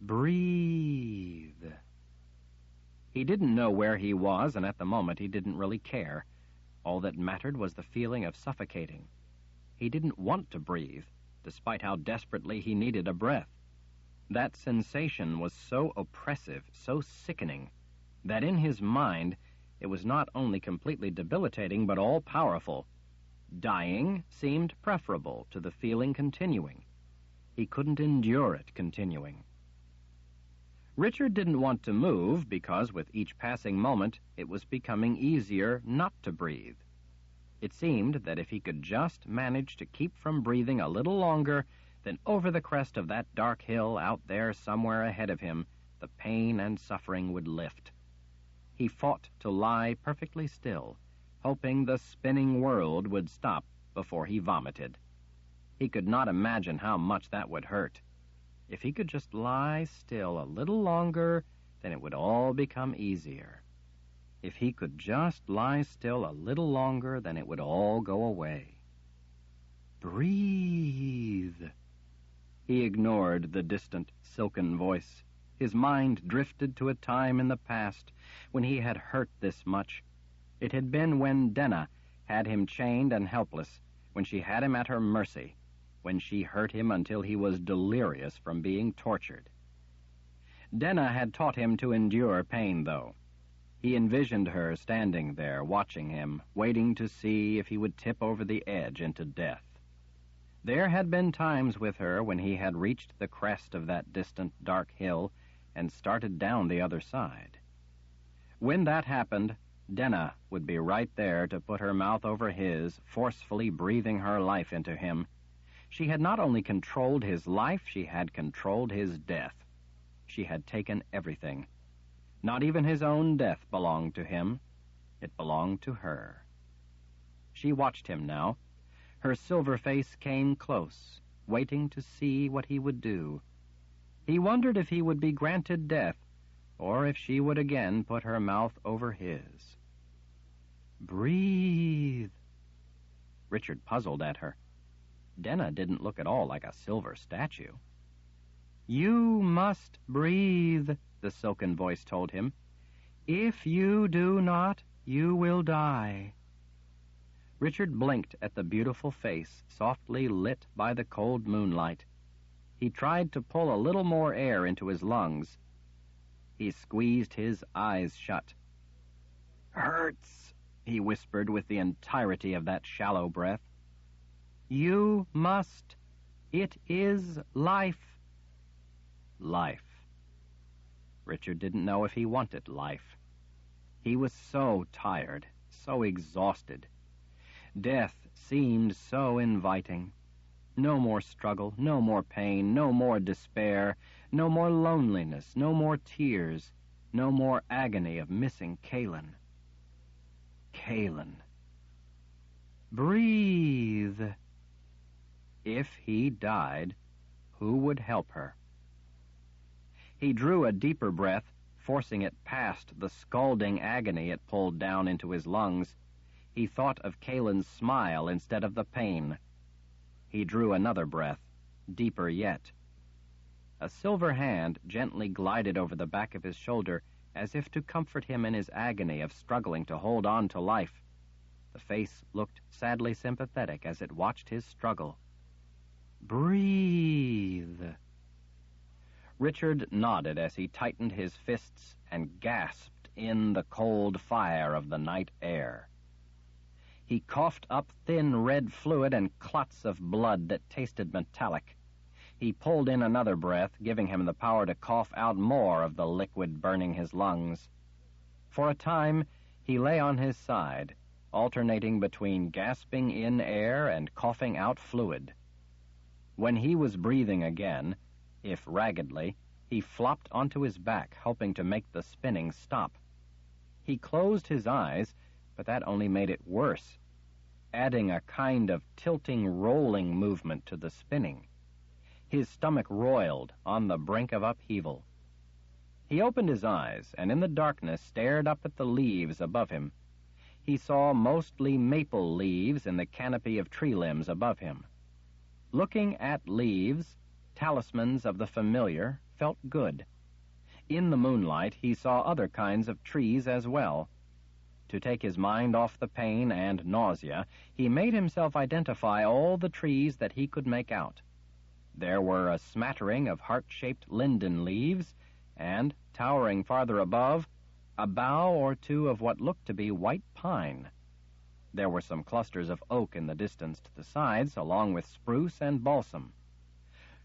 Breathe.
He didn't know where he was, and at the moment he didn't really care. All that mattered was the feeling of suffocating. He didn't want to breathe, despite how desperately he needed a breath. That sensation was so oppressive, so sickening, that in his mind it was not only completely debilitating but all-powerful. Dying seemed preferable to the feeling continuing. He couldn't endure it continuing. Richard didn't want to move because with each passing moment it was becoming easier not to breathe. It seemed that if he could just manage to keep from breathing a little longer, then over the crest of that dark hill out there somewhere ahead of him, the pain and suffering would lift. He fought to lie perfectly still, hoping the spinning world would stop before he vomited. He could not imagine how much that would hurt. If he could just lie still a little longer, then it would all become easier. If he could just lie still a little longer, then it would all go away.
Breathe.
He ignored the distant, silken voice. His mind drifted to a time in the past when he had hurt this much. It had been when Denna had him chained and helpless, when she had him at her mercy, when she hurt him until he was delirious from being tortured. Denna had taught him to endure pain, though. He envisioned her standing there, watching him, waiting to see if he would tip over the edge into death. There had been times with her when he had reached the crest of that distant dark hill and started down the other side. When that happened, Denna would be right there to put her mouth over his, forcefully breathing her life into him. She had not only controlled his life, she had controlled his death. She had taken everything. Not even his own death belonged to him. It belonged to her. She watched him now. Her silver face came close, waiting to see what he would do. He wondered if he would be granted death, or if she would again put her mouth over his.
Breathe.
Richard puzzled at her. Denna didn't look at all like a silver statue.
You must breathe, the silken voice told him. If you do not, you will die.
Richard blinked at the beautiful face, softly lit by the cold moonlight. He tried to pull a little more air into his lungs. He squeezed his eyes shut. "Hurts," he whispered with the entirety of that shallow breath.
You must. It is life.
Life. Richard didn't know if he wanted life. He was so tired, so exhausted. Death seemed so inviting. No more struggle, no more pain, no more despair, no more loneliness, no more tears, no more agony of missing Kahlan. Kahlan.
Breathe.
If he died, who would help her? He drew a deeper breath, forcing it past the scalding agony it pulled down into his lungs. He thought of Kahlan's smile instead of the pain. He drew another breath, deeper yet. A silver hand gently glided over the back of his shoulder as if to comfort him in his agony of struggling to hold on to life. The face looked sadly sympathetic as it watched his struggle. "Breathe." Richard nodded as he tightened his fists and gasped in the cold fire of the night air. He coughed up thin red fluid and clots of blood that tasted metallic. He pulled in another breath, giving him the power to cough out more of the liquid burning his lungs. For a time, he lay on his side, alternating between gasping in air and coughing out fluid. When he was breathing again, if raggedly, he flopped onto his back, hoping to make the spinning stop. He closed his eyes, but that only made it worse, adding a kind of tilting, rolling movement to the spinning. His stomach roiled on the brink of upheaval. He opened his eyes, and in the darkness stared up at the leaves above him. He saw mostly maple leaves in the canopy of tree limbs above him. Looking at leaves, talismans of the familiar, felt good. In the moonlight, he saw other kinds of trees as well. To take his mind off the pain and nausea, he made himself identify all the trees that he could make out. There were a smattering of heart-shaped linden leaves, and, towering farther above, a bough or two of what looked to be white pine. There were some clusters of oak in the distance to the sides, along with spruce and balsam.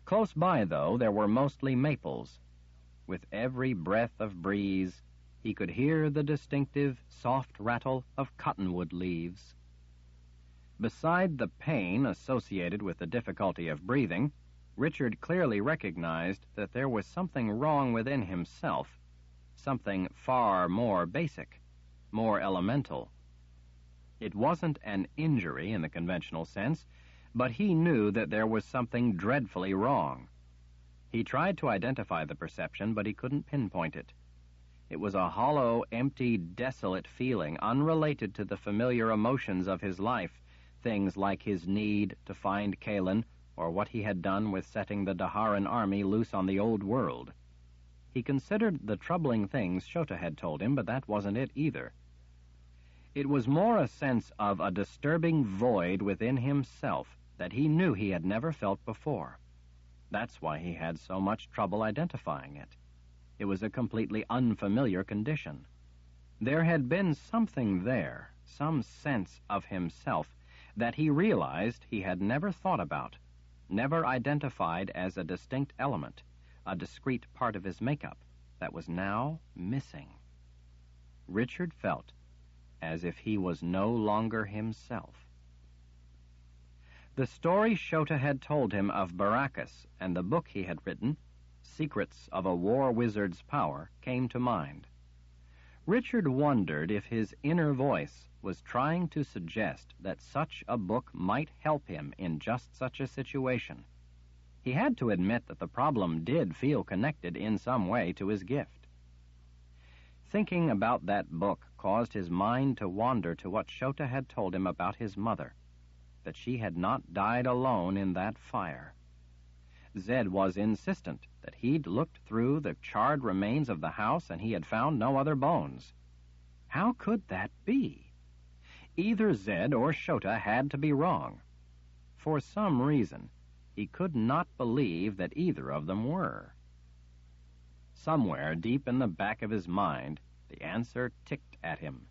Close by, though, there were mostly maples. With every breath of breeze, he could hear the distinctive, soft rattle of cottonwood leaves. Beside the pain associated with the difficulty of breathing, Richard clearly recognized that there was something wrong within himself, something far more basic, more elemental. It wasn't an injury in the conventional sense, but he knew that there was something dreadfully wrong. He tried to identify the perception, but he couldn't pinpoint it. It was a hollow, empty, desolate feeling, unrelated to the familiar emotions of his life, things like his need to find Kahlan, or what he had done with setting the Daharan army loose on the old world. He considered the troubling things Shota had told him, but that wasn't it either. It was more a sense of a disturbing void within himself that he knew he had never felt before. That's why he had so much trouble identifying it. It was a completely unfamiliar condition. There had been something there, some sense of himself, that he realized he had never thought about, never identified as a distinct element, a discrete part of his makeup, that was now missing. Richard felt as if he was no longer himself. The story Shota had told him of Baracus and the book he had written, Secrets of a War Wizard's Power, came to mind. Richard wondered if his inner voice was trying to suggest that such a book might help him in just such a situation. He had to admit that the problem did feel connected in some way to his gift. Thinking about that book caused his mind to wander to what Shota had told him about his mother, that she had not died alone in that fire. Zed was insistent that he'd looked through the charred remains of the house and he had found no other bones. How could that be? Either Zed or Shota had to be wrong. For some reason, he could not believe that either of them were. Somewhere deep in the back of his mind, the answer ticked at him.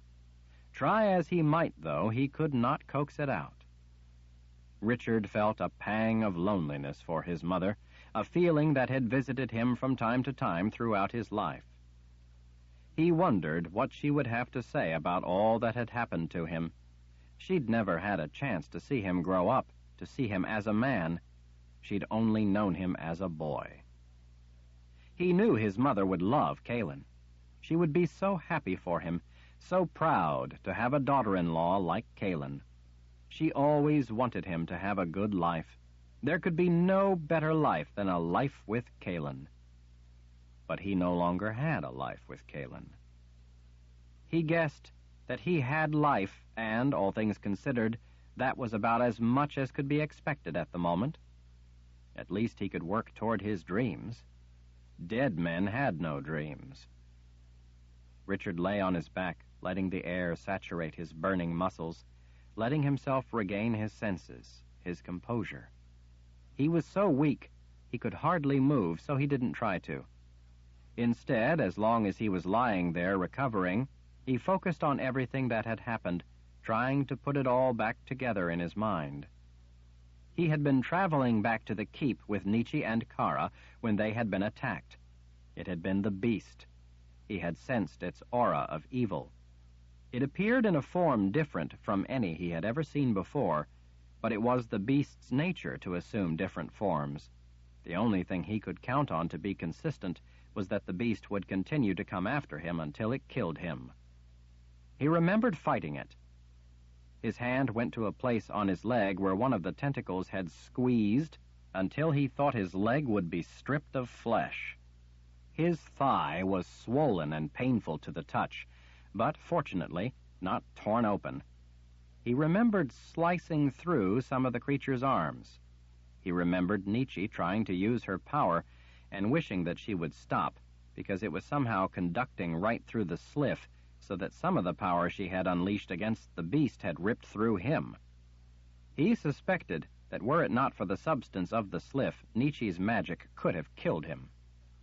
Try as he might, though, he could not coax it out. Richard felt a pang of loneliness for his mother, a feeling that had visited him from time to time throughout his life. He wondered what she would have to say about all that had happened to him. She'd never had a chance to see him grow up, to see him as a man. She'd only known him as a boy. He knew his mother would love Kahlan. She would be so happy for him, so proud to have a daughter-in-law like Kahlan. She always wanted him to have a good life, There could be no better life than a life with Kahlan. But he no longer had a life with Kahlan. He guessed that he had life, and, all things considered, that was about as much as could be expected at the moment. At least he could work toward his dreams. Dead men had no dreams. Richard lay on his back, letting the air saturate his burning muscles, letting himself regain his senses, his composure. He was so weak he could hardly move, so he didn't try to. Instead, as long as he was lying there recovering, he focused on everything that had happened, trying to put it all back together in his mind. He had been traveling back to the keep with Nietzsche and Kara when they had been attacked. It had been the beast. He had sensed its aura of evil. It appeared in a form different from any he had ever seen before, but it was the beast's nature to assume different forms. The only thing he could count on to be consistent was that the beast would continue to come after him until it killed him. He remembered fighting it. His hand went to a place on his leg where one of the tentacles had squeezed until he thought his leg would be stripped of flesh. His thigh was swollen and painful to the touch, but fortunately not torn open. He remembered slicing through some of the creature's arms. He remembered Nietzsche trying to use her power and wishing that she would stop, because it was somehow conducting right through the sliff, so that some of the power she had unleashed against the beast had ripped through him. He suspected that were it not for the substance of the sliff, Nietzsche's magic could have killed him.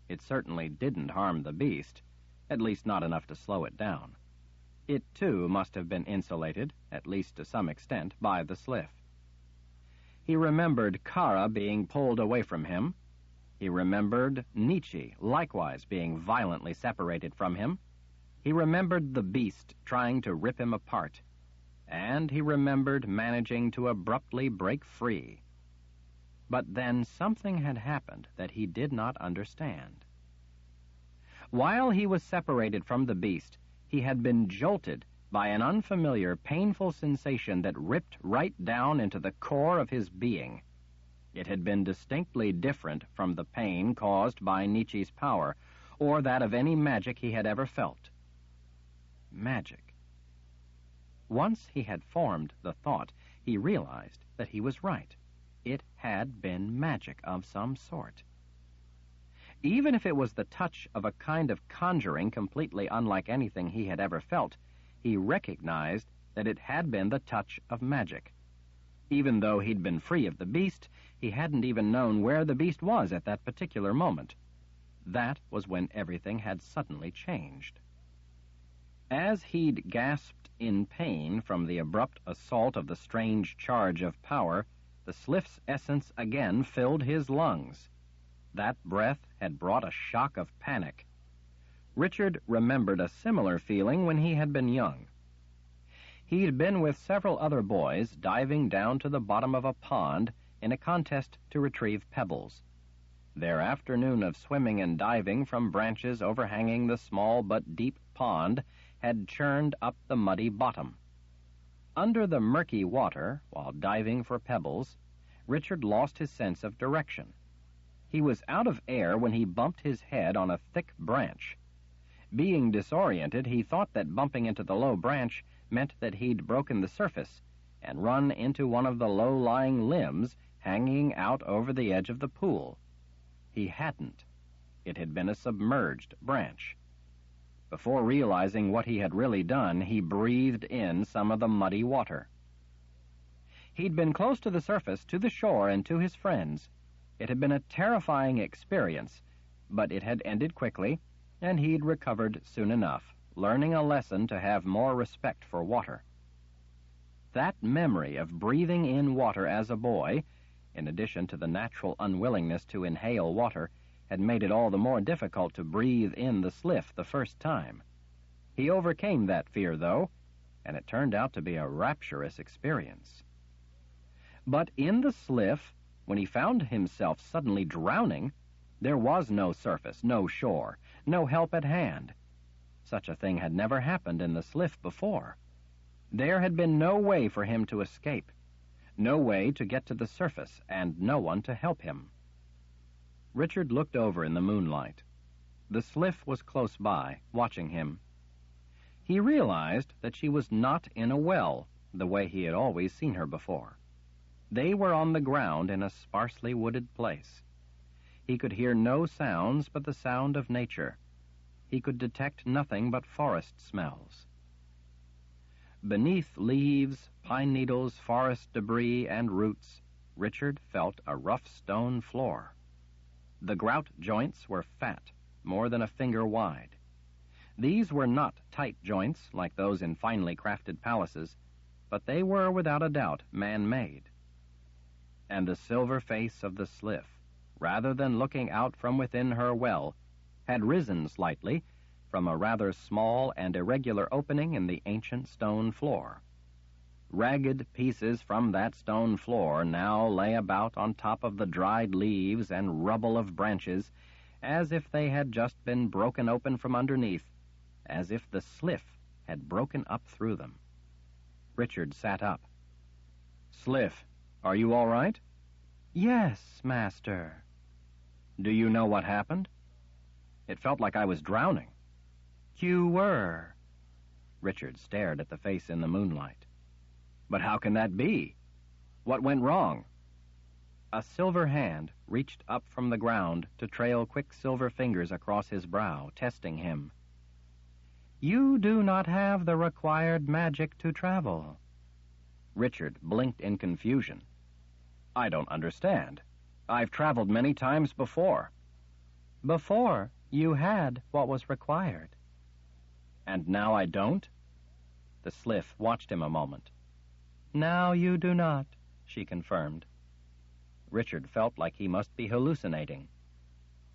It certainly didn't harm the beast, at least not enough to slow it down. It, too, must have been insulated, at least to some extent, by the sliff. He remembered Kara being pulled away from him. He remembered Nietzsche likewise being violently separated from him. He remembered the beast trying to rip him apart. And he remembered managing to abruptly break free. But then something had happened that he did not understand. While he was separated from the beast, he had been jolted by an unfamiliar, painful sensation that ripped right down into the core of his being. It had been distinctly different from the pain caused by Nietzsche's power, or that of any magic he had ever felt. Magic. Once he had formed the thought, he realized that he was right. It had been magic of some sort. Even if it was the touch of a kind of conjuring completely unlike anything he had ever felt, he recognized that it had been the touch of magic. Even though he'd been free of the beast, he hadn't even known where the beast was at that particular moment. That was when everything had suddenly changed. As he'd gasped in pain from the abrupt assault of the strange charge of power, the sliff's essence again filled his lungs. That breath had brought a shock of panic. Richard remembered a similar feeling when he had been young. He'd been with several other boys diving down to the bottom of a pond in a contest to retrieve pebbles. Their afternoon of swimming and diving from branches overhanging the small but deep pond had churned up the muddy bottom. Under the murky water, while diving for pebbles, Richard lost his sense of direction. He was out of air when he bumped his head on a thick branch. Being disoriented, he thought that bumping into the low branch meant that he'd broken the surface and run into one of the low-lying limbs hanging out over the edge of the pool. He hadn't. It had been a submerged branch. Before realizing what he had really done, he breathed in some of the muddy water. He'd been close to the surface, to the shore, and to his friends. It had been a terrifying experience, but it had ended quickly, and he'd recovered soon enough, learning a lesson to have more respect for water. That memory of breathing in water as a boy, in addition to the natural unwillingness to inhale water, had made it all the more difficult to breathe in the sliff the first time. He overcame that fear, though, and it turned out to be a rapturous experience. But in the sliff, when he found himself suddenly drowning, there was no surface, no shore, no help at hand. Such a thing had never happened in the sliff before. There had been no way for him to escape, No way to get to the surface, and no one to help him. Richard looked over in the moonlight. The Sliff was close by, watching him. He realized that she was not in a well, the way he had always seen her before. They were on the ground in a sparsely wooded place. He could hear no sounds but the sound of nature. He could detect nothing but forest smells. Beneath leaves, pine needles, forest debris, and roots, Richard felt a rough stone floor. The grout joints were fat, more than a finger wide. These were not tight joints like those in finely crafted palaces, but they were without a doubt man-made. And the silver face of the Sliff, rather than looking out from within her well, had risen slightly from a rather small and irregular opening in the ancient stone floor. Ragged pieces from that stone floor now lay about on top of the dried leaves and rubble of branches, as if they had just been broken open from underneath, as if the Sliff had broken up through them. Richard sat up. "Sliff, are you all right?"
"Yes, master."
"Do you know what happened? It felt like I was drowning."
"You were."
Richard stared at the face in the moonlight. "But how can that be? What went wrong?" A silver hand reached up from the ground to trail quick silver fingers across his brow, testing him.
"You do not have the required magic to travel."
Richard blinked in confusion. "I don't understand. I've traveled many times before."
"Before, you had what was required."
"And now I don't?" The Sliff watched him a moment.
"Now you do not,"
she confirmed. Richard felt like he must be hallucinating.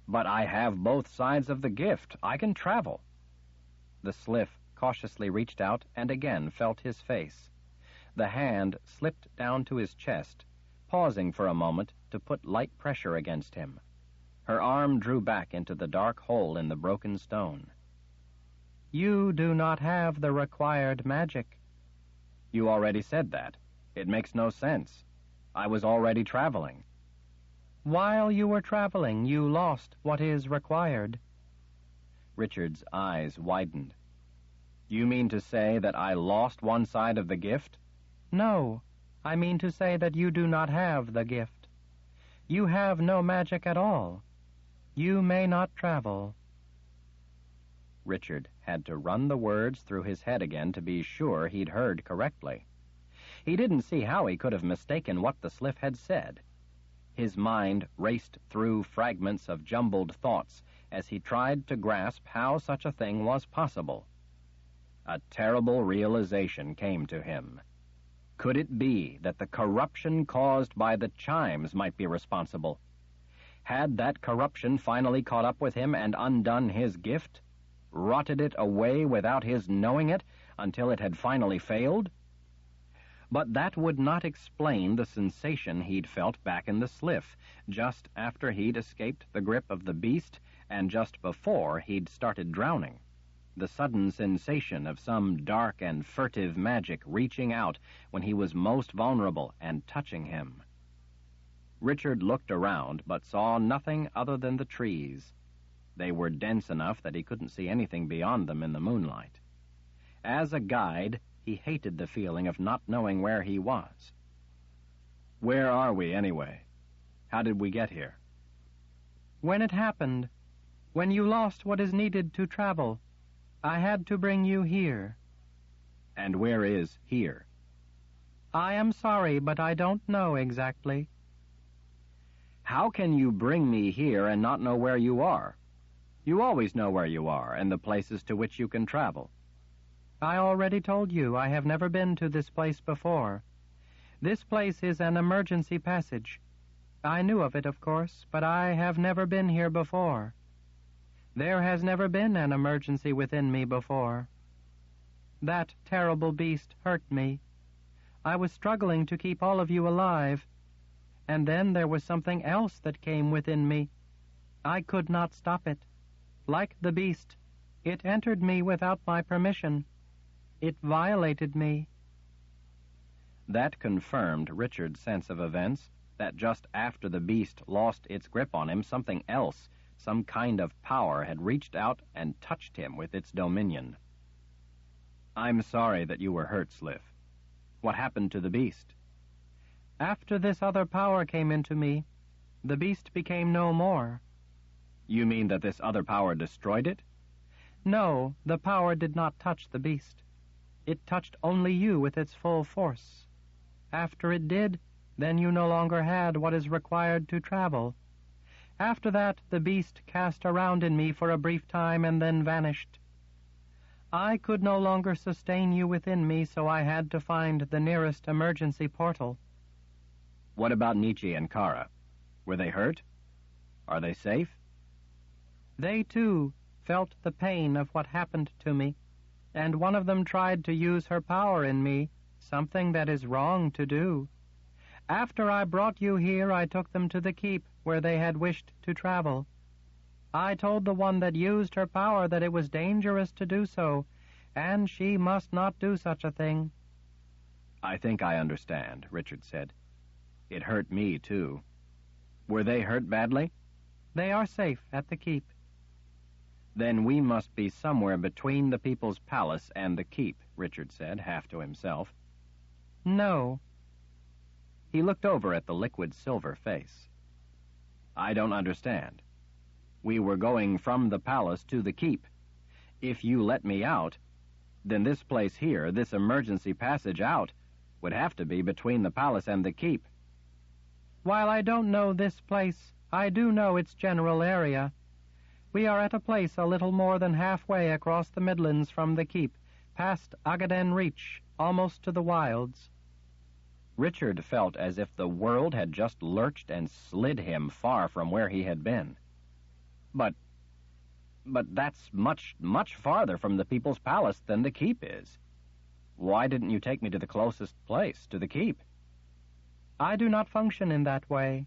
"But I have both sides of the gift. I can travel." The Sliff cautiously reached out and again felt his face. The hand slipped down to his chest, pausing for a moment to put light pressure against him. Her arm drew back into the dark hole in the broken stone.
"You do not have the required magic."
"You already said that. It makes no sense. I was already traveling."
"While you were traveling, you lost what is required."
Richard's eyes widened. "You mean to say that I lost one side of the gift?"
"No, I mean to say that you do not have the gift. You have no magic at all. You may not travel."
Richard had to run the words through his head again to be sure he'd heard correctly. He didn't see how he could have mistaken what the Sliff had said. His mind raced through fragments of jumbled thoughts as he tried to grasp how such a thing was possible. A terrible realization came to him. Could it be that the corruption caused by the chimes might be responsible? Had that corruption finally caught up with him and undone his gift? Rotted it away without his knowing it until it had finally failed? But that would not explain the sensation he'd felt back in the Sliff, just after he'd escaped the grip of the beast and just before he'd started drowning. The sudden sensation of some dark and furtive magic reaching out when he was most vulnerable and touching him. Richard looked around but saw nothing other than the trees. They were dense enough that he couldn't see anything beyond them in the moonlight. As a guide, he hated the feeling of not knowing where he was. "Where are we, anyway? How did we get here?"
"When it happened, when you lost what is needed to travel, I had to bring you here."
"And where is here?"
"I am sorry, but I don't know exactly."
"How can you bring me here and not know where you are? You always know where you are and the places to which you can travel."
"I already told you I have never been to this place before. This place is an emergency passage. I knew of it, of course, but I have never been here before. There has never been an emergency within me before. That terrible beast hurt me. I was struggling to keep all of you alive, and then there was something else that came within me. I could not stop it. Like the beast, it entered me without my permission. It violated me."
That confirmed Richard's sense of events, that just after the beast lost its grip on him, something else, some kind of power, had reached out and touched him with its dominion. "I'm sorry that you were hurt, Sliff. What happened to the beast?"
After this other power came into me, the beast became no more.
"You mean that this other power destroyed it?"
No, the power did not touch the beast. It touched only you with its full force. After it did, then you no longer had what is required to travel. After that, the beast cast around in me for a brief time and then vanished. I could no longer sustain you within me, so I had to find the nearest emergency portal.
"What about Nietzsche and Kara? Were they hurt? Are they safe?"
They, too, felt the pain of what happened to me, and one of them tried to use her power in me, something that is wrong to do. After I brought you here, I took them to the keep where they had wished to travel. I told the one that used her power that it was dangerous to do so, and she must not do such a thing.
"I think I understand," Richard said. "It hurt me, too. Were they hurt badly?"
They are safe at the keep."
"Then we must be somewhere between the people's palace and the keep," Richard said, half to himself.
No.
He looked over at the liquid silver face. "I don't understand. We were going from the palace to the keep. If you let me out, then this place here, this emergency passage out, would have to be between the palace and the keep."
While I don't know this place, I do know its general area. We are at a place a little more than halfway across the Midlands from the keep, past Agaden Reach, almost to the wilds.
Richard felt as if the world had just lurched and slid him far from where he had been. But that's much, much farther from the people's palace than the keep is. Why didn't you take me to the closest place, to the keep?"
I do not function in that way.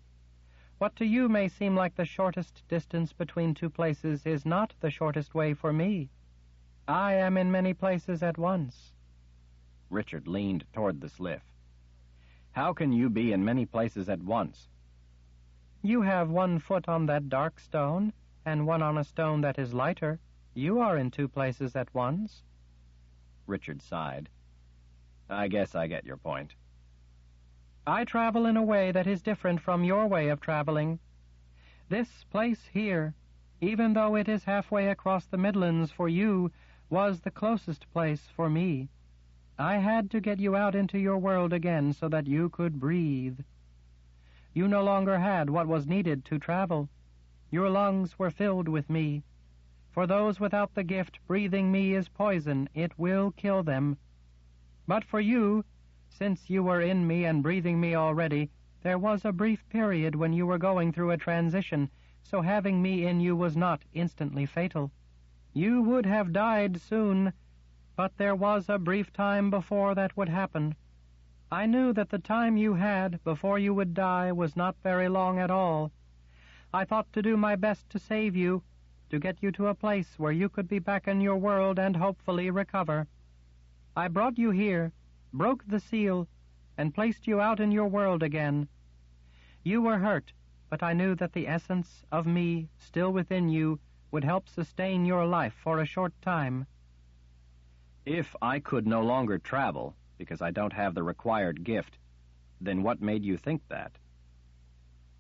What to you may seem like the shortest distance between two places is not the shortest way for me. I am in many places at once.
Richard leaned toward the Sliff. "How can you be in many places at once?"
You have one foot on that dark stone, and one on a stone that is lighter. You are in two places at once."
Richard sighed. "I guess I get your point."
I travel in a way that is different from your way of traveling. This place here, even though it is halfway across the Midlands for you, was the closest place for me. I had to get you out into your world again so that you could breathe. You no longer had what was needed to travel. Your lungs were filled with me. For those without the gift, breathing me is poison. It will kill them. But for you, since you were in me and breathing me already, there was a brief period when you were going through a transition, so having me in you was not instantly fatal. You would have died soon, but there was a brief time before that would happen. I knew that the time you had before you would die was not very long at all. I thought to do my best to save you, to get you to a place where you could be back in your world and hopefully recover. I brought you here, broke the seal, and placed you out in your world again. You were hurt, but I knew that the essence of me still within you would help sustain your life for a short time.
"If I could no longer travel, because I don't have the required gift, then what made you think that?"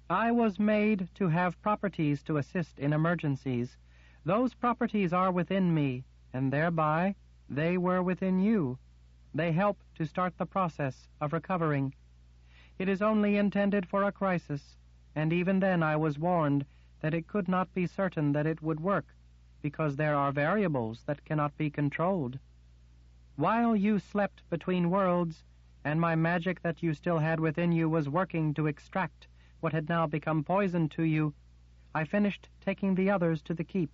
I was made to have properties to assist in emergencies. Those properties are within me, and thereby they were within you. They help to start the process of recovering. It is only intended for a crisis, and even then I was warned that it could not be certain that it would work, because there are variables that cannot be controlled. While you slept between worlds, and my magic that you still had within you was working to extract what had now become poison to you, I finished taking the others to the keep.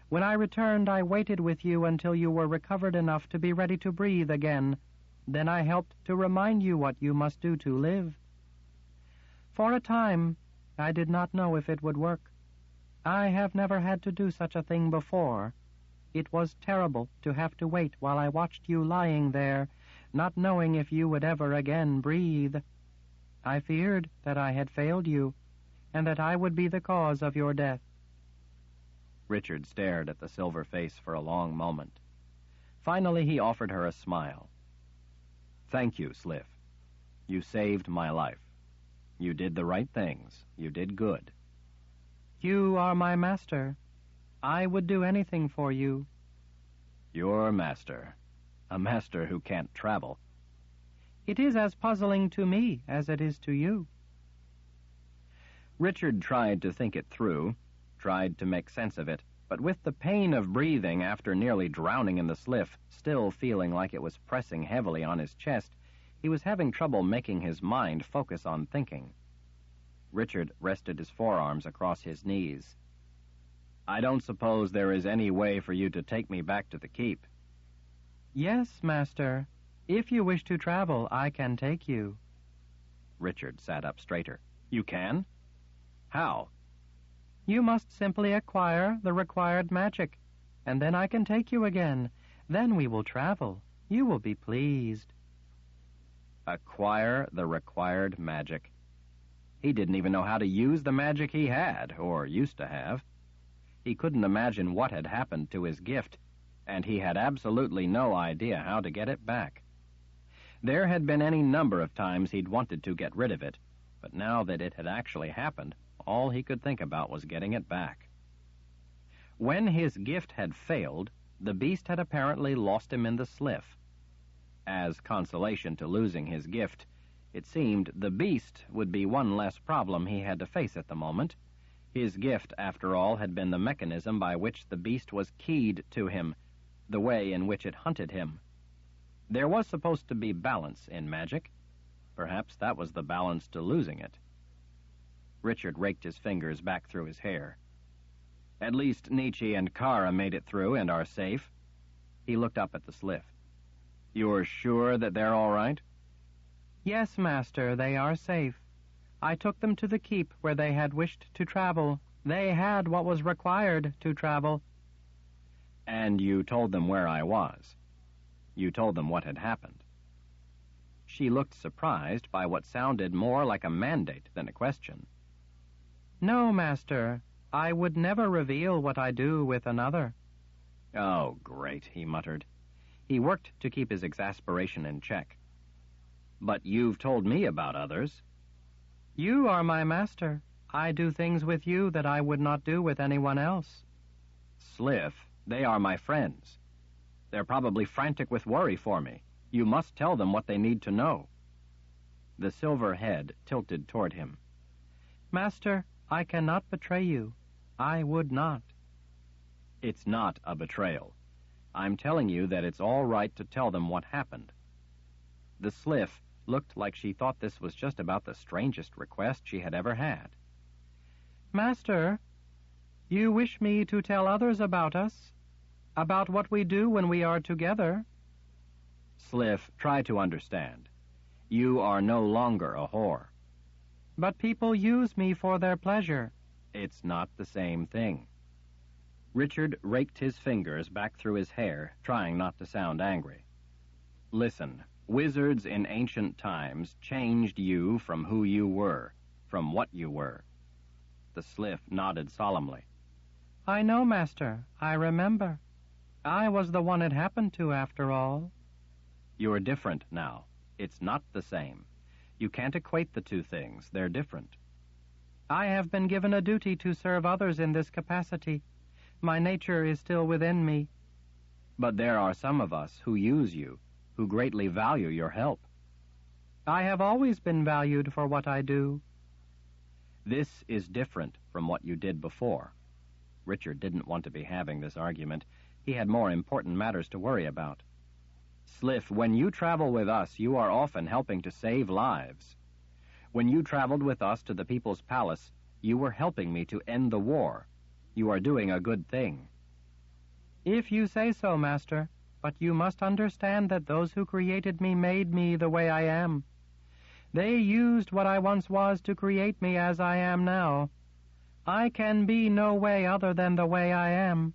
When I returned, I waited with you until you were recovered enough to be ready to breathe again. Then I helped to remind you what you must do to live. For a time, I did not know if it would work. I have never had to do such a thing before. It was terrible to have to wait while I watched you lying there, not knowing if you would ever again breathe. I feared that I had failed you, and that I would be the cause of your death."
Richard stared at the silver face for a long moment. Finally, he offered her a smile. "Thank you, Sliff. You saved my life. You did the right things. You did good."
"You are my master. I would do anything for you."
"Your master. A master who can't travel."
"It is as puzzling to me as it is to you."
Richard tried to think it through, tried to make sense of it, but with the pain of breathing after nearly drowning in the Sliff still feeling like it was pressing heavily on his chest, he was having trouble making his mind focus on thinking. Richard rested his forearms across his knees. "I don't suppose there is any way for you to take me back to the keep."
"Yes, master. If you wish to travel, I can take you."
Richard sat up straighter. "You can? How?"
"You must simply acquire the required magic, and then I can take you again. Then we will travel. You will be pleased."
Acquire the required magic. He didn't even know how to use the magic he had, or used to have. He couldn't imagine what had happened to his gift, and he had absolutely no idea how to get it back. There had been any number of times he'd wanted to get rid of it, but now that it had actually happened, all he could think about was getting it back. When his gift had failed, the beast had apparently lost him in the Sliff. As consolation to losing his gift, it seemed the beast would be one less problem he had to face at the moment. His gift, after all, had been the mechanism by which the beast was keyed to him, the way in which it hunted him. There was supposed to be balance in magic. Perhaps that was the balance to losing it. Richard raked his fingers back through his hair. "At least Nietzsche and Kara made it through and are safe." He looked up at the Sliff. "You're sure that they're all right?"
"Yes, master, they are safe. I took them to the keep where they had wished to travel. They had what was required to travel."
"And you told them where I was? You told them what had happened?" She looked surprised by what sounded more like a mandate than a question.
"No, master. I would never reveal what I do with another."
"Oh, great," he muttered. He worked to keep his exasperation in check. "But you've told me about others."
"You are my master. I do things with you that I would not do with anyone else."
"Sliff, they are my friends. They're probably frantic with worry for me. You must tell them what they need to know." The silver head tilted toward him.
"Master, I cannot betray you. I would not."
"It's not a betrayal. I'm telling you that it's all right to tell them what happened." The Sliff looked like she thought this was just about the strangest request she had ever had.
"Master, you wish me to tell others about us? About what we do when we are together?"
"Sliff, try to understand. You are no longer a whore."
"But people use me for their pleasure."
"It's not the same thing." Richard raked his fingers back through his hair, trying not to sound angry. "Listen, wizards in ancient times changed you from who you were, from what you were." The Sliff nodded solemnly.
"I know, master. I remember. I was the one it happened to, after all."
"You're different now. It's not the same. You can't equate the two things. They're different."
"I have been given a duty to serve others in this capacity. My nature is still within me."
"But there are some of us who use you, who greatly value your help."
"I have always been valued for what I do."
"This is different from what you did before." Richard didn't want to be having this argument. He had more important matters to worry about. "Sliff, when you travel with us, you are often helping to save lives. When you traveled with us to the People's Palace, you were helping me to end the war. You are doing a good thing."
"If you say so, master, but you must understand that those who created me made me the way I am. They used what I once was to create me as I am now. I can be no way other than the way I am.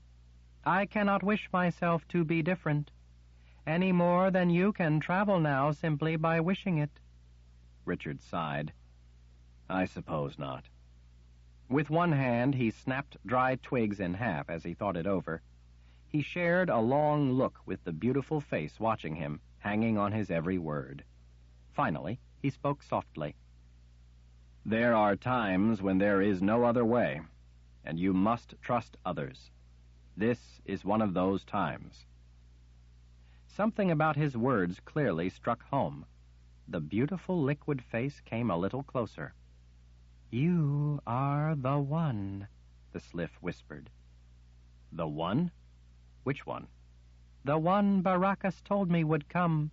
I cannot wish myself to be different. any more than you can travel now simply by wishing it."
Richard sighed. "I suppose not." With one hand, he snapped dry twigs in half as he thought it over. He shared a long look with the beautiful face watching him, hanging on his every word. Finally, he spoke softly. "There are times when there is no other way, and you must trust others. This is one of those times." Something about his words clearly struck home. The beautiful liquid face came a little closer.
"You are the one," the Sliff whispered.
"The one? Which one?"
"The one Baracus told me would come."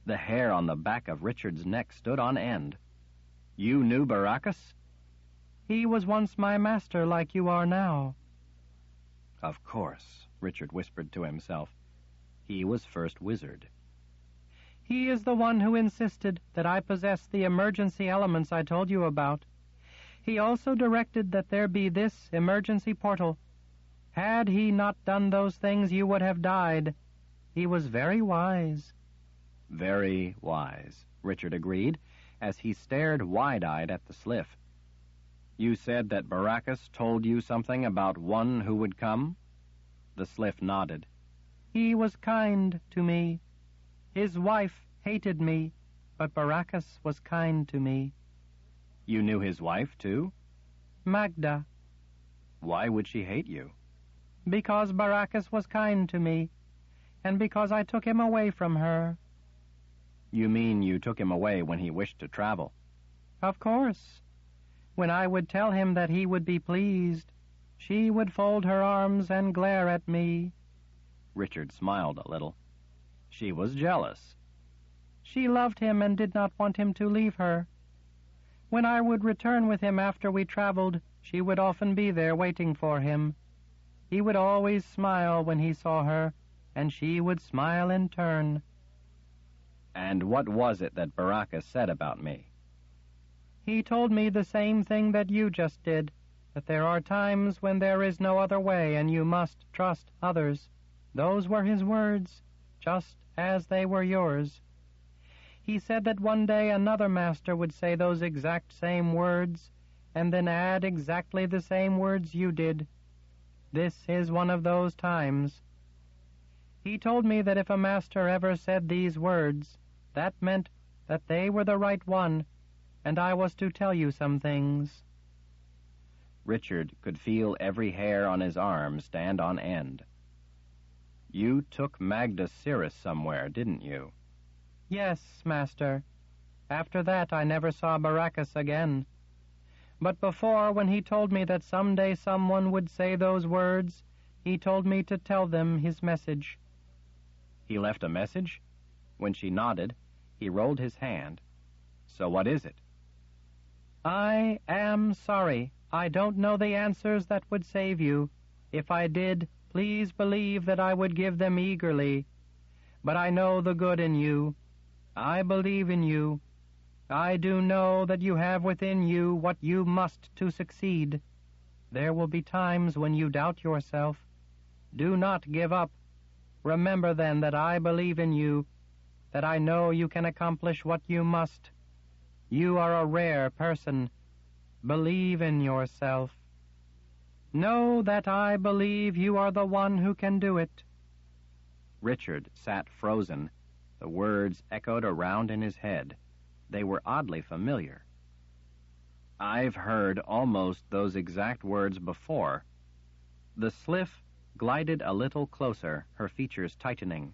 The hair on the back of Richard's neck stood on end. "You knew Baracus?"
"He was once my master like you are now."
"Of course," Richard whispered to himself. He was first wizard.
"He is the one who insisted that I possess the emergency elements I told you about. He also directed that there be this emergency portal. Had he not done those things, you would have died. He was very wise."
"Very wise," Richard agreed, as he stared wide-eyed at the Sliff. "You said that Baracus told you something about one who would come?" The Sliff nodded.
"He was kind to me. His wife hated me, but Baracus was kind to me."
"You knew his wife, too?"
"Magda."
"Why would she hate you?"
"Because Baracus was kind to me, and because I took him away from her."
"You mean you took him away when he wished to travel?"
"Of course. When I would tell him that he would be pleased, she would fold her arms and glare at me."
Richard smiled a little. "She was jealous."
"She loved him and did not want him to leave her. When I would return with him after we traveled, she would often be there waiting for him. He would always smile when he saw her, and she would smile in turn."
"And what was it that Baracus said about me?"
"He told me the same thing that you just did, that there are times when there is no other way and you must trust others. Those were his words, just as they were yours. He said that one day another master would say those exact same words, and then add exactly the same words you did. This is one of those times. He told me that if a master ever said these words, that meant that they were the right one, and I was to tell you some things."
Richard could feel every hair on his arm stand on end. "You took Magda Cirrus somewhere, didn't you?"
"Yes, master. After that I never saw Baracus again. But before, when he told me that someday someone would say those words, he told me to tell them his message."
"He left a message?" When she nodded, he rolled his hand. "So what is it?"
"I am sorry. I don't know the answers that would save you. If I did, please believe that I would give them eagerly. But I know the good in you. I believe in you. I do know that you have within you what you must to succeed. There will be times when you doubt yourself. Do not give up. Remember then that I believe in you, that I know you can accomplish what you must. You are a rare person. Believe in yourself. Know that I believe you are the one who can do it."
Richard sat frozen. The words echoed around in his head. They were oddly familiar. "I've heard almost those exact words before." The Sliff glided a little closer, her features tightening.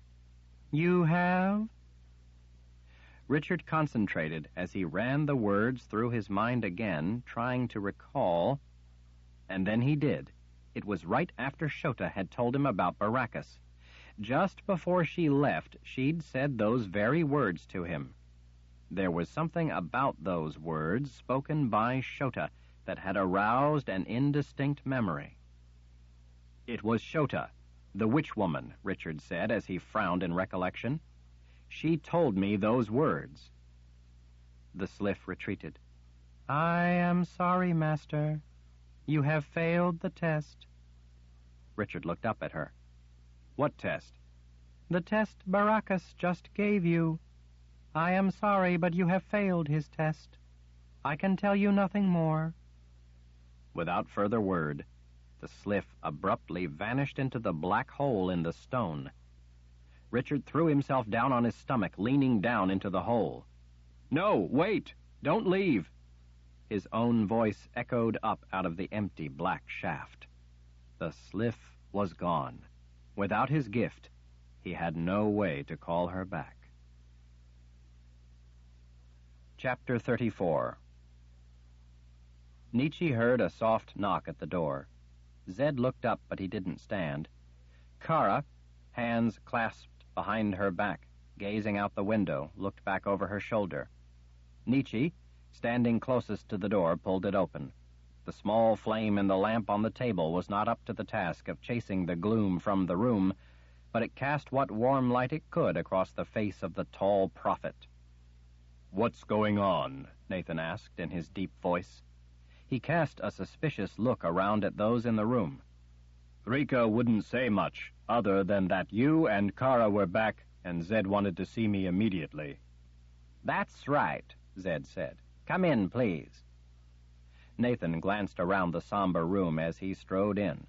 "You have?"
Richard concentrated as he ran the words through his mind again, trying to recall. And then he did. It was right after Shota had told him about Baracus. Just before she left, she'd said those very words to him. There was something about those words spoken by Shota that had aroused an indistinct memory. "It was Shota, the witch woman," Richard said as he frowned in recollection. "She told me those words." The Sliff retreated.
"I am sorry, master. You have failed the test."
Richard looked up at her. "What test?"
The test Baracus just gave you. I am sorry, but you have failed his test. I can tell you nothing more."
Without further word, the sliff abruptly vanished into the black hole in the stone. Richard threw himself down on his stomach, leaning down into the hole. "No, wait! Don't leave!" His own voice echoed up out of the empty black shaft. The sliff was gone. Without his gift, he had no way to call her back. Chapter 34. Nietzsche heard a soft knock at the door. Zed looked up, but he didn't stand. Kara, hands clasped behind her back, gazing out the window, looked back over her shoulder. Nietzsche, standing closest to the door, pulled it open. The small flame in the lamp on the table was not up to the task of chasing the gloom from the room, but it cast what warm light it could across the face of the tall prophet. "What's going on?" Nathan asked in his deep voice. He cast a suspicious look around at those in the room. "Rika wouldn't say much, other than that you and Kara were back, and Zed wanted to see me immediately."
"That's right," Zed said. "Come in, please."
Nathan glanced around the somber room as he strode in.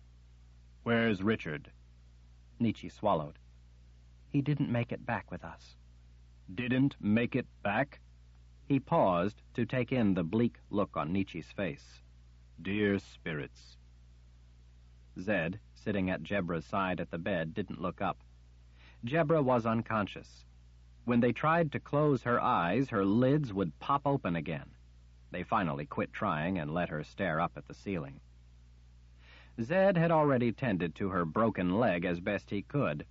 "Where's Richard?"
Nietzsche swallowed. "He didn't make it back with us."
"Didn't make it back?" He paused to take in the bleak look on Nietzsche's face. "Dear spirits." Zed, sitting at Jebra's side at the bed, didn't look up. Jebra was unconscious. When they tried to close her eyes, her lids would pop open again. They finally quit trying and let her stare up at the ceiling. Zed had already tended to her broken leg as best he could.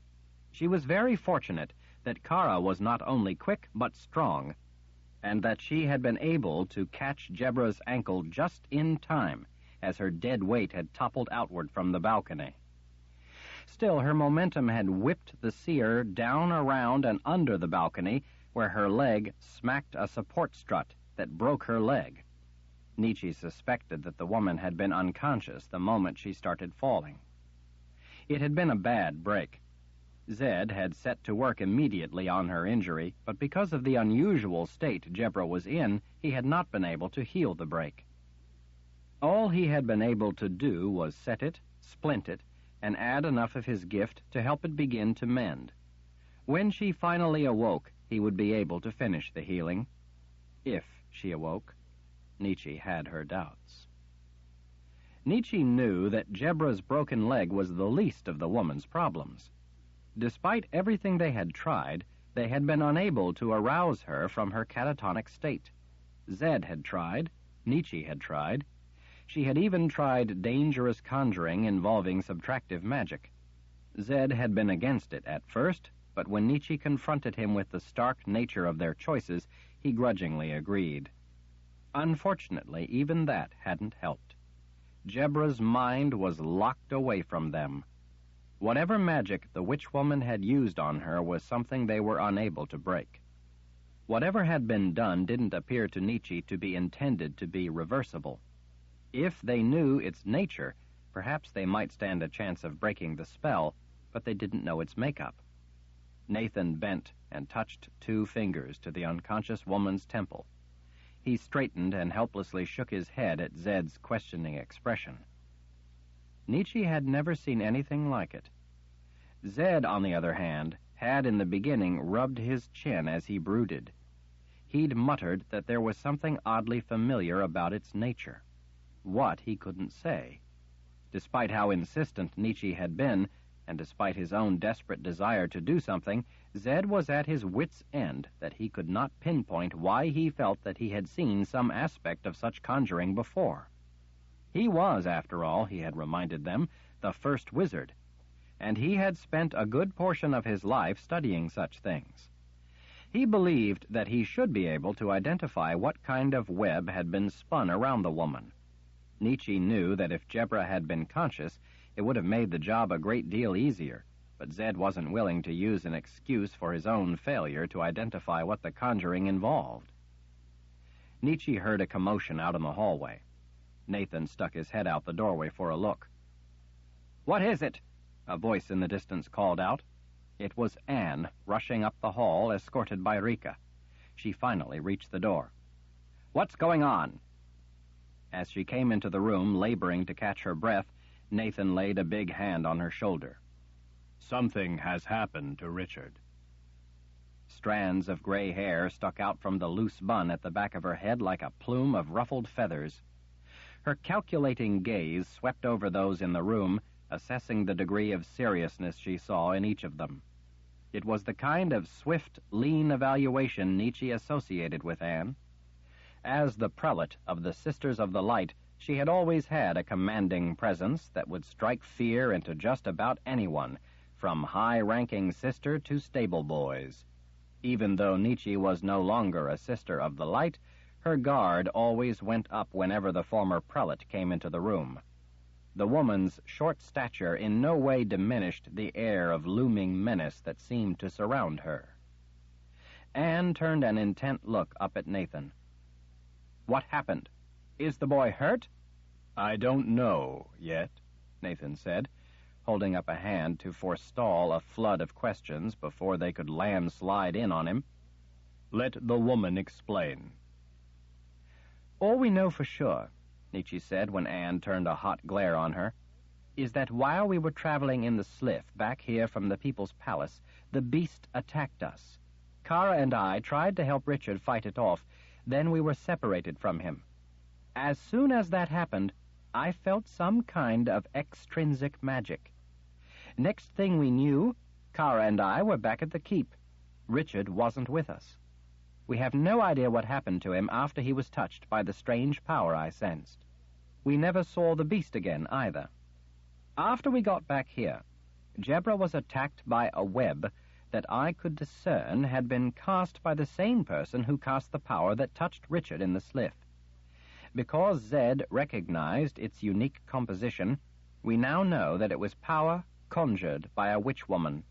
She was very fortunate that Kara was not only quick but strong, and that she had been able to catch Jebra's ankle just in time as her dead weight had toppled outward from the balcony. Still, her momentum had whipped the seer down around and under the balcony, where her leg smacked a support strut that broke her leg. Nietzsche suspected that the woman had been unconscious the moment she started falling. It had been a bad break. Zed had set to work immediately on her injury, but because of the unusual state Jebra was in, he had not been able to heal the break. All he had been able to do was set it, splint it, and add enough of his gift to help it begin to mend. When she finally awoke, he would be able to finish the healing. If she awoke. Nietzsche had her doubts. Nietzsche knew that Jebra's broken leg was the least of the woman's problems. Despite everything they had tried, they had been unable to arouse her from her catatonic state. Zed had tried. Nietzsche had tried. She had even tried dangerous conjuring involving subtractive magic. Zed had been against it at first, but when Nietzsche confronted him with the stark nature of their choices, he grudgingly agreed. Unfortunately, even that hadn't helped. Jebra's mind was locked away from them. Whatever magic the witch woman had used on her was something they were unable to break. Whatever had been done didn't appear to Nietzsche to be intended to be reversible. If they knew its nature, perhaps they might stand a chance of breaking the spell, but they didn't know its makeup. Nathan bent and touched 2 fingers to the unconscious woman's temple. He straightened and helplessly shook his head at Zed's questioning expression. Nietzsche had never seen anything like it. Zed, on the other hand, had in the beginning rubbed his chin as he brooded. He'd muttered that there was something oddly familiar about its nature. What, he couldn't say. Despite how insistent Nietzsche had been, and despite his own desperate desire to do something, Zed was at his wits' end that he could not pinpoint why he felt that he had seen some aspect of such conjuring before. He was, after all, he had reminded them, the first wizard, and he had spent a good portion of his life studying such things. He believed that he should be able to identify what kind of web had been spun around the woman. Nietzsche knew that if Jebra had been conscious, it would have made the job a great deal easier, but Zed wasn't willing to use an excuse for his own failure to identify what the conjuring involved. Nietzsche heard a commotion out in the hallway. Nathan stuck his head out the doorway for a look. "What is it?" a voice in the distance called out. It was Anne, rushing up the hall, escorted by Rika. She finally reached the door. "What's going on?" As she came into the room, laboring to catch her breath, Nathan laid a big hand on her shoulder.
"Something has happened to Richard."
Strands of gray hair stuck out from the loose bun at the back of her head like a plume of ruffled feathers. Her calculating gaze swept over those in the room, assessing the degree of seriousness she saw in each of them. It was the kind of swift, lean evaluation Nietzsche associated with Anne. As the prelate of the Sisters of the Light, she had always had a commanding presence that would strike fear into just about anyone, from high-ranking sister to stable boys. Even though Nietzsche was no longer a Sister of the Light, her guard always went up whenever the former prelate came into the room. The woman's short stature in no way diminished the air of looming menace that seemed to surround her. Anne turned an intent look up at Nathan. "What happened? Is the boy hurt?"
"I don't know yet,"
Nathan said, holding up a hand to forestall a flood of questions before they could landslide in on him.
"Let the woman explain."
"All we know for sure," Nietzsche said when Anne turned a hot glare on her, "is that while we were traveling in the sliff back here from the People's Palace, the beast attacked us. Kara and I tried to help Richard fight it off, then we were separated from him. As soon as that happened, I felt some kind of extrinsic magic. Next thing we knew, Kara and I were back at the keep. Richard wasn't with us. We have no idea what happened to him after he was touched by the strange power I sensed. We never saw the beast again, either. After we got back here, Jebra was attacked by a web that I could discern had been cast by the same person who cast the power that touched Richard in the sliff. Because Zed recognized its unique composition, we now know that it was power conjured by a witch-woman.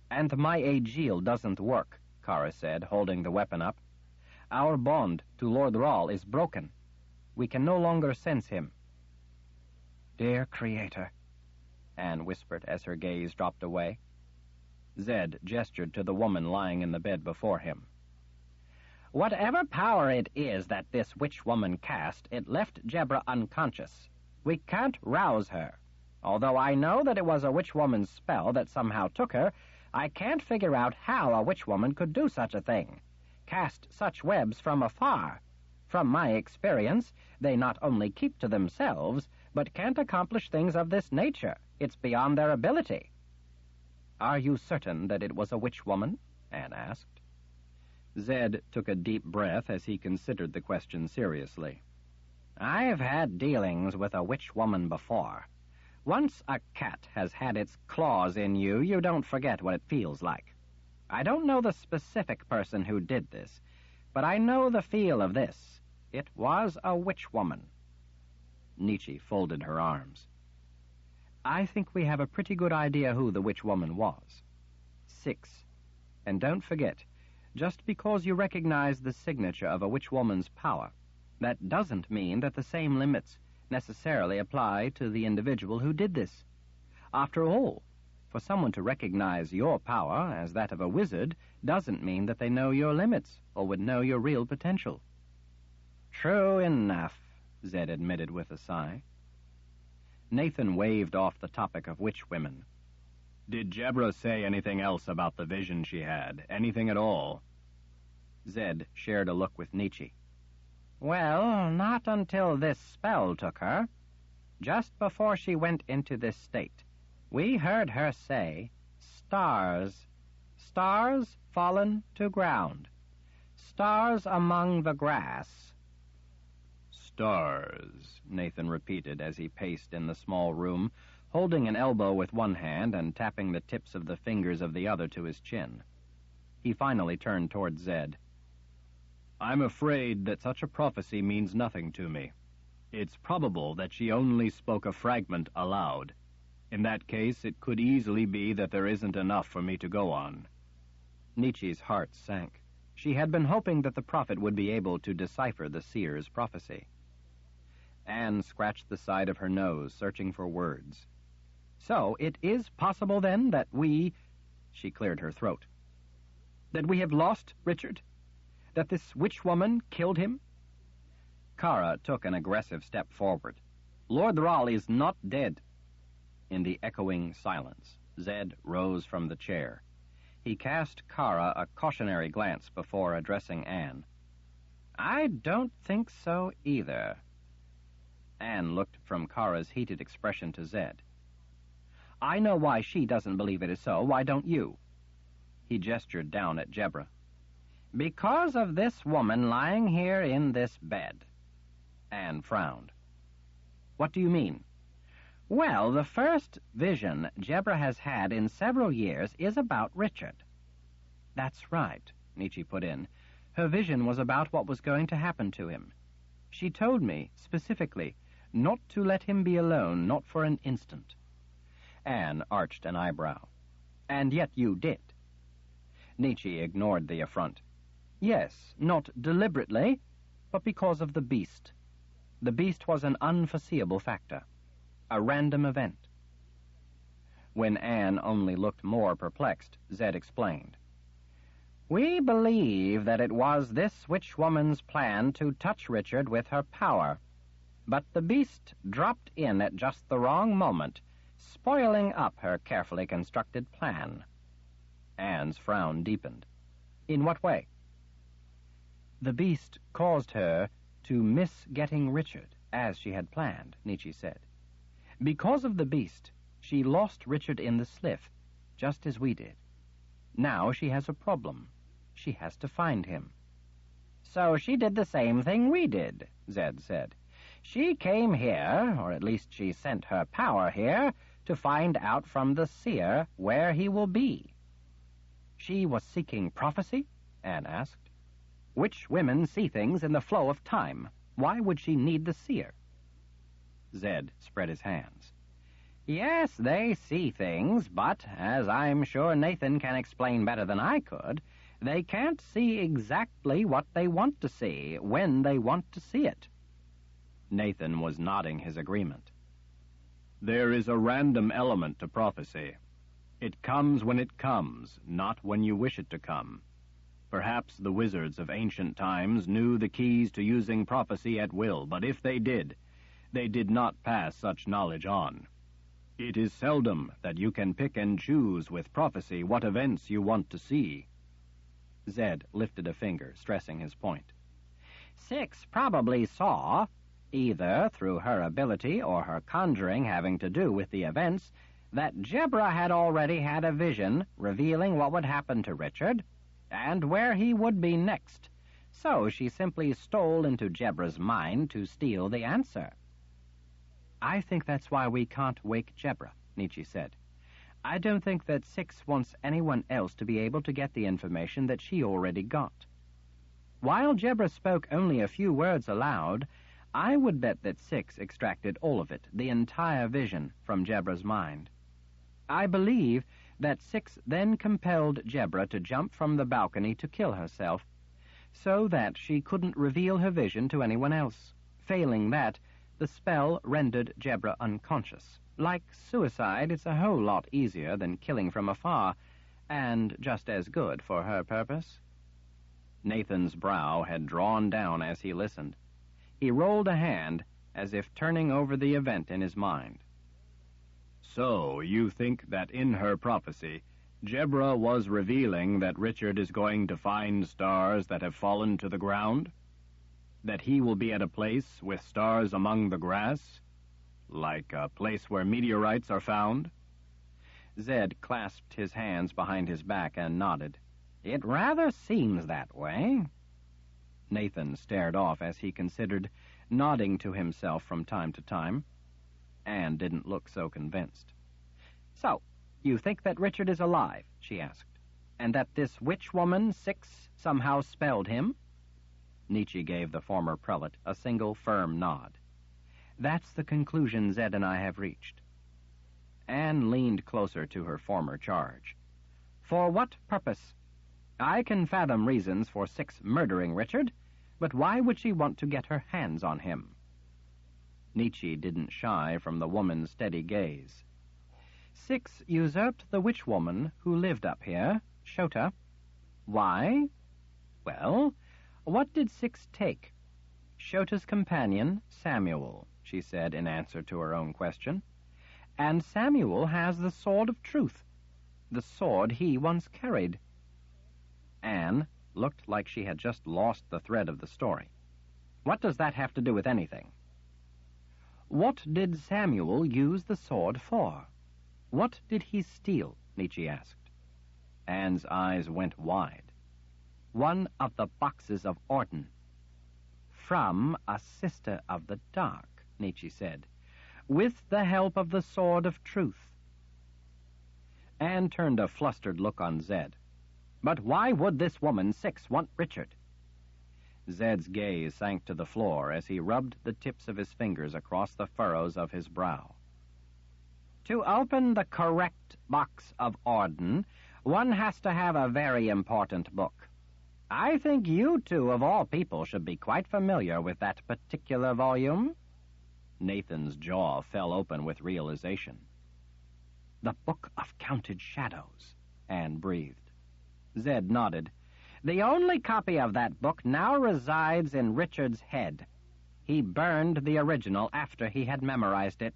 And my Aegil doesn't work," Kara said, holding the weapon up. "Our bond to Lord Rahl is broken. We can no longer sense him." "Dear Creator," Anne whispered as her gaze dropped away. Zed gestured to the woman lying in the bed before him. "Whatever power it is that this witch-woman cast, it left Jebra unconscious. We can't rouse her. Although I know that it was a witch-woman's spell that somehow took her, I can't figure out how a witch-woman could do such a thing. Cast such webs from afar. From my experience, they not only keep to themselves, but can't accomplish things of this nature. It's beyond their ability." "Are you certain that it was a witch-woman?" Anne asked. Zed took a deep breath as he considered the question seriously. "I've had dealings with a witch-woman before. Once a cat has had its claws in you, you don't forget what it feels like. I don't know the specific person who did this, but I know the feel of this. It was a witch-woman." Nietzsche folded her arms. "I think we have a pretty good idea who the witch-woman was. 6. And don't forget, just because you recognize the signature of a witch-woman's power, that doesn't mean that the same limits necessarily apply to the individual who did this. After all, for someone to recognize your power as that of a wizard doesn't mean that they know your limits or would know your real potential." "True enough," Zed admitted with a sigh. Nathan waved off the topic of witch-women.
"Did Jebra say anything else about the vision she had? Anything at all?"
Zed shared a look with Nietzsche.
"Well, not until this spell took her. Just before she went into this state, we heard her say, 'Stars, stars fallen to ground, stars among the grass.'"
"Stars,"
Nathan repeated as he paced in the small room, holding an elbow with one hand and tapping the tips of the fingers of the other to his chin. He finally turned toward Zed.
"I'm afraid that such a prophecy means nothing to me. It's probable that she only spoke a fragment aloud. In that case, it could easily be that there isn't enough for me to go on."
Nietzsche's heart sank. She had been hoping that the prophet would be able to decipher the seer's prophecy. Anne scratched the side of her nose, searching for words. "So it is possible, then, that we—" She cleared her throat. "That we have lost Richard? That this witch woman killed him?" Kara took an aggressive step forward. "Lord Thrall is not dead." In the echoing silence, Zed rose from the chair. He cast Kara a cautionary glance before addressing Anne. "I don't think so either." Anne looked from Kara's heated expression to Zed. "I know why she doesn't believe it is so. Why don't you?" He gestured down at Jebra. "Because of this woman lying here in this bed." Anne frowned. "What do you mean?" "Well, the first vision Jebra has had in several years is about Richard." "That's right," Nietzsche put in. "Her vision was about what was going to happen to him. She told me, specifically, not to let him be alone, not for an instant." Anne arched an eyebrow. "And yet you did." Nietzsche ignored the affront. "Yes, not deliberately, but because of the beast. The beast was an unforeseeable factor. A random event." When Anne only looked more perplexed, Zed explained. "We believe that it was this witch woman's plan to touch Richard with her power, but the beast dropped in at just the wrong moment, spoiling up her carefully constructed plan." Anne's frown deepened. "In what way?" "The beast caused her to miss getting Richard, as she had planned," Nietzsche said. "Because of the beast, she lost Richard in the Sliff, just as we did. Now she has a problem. She has to find him." "So she did the same thing we did," Zed said. "She came here, or at least she sent her power here, to find out from the seer where he will be." "She was seeking prophecy?" Anne asked. "Witch women see things in the flow of time. Why would she need the seer?" Zed spread his hands. "Yes, they see things, but, as I'm sure Nathan can explain better than I could, they can't see exactly what they want to see, when they want to see it." Nathan was nodding his agreement.
"There is a random element to prophecy. It comes when it comes, not when you wish it to come. Perhaps the wizards of ancient times knew the keys to using prophecy at will, but if they did not pass such knowledge on. It is seldom that you can pick and choose with prophecy what events you want to see."
Zed lifted a finger, stressing his point.
"Six probably saw, either through her ability or her conjuring having to do with the events, that Jebra had already had a vision revealing what would happen to Richard and where he would be next, so she simply stole into Jebra's mind to steal the answer."
"I think that's why we can't wake Jebra," Nietzsche said. "I don't think that Six wants anyone else to be able to get the information that she already got. While Jebra spoke only a few words aloud, I would bet that Six extracted all of it, the entire vision, from Jebra's mind. I believe that Six then compelled Jebra to jump from the balcony to kill herself, so that she couldn't reveal her vision to anyone else. Failing that, the spell rendered Jebra unconscious. Like suicide, it's a whole lot easier than killing from afar, and just as good for her purpose."
Nathan's brow had drawn down as he listened. He rolled a hand, as if turning over the event in his mind.
"So, you think that in her prophecy, Jebra was revealing that Richard is going to find stars that have fallen to the ground? That he will be at a place with stars among the grass? Like a place where meteorites are found?"
Zed clasped his hands behind his back and nodded.
"It rather seems that way."
Nathan stared off as he considered, nodding to himself from time to time. Anne didn't look so convinced.
"So, you think that Richard is alive?" she asked. "And that this witch woman, Six, somehow spelled him?"
Nietzsche gave the former prelate a single firm nod. "That's the conclusion Zed and I have reached." Anne leaned closer to her former charge.
"For what purpose? I can fathom reasons for Six murdering Richard, but why would she want to get her hands on him?"
Nietzsche didn't shy from the woman's steady gaze.
Six usurped the witch-woman who lived up here, Shota. Why? Well, what did Six take? Shota's companion, Samuel, she said in answer to her own question. And Samuel has the sword of truth, the sword he once carried. Anne looked like she had just lost the thread of the story. What does that have to do with anything? What did Samuel use the sword for? What did he steal? Nietzsche asked. Anne's eyes went wide. One of the boxes of Orden. From a sister of the dark, Nietzsche said, with the help of the sword of truth. Anne turned a flustered look on Zed. But why would this woman, Six, want Richard? Zed's gaze sank to the floor as he rubbed the tips of his fingers across the furrows of his brow. To open the correct box of Orden, one has to have a very important book. I think you two, of all people, should be quite familiar with that particular volume. Nathan's jaw fell open with realization. The Book of Counted Shadows, Anne breathed. Zed nodded. The only copy of that book now resides in Richard's head. He burned the original after he had memorized it.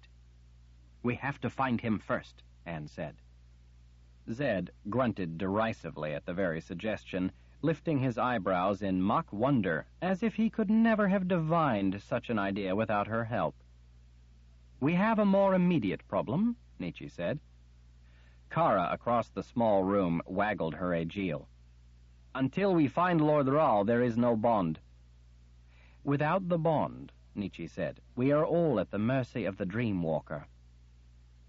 We have to find him first, Anne said. Zed grunted derisively at the very suggestion, lifting his eyebrows in mock wonder, as if he could never have divined such an idea without her help. We have a more immediate problem, Nietzsche said. Kara across the small room waggled her aegil. Until we find Lord Rahl, there is no bond. Without the bond, Nietzsche said, we are all at the mercy of the dream walker.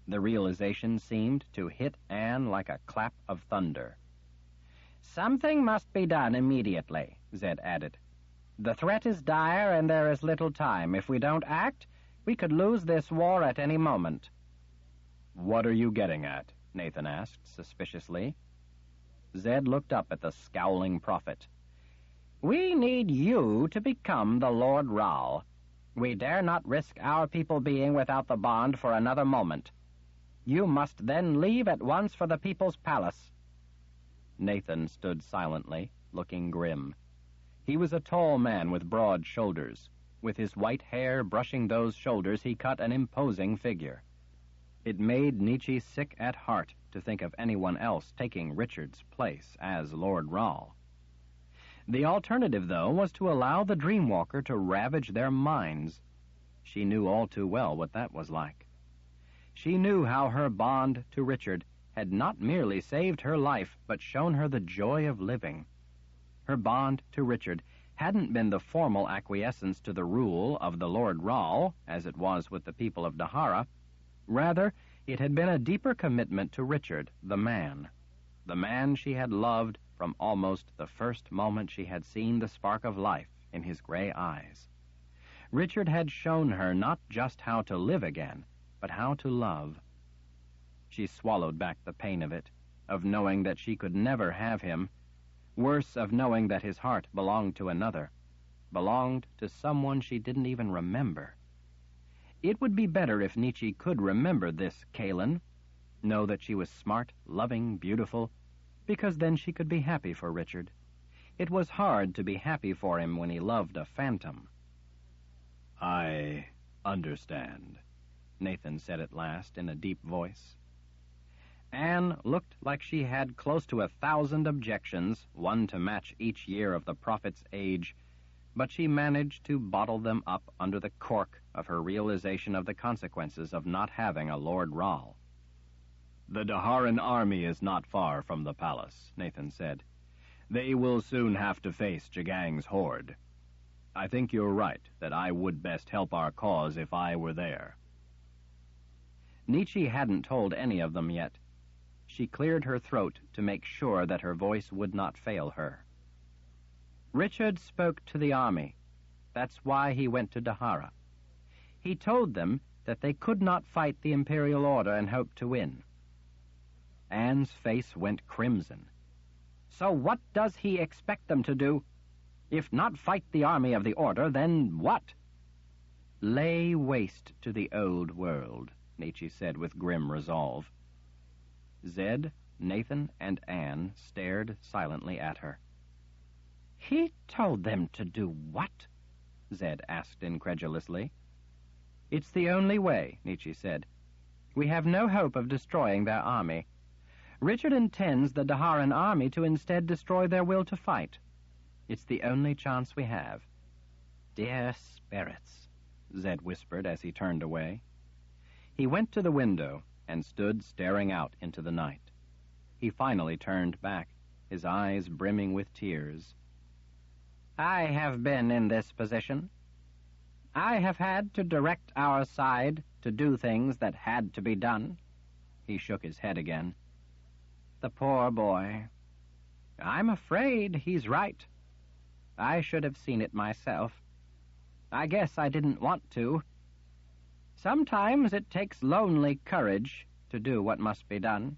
The realization seemed to hit Anne like a clap of thunder. Something must be done immediately, Zed added. The threat is dire and there is little time. If we don't act, we could lose this war at any moment. What are you getting at? Nathan asked suspiciously. Zed looked up at the scowling prophet. We need you to become the Lord Rahl. We dare not risk our people being without the bond for another moment. You must then leave at once for the People's Palace. Nathan stood silently, looking grim. He was a tall man with broad shoulders. With his white hair brushing those shoulders, he cut an imposing figure. It made Nietzsche sick at heart to think of anyone else taking Richard's place as Lord Rahl. The alternative, though, was to allow the Dreamwalker to ravage their minds. She knew all too well what that was like. She knew how her bond to Richard had not merely saved her life, but shown her the joy of living. Her bond to Richard hadn't been the formal acquiescence to the rule of the Lord Rahl, as it was with the people of Dahara. Rather, it had been a deeper commitment to Richard, the man she had loved from almost the first moment she had seen the spark of life in his gray eyes. Richard had shown her not just how to live again, but how to love. She swallowed back the pain of it, of knowing that she could never have him, worse, of knowing that his heart belonged to another, belonged to someone she didn't even remember. It would be better if Nietzsche could remember this Kahlan, know that she was smart, loving, beautiful, because then she could be happy for Richard. It was hard to be happy for him when he loved a phantom.
I understand, Nathan said at last in a deep voice.
Anne looked like she had close to 1,000 objections, one to match each year of the prophet's age, but she managed to bottle them up under the cork of her realization of the consequences of not having a Lord Rahl.
The Daharan army is not far from the palace, Nathan said. They will soon have to face Jagang's horde. I think you're right that I would best help our cause if I were there.
Nietzsche hadn't told any of them yet. She cleared her throat to make sure that her voice would not fail her. Richard spoke to the army. That's why he went to Dahara. He told them that they could not fight the Imperial Order and hope to win. Anne's face went crimson. So what does he expect them to do? If not fight the army of the Order, then what? Lay waste to the old world, Nietzsche said with grim resolve.
Zed, Nathan, and Anne stared silently at her.
He told them to do what?
Zed asked incredulously. It's the only way, Nietzsche said. We have no hope of destroying their army. Richard intends the Daharan army to instead destroy their will to fight. It's the only chance we have.
Dear spirits,
Zed whispered as he turned away. He went to the window and stood staring out into the night. He finally turned back, his eyes brimming with tears.
I have been in this position. I have had to direct our side to do things that had to be done.
He shook his head again.
The poor boy. I'm afraid he's right. I should have seen it myself. I guess I didn't want to. Sometimes it takes lonely courage to do what must be done.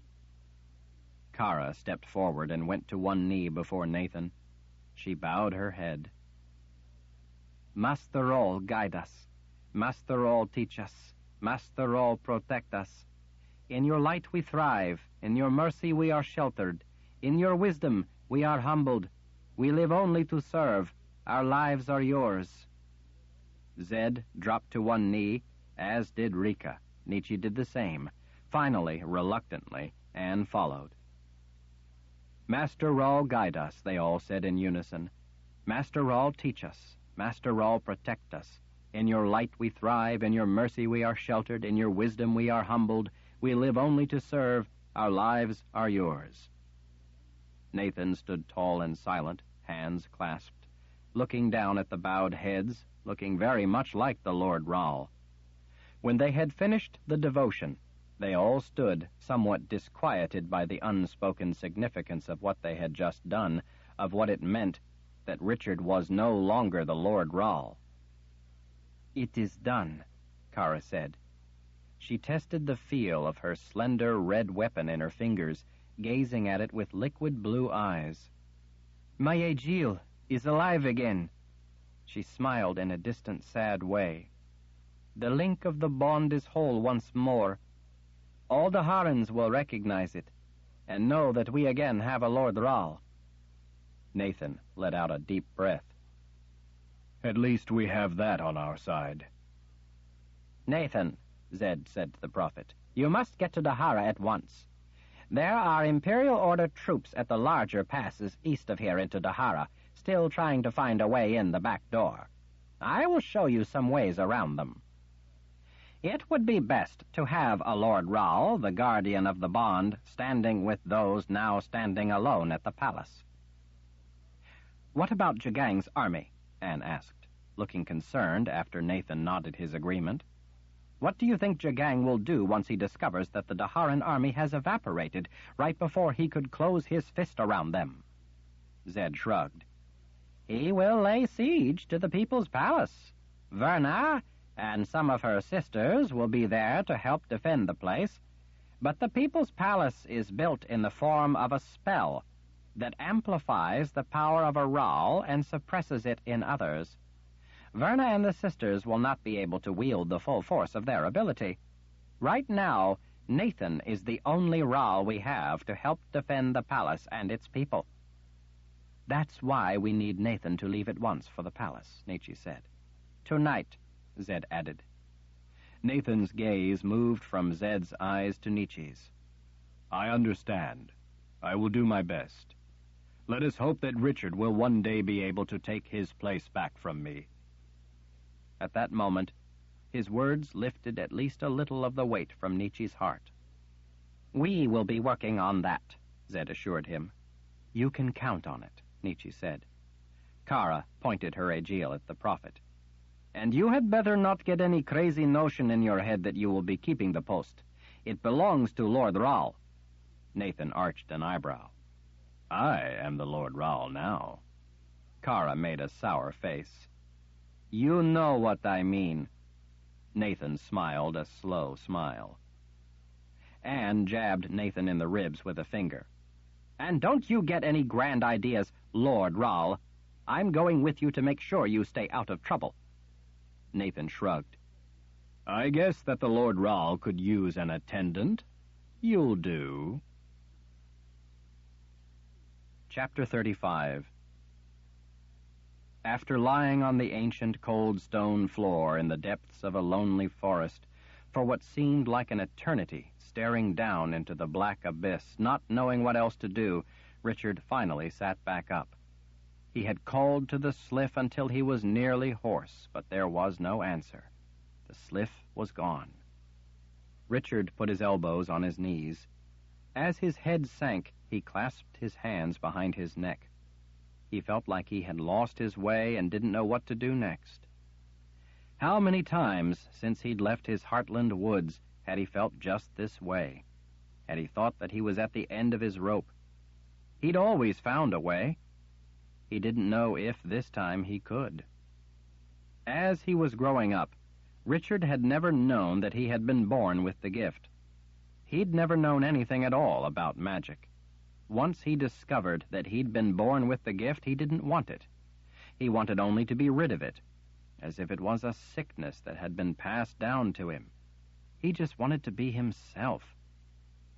Kara stepped forward and went to one knee before Nathan. She bowed her head.
Must the Roll guide us? Must the Roll teach us? Must the Roll protect us? In your light we thrive. In your mercy we are sheltered. In your wisdom we are humbled. We live only to serve. Our lives are yours.
Zed dropped to one knee, as did Rika. Nietzsche did the same. Finally, reluctantly, Anne followed. Master Rawl, guide us, they all said in unison. Master Rawl, teach us. Master Rawl, protect us. In your light we thrive. In your mercy we are sheltered. In your wisdom we are humbled. We live only to serve. Our lives are yours. Nathan stood tall and silent, hands clasped, looking down at the bowed heads, looking very much like the Lord Rawl. When they had finished the devotion, they all stood, somewhat disquieted by the unspoken significance of what they had just done, of what it meant that Richard was no longer the Lord Rawl.
It is done,
Kara said. She tested the feel of her slender red weapon in her fingers, gazing at it with liquid blue eyes.
My Aegil is alive again.
She smiled in a distant, sad way.
The link of the bond is whole once more. All the Harans will recognize it, and know that we again have a Lord Rawl.
Nathan let out a deep breath.
At least we have that on our side.
Nathan, Zed said to the prophet, you must get to Dahara at once. There are Imperial Order troops at the larger passes east of here into Dahara, still trying to find a way in the back door. I will show you some ways around them. It would be best to have a Lord Rawl, the guardian of the bond, standing with those now standing alone at the palace.
What about Jagang's army? Anne asked, looking concerned after Nathan nodded his agreement.
What do you think Jagang will do once he discovers that the Daharan army has evaporated right before he could close his fist around them?
Zed shrugged.
He will lay siege to the people's palace. Verna and some of her sisters will be there to help defend the place, but the people's palace is built in the form of a spell that amplifies the power of a Rawl and suppresses it in others. Verna and the sisters will not be able to wield the full force of their ability. Right now, Nathan is the only Rawl we have to help defend the palace and its people. That's why we need Nathan to leave at once for the palace, Nietzsche said. Tonight, Zed added.
Nathan's gaze moved from Zed's eyes to Nietzsche's.
I understand. I will do my best. Let us hope that Richard will one day be able to take his place back from me.
At that moment, his words lifted at least a little of the weight from Nietzsche's heart.
We will be working on that, Zed assured him.
You can count on it, Nietzsche said. Kara pointed her Aegil at the prophet.
And you had better not get any crazy notion in your head that you will be keeping the post. It belongs to Lord Rawl.
Nathan arched an eyebrow.
I am the Lord Rawl now.
Kara made a sour face.
You know what I mean.
Nathan smiled a slow smile. Anne jabbed Nathan in the ribs with a finger.
And don't you get any grand ideas, Lord Rawl. I'm going with you to make sure you stay out of trouble.
Nathan shrugged.
I guess that the Lord Rawl could use an attendant. You'll do.
Chapter 35. After lying on the ancient cold stone floor in the depths of a lonely forest for what seemed like an eternity, staring down into the black abyss, not knowing what else to do, Richard finally sat back up. He had called to the Sliff until he was nearly hoarse, but there was no answer. The Sliff was gone. Richard put his elbows on his knees. As his head sank, he clasped his hands behind his neck. He felt like he had lost his way and didn't know what to do next. How many times since he'd left his Heartland woods had he felt just this way? Had he thought that he was at the end of his rope? He'd always found a way. He didn't know if this time he could. As he was growing up, Richard had never known that he had been born with the gift. He'd never known anything at all about magic. Once he discovered that he'd been born with the gift, he didn't want it. He wanted only to be rid of it, as if it was a sickness that had been passed down to him. He just wanted to be himself.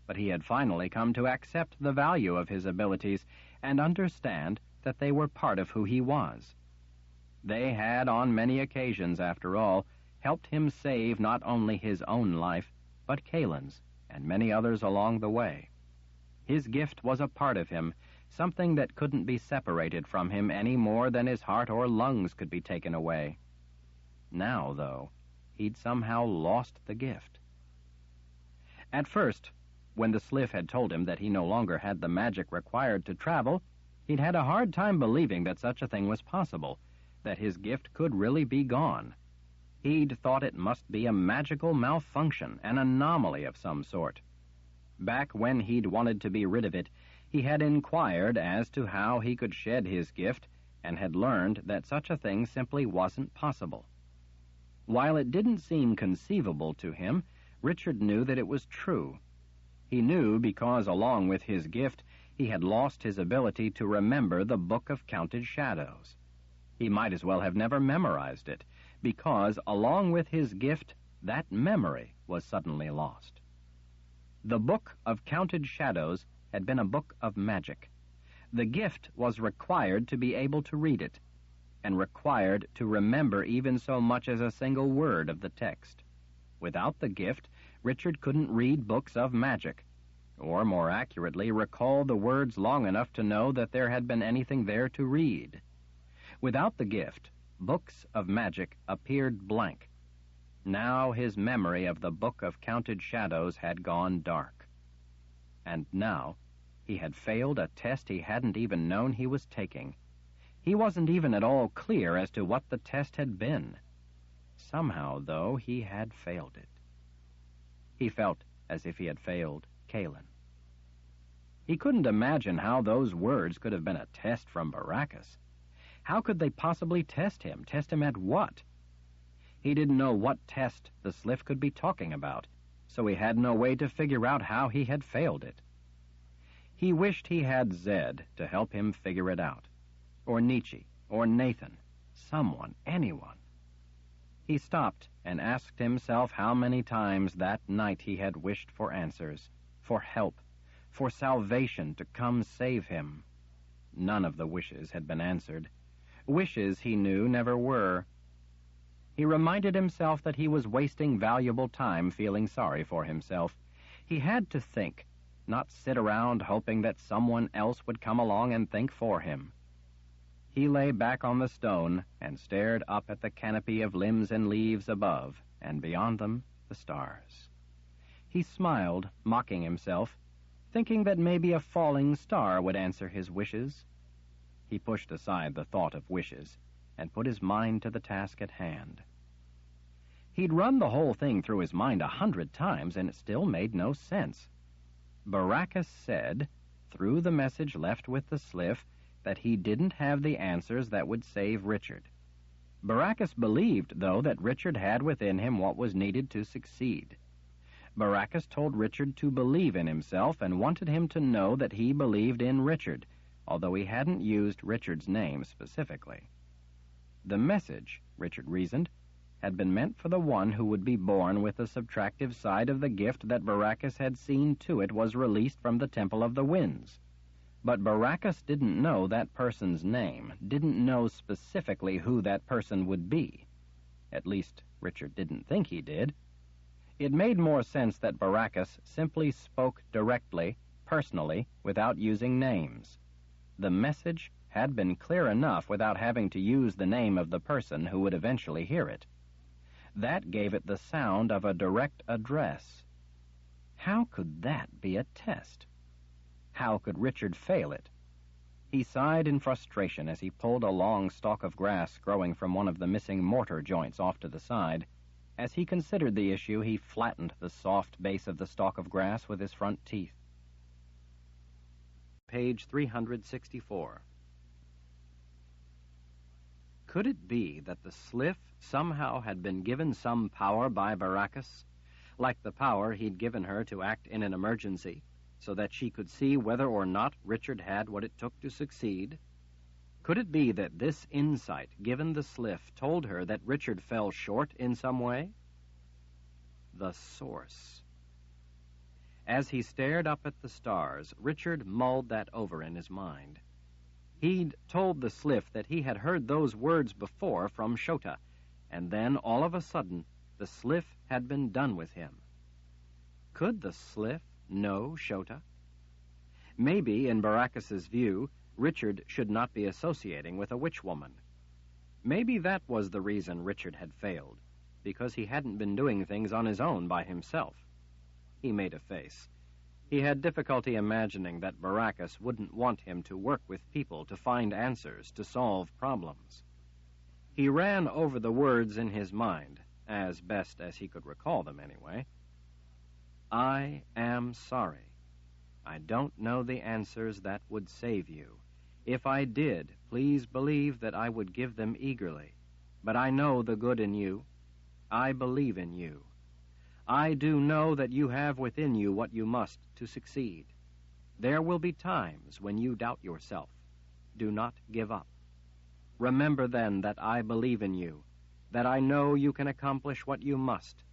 But he had finally come to accept the value of his abilities and understand that they were part of who he was. They had, on many occasions, after all, helped him save not only his own life, but Kahlan's and many others along the way. His gift was a part of him, something that couldn't be separated from him any more than his heart or lungs could be taken away. Now, though, he'd somehow lost the gift. At first, when the Sliff had told him that he no longer had the magic required to travel, he'd had a hard time believing that such a thing was possible, that his gift could really be gone. He'd thought it must be a magical malfunction, an anomaly of some sort. Back when he'd wanted to be rid of it, he had inquired as to how he could shed his gift, and had learned that such a thing simply wasn't possible. While it didn't seem conceivable to him, Richard knew that it was true. He knew because, along with his gift, he had lost his ability to remember the Book of Counted Shadows. He might as well have never memorized it, because, along with his gift, that memory was suddenly lost. The Book of Counted Shadows had been a book of magic. The gift was required to be able to read it, and required to remember even so much as a single word of the text. Without the gift, Richard couldn't read books of magic, or, more accurately, recall the words long enough to know that there had been anything there to read. Without the gift, books of magic appeared blank. Now his memory of the Book of Counted Shadows had gone dark. And now he had failed a test he hadn't even known he was taking. He wasn't even at all clear as to what the test had been. Somehow, though, he had failed it. He felt as if he had failed Kahlan. He couldn't imagine how those words could have been a test from Baracus. How could they possibly test him? Test him at what? He didn't know what test the Sliff could be talking about, so he had no way to figure out how he had failed it. He wished he had Zed to help him figure it out, or Nietzsche, or Nathan, someone, anyone. He stopped and asked himself how many times that night he had wished for answers, for help, for salvation to come save him. None of the wishes had been answered. Wishes, he knew, never were. He reminded himself that he was wasting valuable time feeling sorry for himself. He had to think, not sit around hoping that someone else would come along and think for him. He lay back on the stone and stared up at the canopy of limbs and leaves above, and beyond them, the stars. He smiled, mocking himself, thinking that maybe a falling star would answer his wishes. He pushed aside the thought of wishes and put his mind to the task at hand. He'd run the whole thing through his mind 100 times, and it still made no sense. Baracus said, through the message left with the Sliff, that he didn't have the answers that would save Richard. Baracus believed, though, that Richard had within him what was needed to succeed. Baracus told Richard to believe in himself and wanted him to know that he believed in Richard, although he hadn't used Richard's name specifically. The message, Richard reasoned, had been meant for the one who would be born with the subtractive side of the gift that Baracus had seen to it was released from the Temple of the Winds. But Baracus didn't know that person's name, didn't know specifically who that person would be. At least, Richard didn't think he did. It made more sense that Baracus simply spoke directly, personally, without using names. The message had been clear enough without having to use the name of the person who would eventually hear it. That gave it the sound of a direct address. How could that be a test? How could Richard fail it? He sighed in frustration as he pulled a long stalk of grass growing from one of the missing mortar joints off to the side. As he considered the issue, he flattened the soft base of the stalk of grass with his front teeth.
Page 364. Could it be that the Sliff somehow had been given some power by Baracus, like the power he'd given her to act in an emergency, so that she could see whether or not Richard had what it took to succeed? Could it be that this insight given the Sliff told her that Richard fell short in some way? The source. As he stared up at the stars, Richard mulled that over in his mind. He'd told the Sliff that he had heard those words before from Shota, and then, all of a sudden, the Sliff had been done with him. Could the Sliff know Shota? Maybe, in Baracus's view, Richard should not be associating with a witch woman. Maybe that was the reason Richard had failed, because he hadn't been doing things on his own by himself. He made a face. He had difficulty imagining that Baracus wouldn't want him to work with people to find answers, to solve problems. He ran over the words in his mind, as best as he could recall them anyway. I am sorry. I don't know the answers that would save you. If I did, please believe that I would give them eagerly. But I know the good in you. I believe in you. I do know that you have within you what you must to succeed. There will be times when you doubt yourself. Do not give up. Remember then that I believe in you, that I know you can accomplish what you must.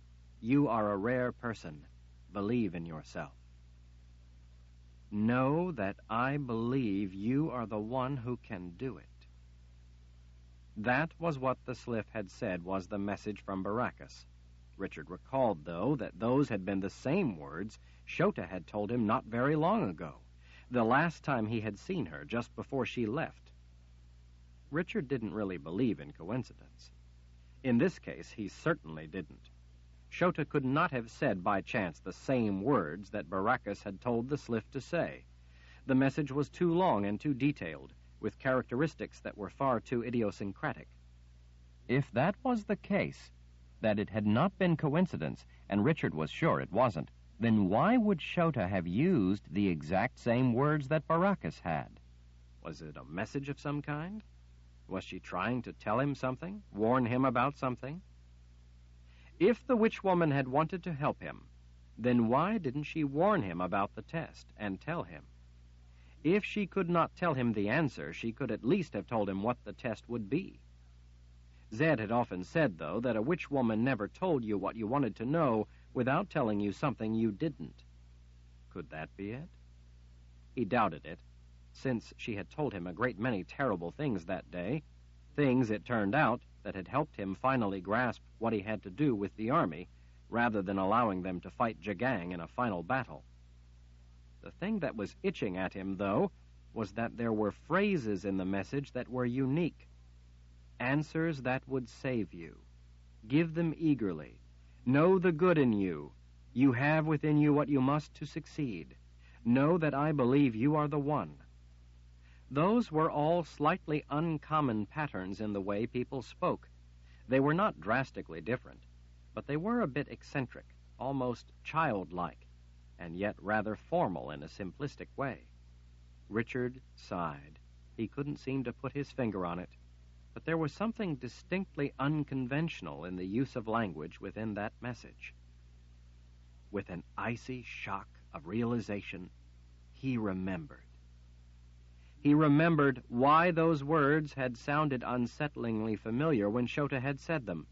You are a rare person. Believe in yourself. Know that I believe you are the one who can do it. That was what the Sliff had said was the message from Baracus. Richard recalled, though, that those had been the same words Shota had told him not very long ago, the last time he had seen her, just before she left. Richard didn't really believe in coincidence. In this case, he certainly didn't. Shota could not have said by chance the same words that Baracus had told the Sliff to say. The message was too long and too detailed, with characteristics that were far too idiosyncratic.
If that was the case, that it had not been coincidence, and Richard was sure it wasn't, then why would Shota have used the exact same words that Baracus had?
Was it a message of some kind? Was she trying to tell him something, warn him about something? If the witch woman had wanted to help him, then why didn't she warn him about the test and tell him? If she could not tell him the answer, she could at least have told him what the test would be. Zed had often said, though, that a witch woman never told you what you wanted to know without telling you something you didn't. Could that be it? He doubted it, since she had told him a great many terrible things that day, things, it turned out, that had helped him finally grasp what he had to do with the army, rather than allowing them to fight Jagang in a final battle. The thing that was itching at him, though, was that there were phrases in the message that were unique. Answers that would save you. Give them eagerly. Know the good in you. You have within you what you must to succeed. Know that I believe you are the one. Those were all slightly uncommon patterns in the way people spoke. They were not drastically different, but they were a bit eccentric, almost childlike, and yet rather formal in a simplistic way. Richard sighed. He couldn't seem to put his finger on it, but there was something distinctly unconventional in the use of language within that message. With an icy shock of realization, he remembered. He remembered why those words had sounded unsettlingly familiar when Shota had said them.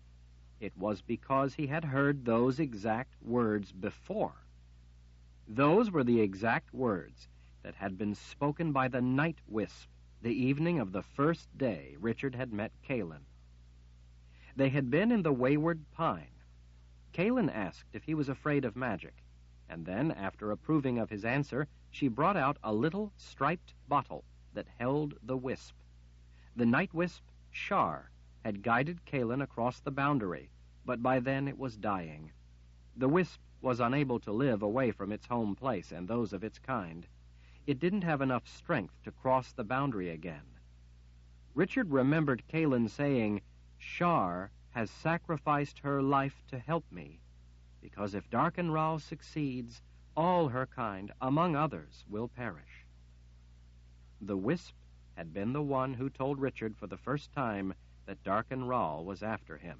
It was because he had heard those exact words before. Those were the exact words, that had been spoken by the night wisp the evening of the first day Richard had met Kahlan. They had been in the wayward pine. Kahlan asked if he was afraid of magic, and then, after approving of his answer, she brought out a little striped bottle that held the wisp. The night wisp, Shar, had guided Kahlan across the boundary, but by then it was dying. The wisp was unable to live away from its home place and those of its kind. It didn't have enough strength to cross the boundary again. Richard remembered Kahlan saying, "Shar has sacrificed her life to help me, because if Darkenral succeeds, all her kind, among others, will perish." The wisp had been the one who told Richard for the first time that Darkenral was after him.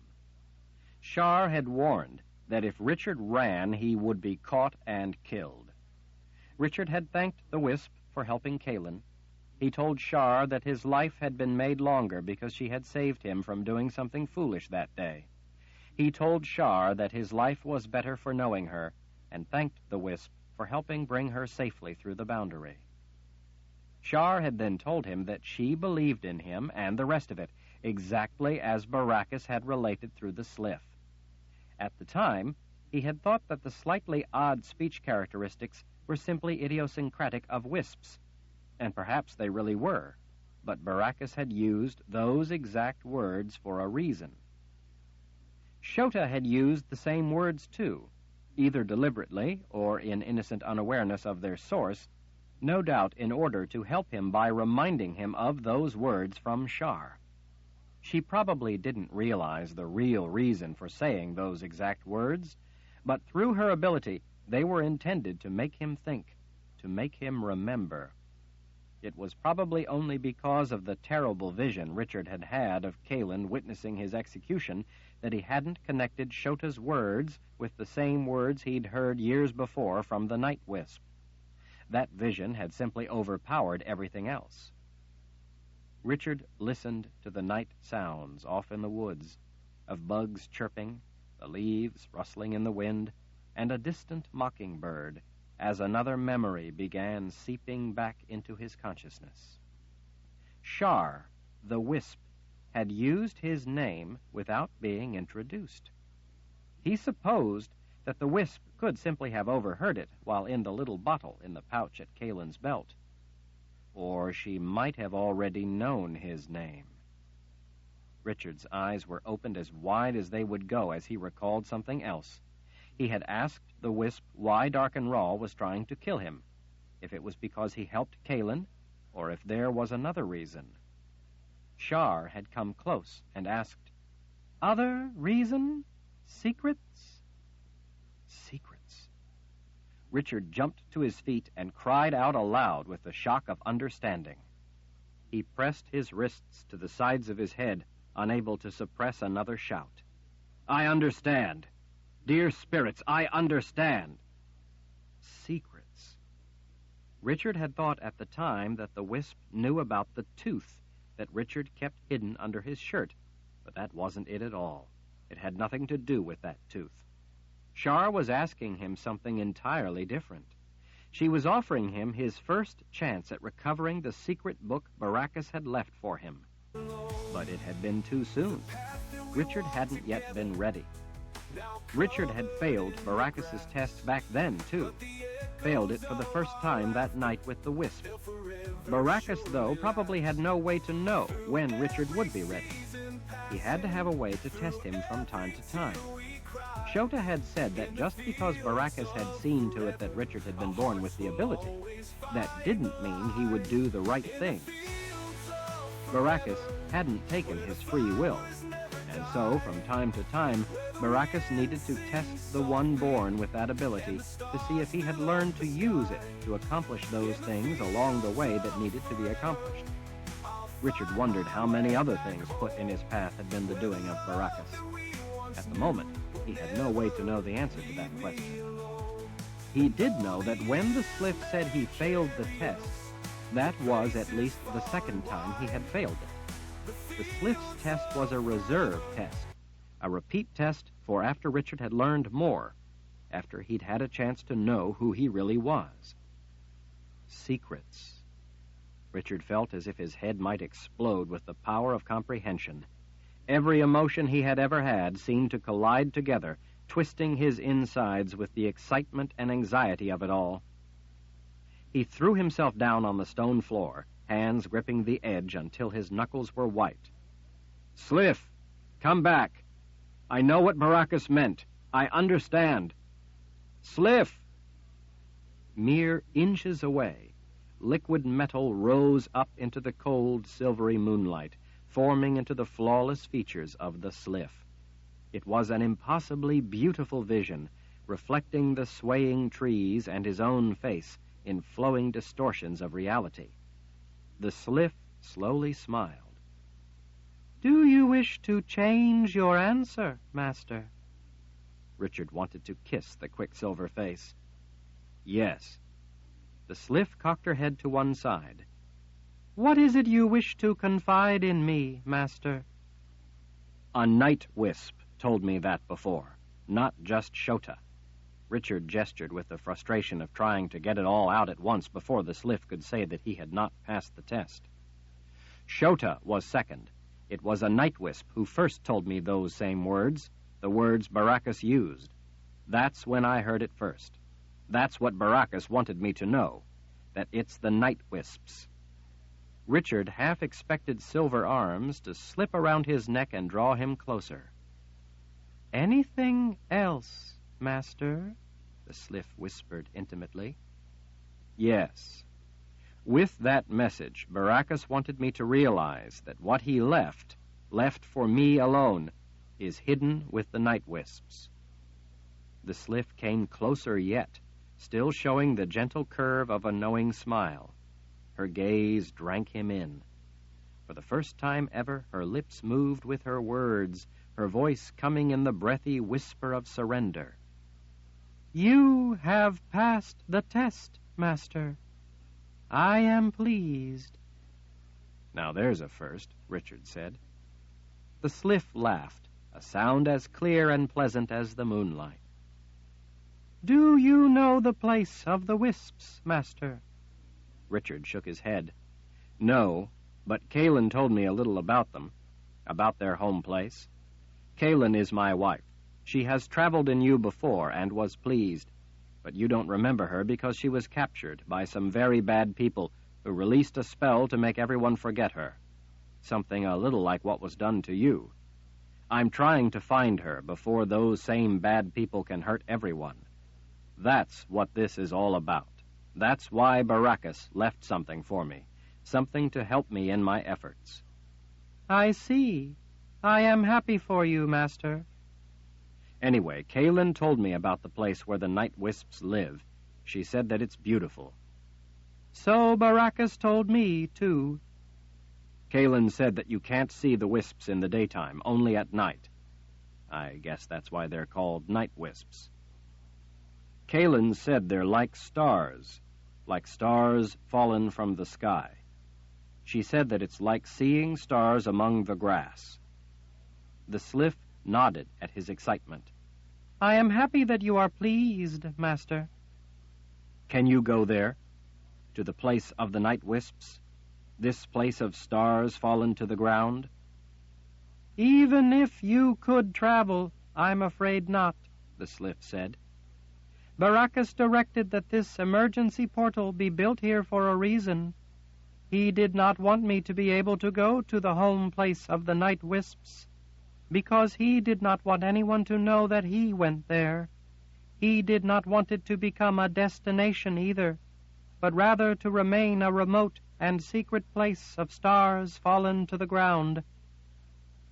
Shar had warned that if Richard ran, he would be caught and killed. Richard had thanked the wisp for helping Kahlan. He told Shar that his life had been made longer because she had saved him from doing something foolish that day. He told Shar that his life was better for knowing her, and thanked the wisp for helping bring her safely through the boundary. Shar had then told him that she believed in him and the rest of it, exactly as Baracus had related through the sliff. At the time, he had thought that the slightly odd speech characteristics were simply idiosyncratic of wisps, and perhaps they really were, but Baracus had used those exact words for a reason. Shota had used the same words, too, either deliberately or in innocent unawareness of their source, no doubt in order to help him by reminding him of those words from Shar. She probably didn't realize the real reason for saying those exact words, but through her ability, they were intended to make him think, to make him remember. It was probably only because of the terrible vision Richard had had of Kahlan witnessing his execution that he hadn't connected Shota's words with the same words he'd heard years before from the night wisp. That vision had simply overpowered everything else. Richard listened to the night sounds off in the woods, of bugs chirping, the leaves rustling in the wind, and a distant mockingbird, as another memory began seeping back into his consciousness. Shar, the wisp, had used his name without being introduced. He supposed that the wisp could simply have overheard it while in the little bottle in the pouch at Kahlan's belt. Or she might have already known his name. Richard's eyes were opened as wide as they would go as he recalled something else. He had asked the wisp why Darkenral was trying to kill him, if it was because he helped Kahlan, or if there was another reason. Shar had come close and asked, "Other reason? Secrets?" Secrets. Richard jumped to his feet and cried out aloud with the shock of understanding. He pressed his wrists to the sides of his head, unable to suppress another shout. "I understand. Dear spirits, I understand." Secrets. Richard had thought at the time that the wisp knew about the tooth that Richard kept hidden under his shirt, but that wasn't it at all. It had nothing to do with that tooth. Shar was asking him something entirely different. She was offering him his first chance at recovering the secret book Baracus had left for him. But it had been too soon. Richard hadn't yet been ready. Richard had failed Baracus's test back then, too. Failed it for the first time that night with the wisp. Baracus, though, probably had no way to know when Richard would be ready. He had to have a way to test him from time to time. Shota had said that just because Baracus had seen to it that Richard had been born with the ability, that didn't mean he would do the right thing. Baracus hadn't taken his free will, and so, from time to time, Baracus needed to test the one born with that ability to see if he had learned to use it to accomplish those things along the way that needed to be accomplished. Richard wondered how many other things put in his path had been the doing of Baracus. At the moment, he had no way to know the answer to that question. He did know that when the Sliff said he failed the test, that was at least the second time he had failed it. The Sliff's test was a reserve test, a repeat test for after Richard had learned more, after he'd had a chance to know who he really was.
secrets. Richard felt as if his head might explode with the power of comprehension. Every emotion he had ever had seemed to collide together, twisting his insides with the excitement and anxiety of it all. He threw himself down on the stone floor, hands gripping the edge until his knuckles were white. "Sliff, come back. I know what Baracus meant. I understand. Sliff!" Mere inches away, liquid metal rose up into the cold, silvery moonlight, forming into the flawless features of the Sliff. It was an impossibly beautiful vision, reflecting the swaying trees and his own face in flowing distortions of reality. The Sliff slowly smiled.
"Do you wish to change your answer, Master?"
Richard wanted to kiss the quicksilver face. "Yes." The Sliff cocked her head to one side.
"What is it you wish to confide in me, Master?"
"A night wisp told me that before, not just Shota." Richard gestured with the frustration of trying to get it all out at once before the Sliff could say that he had not passed the test. "Shota was second. It was a night wisp who first told me those same words, the words Baracus used. That's when I heard it first. That's what Baracus wanted me to know, that it's the night wisps." Richard half expected Silver Arms to slip around his neck and draw him closer.
"Anything else, Master?"
the Sliff whispered intimately. "Yes. With that message, Baracus wanted me to realize that what he left for me alone, is hidden with the night wisps." The Sliff came closer yet, still showing the gentle curve of a knowing smile. Her gaze drank him in. For the first time ever, her lips moved with her words, her voice coming in the breathy whisper of surrender.
"You have passed the test, Master. I am pleased."
"Now there's a first," Richard said. The Sliff laughed, a sound as clear and pleasant as the moonlight.
"Do you know the place of the wisps, Master?"
Richard shook his head. "No, but Kahlan told me a little about them, about their home place. Kahlan is my wife. She has traveled in you before and was pleased, but you don't remember her because she was captured by some very bad people who released a spell to make everyone forget her. Something a little like what was done to you. I'm trying to find her before those same bad people can hurt everyone. That's what this is all about. That's why Baracus left something for me, something to help me in my efforts."
"I see. I am happy for you, Master."
"Anyway, Kahlan told me about the place where the night wisps live. She said that it's beautiful."
"So Baracus told me, too."
"Kahlan said that you can't see the wisps in the daytime, only at night. I guess that's why they're called night wisps. Kahlan said they're like stars fallen from the sky. She said that it's like seeing stars among the grass." The Sliff nodded at his excitement.
"I am happy that you are pleased, Master."
"Can you go there? To the place of the night wisps? This place of stars fallen to the ground?"
"Even if you could travel, I'm afraid not," the Sliff said. "Baracus directed that this emergency portal be built here for a reason. He did not want me to be able to go to the home place of the night wisps, because he did not want anyone to know that he went there. He did not want it to become a destination either, but rather to remain a remote and secret place of stars fallen to the ground.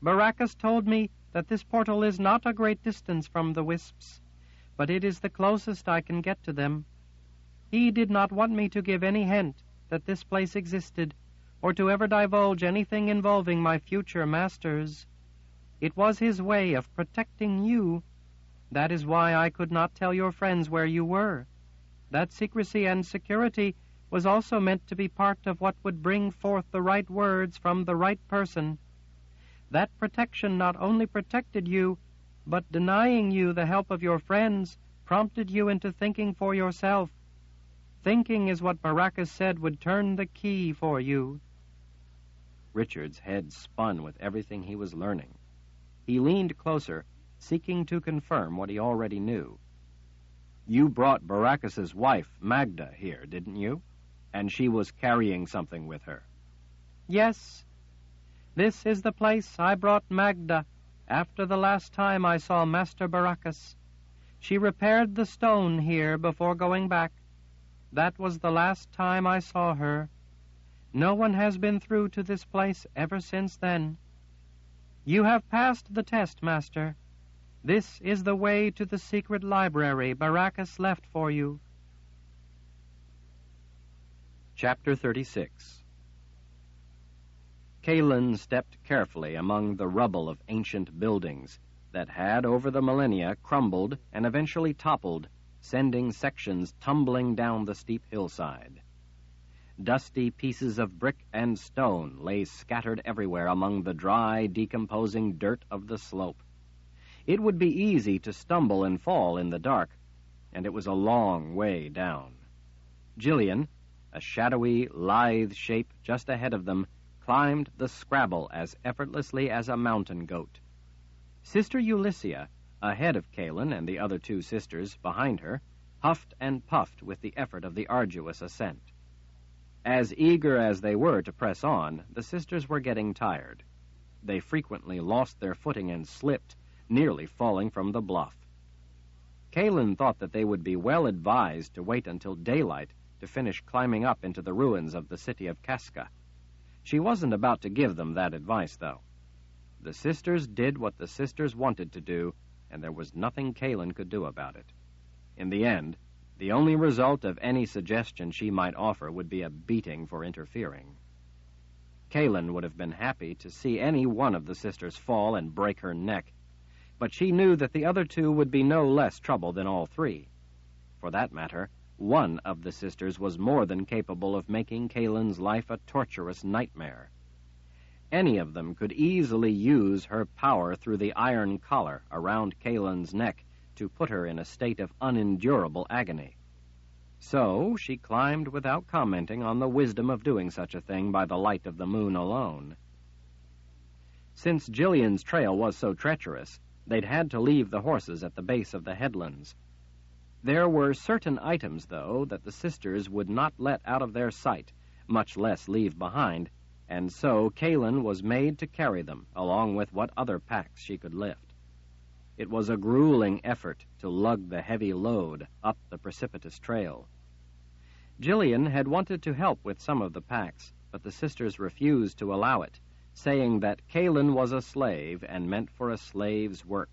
Baracus told me that this portal is not a great distance from the wisps, but it is the closest I can get to them. He did not want me to give any hint that this place existed, or to ever divulge anything involving my future masters. It was his way of protecting you. That is why I could not tell your friends where you were. That secrecy and security was also meant to be part of what would bring forth the right words from the right person. That protection not only protected you, but denying you the help of your friends prompted you into thinking for yourself. Thinking is what Baracus said would turn the key for you."
Richard's head spun with everything he was learning. He leaned closer, seeking to confirm what he already knew. "You brought Baracus's wife, Magda, here, didn't you? And she was carrying something with her."
"Yes. This is the place I brought Magda after the last time I saw Master Baracus. She repaired the stone here before going back. That was the last time I saw her. No one has been through to this place ever since then. You have passed the test, Master. This is the way to the secret library Baracus left for you."
Chapter 36. Kahlan stepped carefully among the rubble of ancient buildings that had, over the millennia, crumbled and eventually toppled, sending sections tumbling down the steep hillside. Dusty pieces of brick and stone lay scattered everywhere among the dry, decomposing dirt of the slope. It would be easy to stumble and fall in the dark, and it was a long way down. Jillian, a shadowy, lithe shape just ahead of them, climbed the scrabble as effortlessly as a mountain goat. Sister Ulyssia, ahead of Kahlan and the other two sisters behind her, huffed and puffed with the effort of the arduous ascent. As eager as they were to press on, the sisters were getting tired. They frequently lost their footing and slipped, nearly falling from the bluff. Kahlan thought that they would be well advised to wait until daylight to finish climbing up into the ruins of the city of Casca. She wasn't about to give them that advice, though. The sisters did what the sisters wanted to do, and there was nothing Kahlan could do about it. In the end, the only result of any suggestion she might offer would be a beating for interfering. Kahlan would have been happy to see any one of the sisters fall and break her neck, but she knew that the other two would be no less trouble than all three. For that matter, one of the sisters was more than capable of making Kahlan's life a torturous nightmare. Any of them could easily use her power through the iron collar around Kahlan's neck to put her in a state of unendurable agony. So she climbed without commenting on the wisdom of doing such a thing by the light of the moon alone. Since Jillian's trail was so treacherous, they'd had to leave the horses at the base of the headlands. There were certain items, though, that the sisters would not let out of their sight, much less leave behind, and so Kahlan was made to carry them, along with what other packs she could lift. It was a grueling effort to lug the heavy load up the precipitous trail. Jillian had wanted to help with some of the packs, but the sisters refused to allow it, saying that Kahlan was a slave and meant for a slave's work.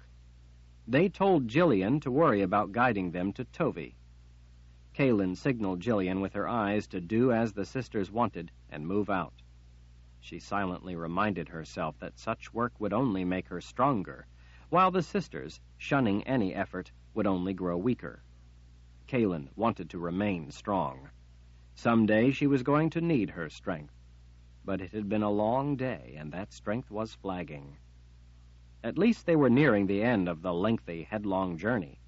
They told Jillian to worry about guiding them to Tovi. Kahlan signaled Jillian with her eyes to do as the sisters wanted and move out. She silently reminded herself that such work would only make her stronger, while the sisters, shunning any effort, would only grow weaker. Kahlan wanted to remain strong. Someday she was going to need her strength. But it had been a long day, and that strength was flagging. At least they were nearing the end of the lengthy, headlong journey.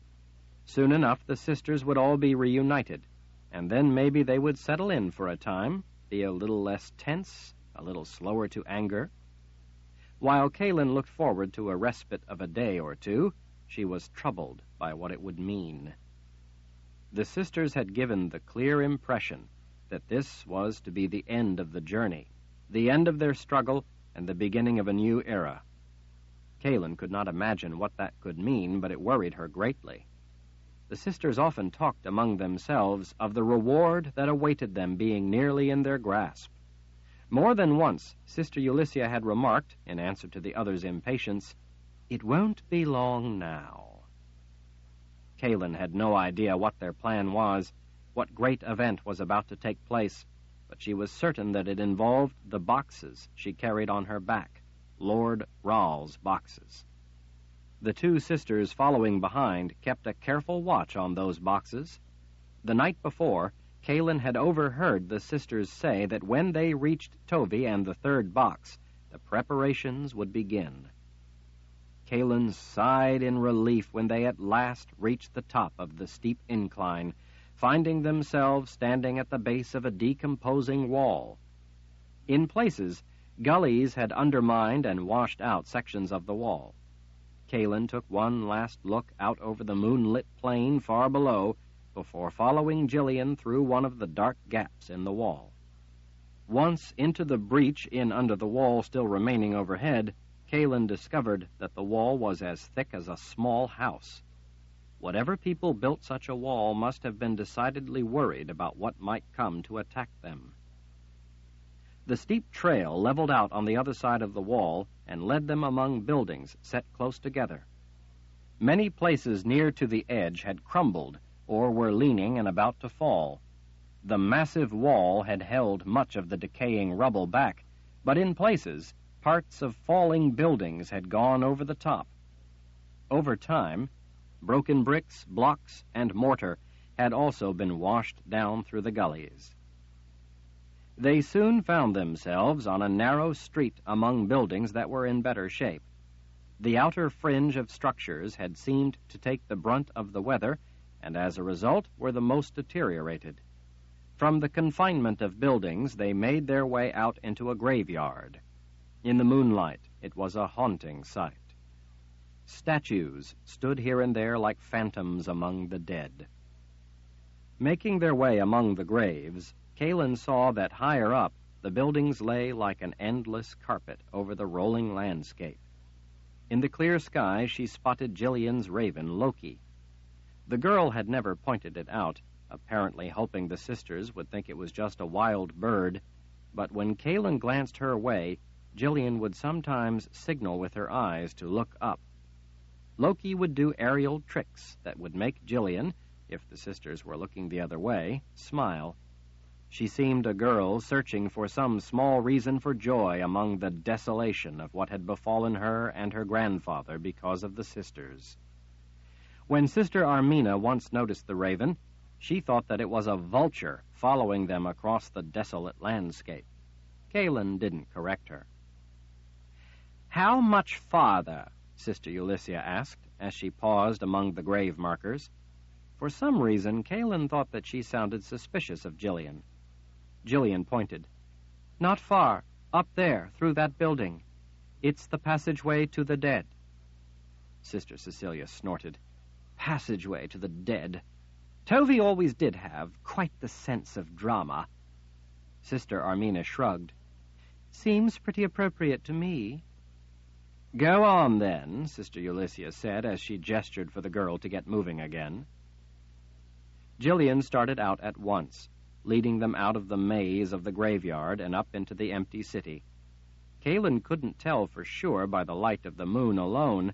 Soon enough, the sisters would all be reunited, and then maybe they would settle in for a time, be a little less tense, a little slower to anger. While Kahlan looked forward to a respite of a day or two, she was troubled by what it would mean. The sisters had given the clear impression that this was to be the end of the journey, the end of their struggle, and the beginning of a new era. Kahlan could not imagine what that could mean, but it worried her greatly. The sisters often talked among themselves of the reward that awaited them being nearly in their grasp. More than once, Sister Ulyssia had remarked, in answer to the others' impatience, "It won't be long now." Kahlan had no idea what their plan was, what great event was about to take place, but she was certain that it involved the boxes she carried on her back, Lord Ral's boxes. The two sisters following behind kept a careful watch on those boxes. The night before, Kahlan had overheard the sisters say that when they reached Tovi and the third box, the preparations would begin. Kahlan sighed in relief when they at last reached the top of the steep incline, finding themselves standing at the base of a decomposing wall. In places, gullies had undermined and washed out sections of the wall. Kahlan took one last look out over the moonlit plain far below before following Jillian through one of the dark gaps in the wall. Once into the breach in under the wall still remaining overhead, Kahlan discovered that the wall was as thick as a small house. Whatever people built such a wall must have been decidedly worried about what might come to attack them. The steep trail leveled out on the other side of the wall and led them among buildings set close together. Many places near to the edge had crumbled or were leaning and about to fall. The massive wall had held much of the decaying rubble back, but in places, parts of falling buildings had gone over the top. Over time, broken bricks, blocks, and mortar had also been washed down through the gullies. They soon found themselves on a narrow street among buildings that were in better shape. The outer fringe of structures had seemed to take the brunt of the weather, and as a result were the most deteriorated. From the confinement of buildings, they made their way out into a graveyard. In the moonlight, it was a haunting sight. Statues stood here and there like phantoms among the dead. Making their way among the graves, Kahlan saw that higher up, the buildings lay like an endless carpet over the rolling landscape. In the clear sky, she spotted Jillian's raven, Loki. The girl had never pointed it out, apparently hoping the sisters would think it was just a wild bird, but when Kahlan glanced her way, Jillian would sometimes signal with her eyes to look up. Loki would do aerial tricks that would make Jillian, if the sisters were looking the other way, smile. She seemed a girl searching for some small reason for joy among the desolation of what had befallen her and her grandfather because of the sisters. When Sister Armina once noticed the raven, she thought that it was a vulture following them across the desolate landscape. Kahlan didn't correct her. "How much farther?" Sister Ulyssia asked as she paused among the grave markers. For some reason, Kahlan thought that she sounded suspicious of Jillian. Jillian pointed. "Not far, up there, through that building. It's the passageway to the dead." Sister Cecilia snorted. "Passageway to the dead. Tovey always did have quite the sense of drama." Sister Armina shrugged. "Seems pretty appropriate to me." "Go on, then," Sister Ulyssia said as she gestured for the girl to get moving again. Jillian started out at once, leading them out of the maze of the graveyard and up into the empty city. Kahlan couldn't tell for sure by the light of the moon alone,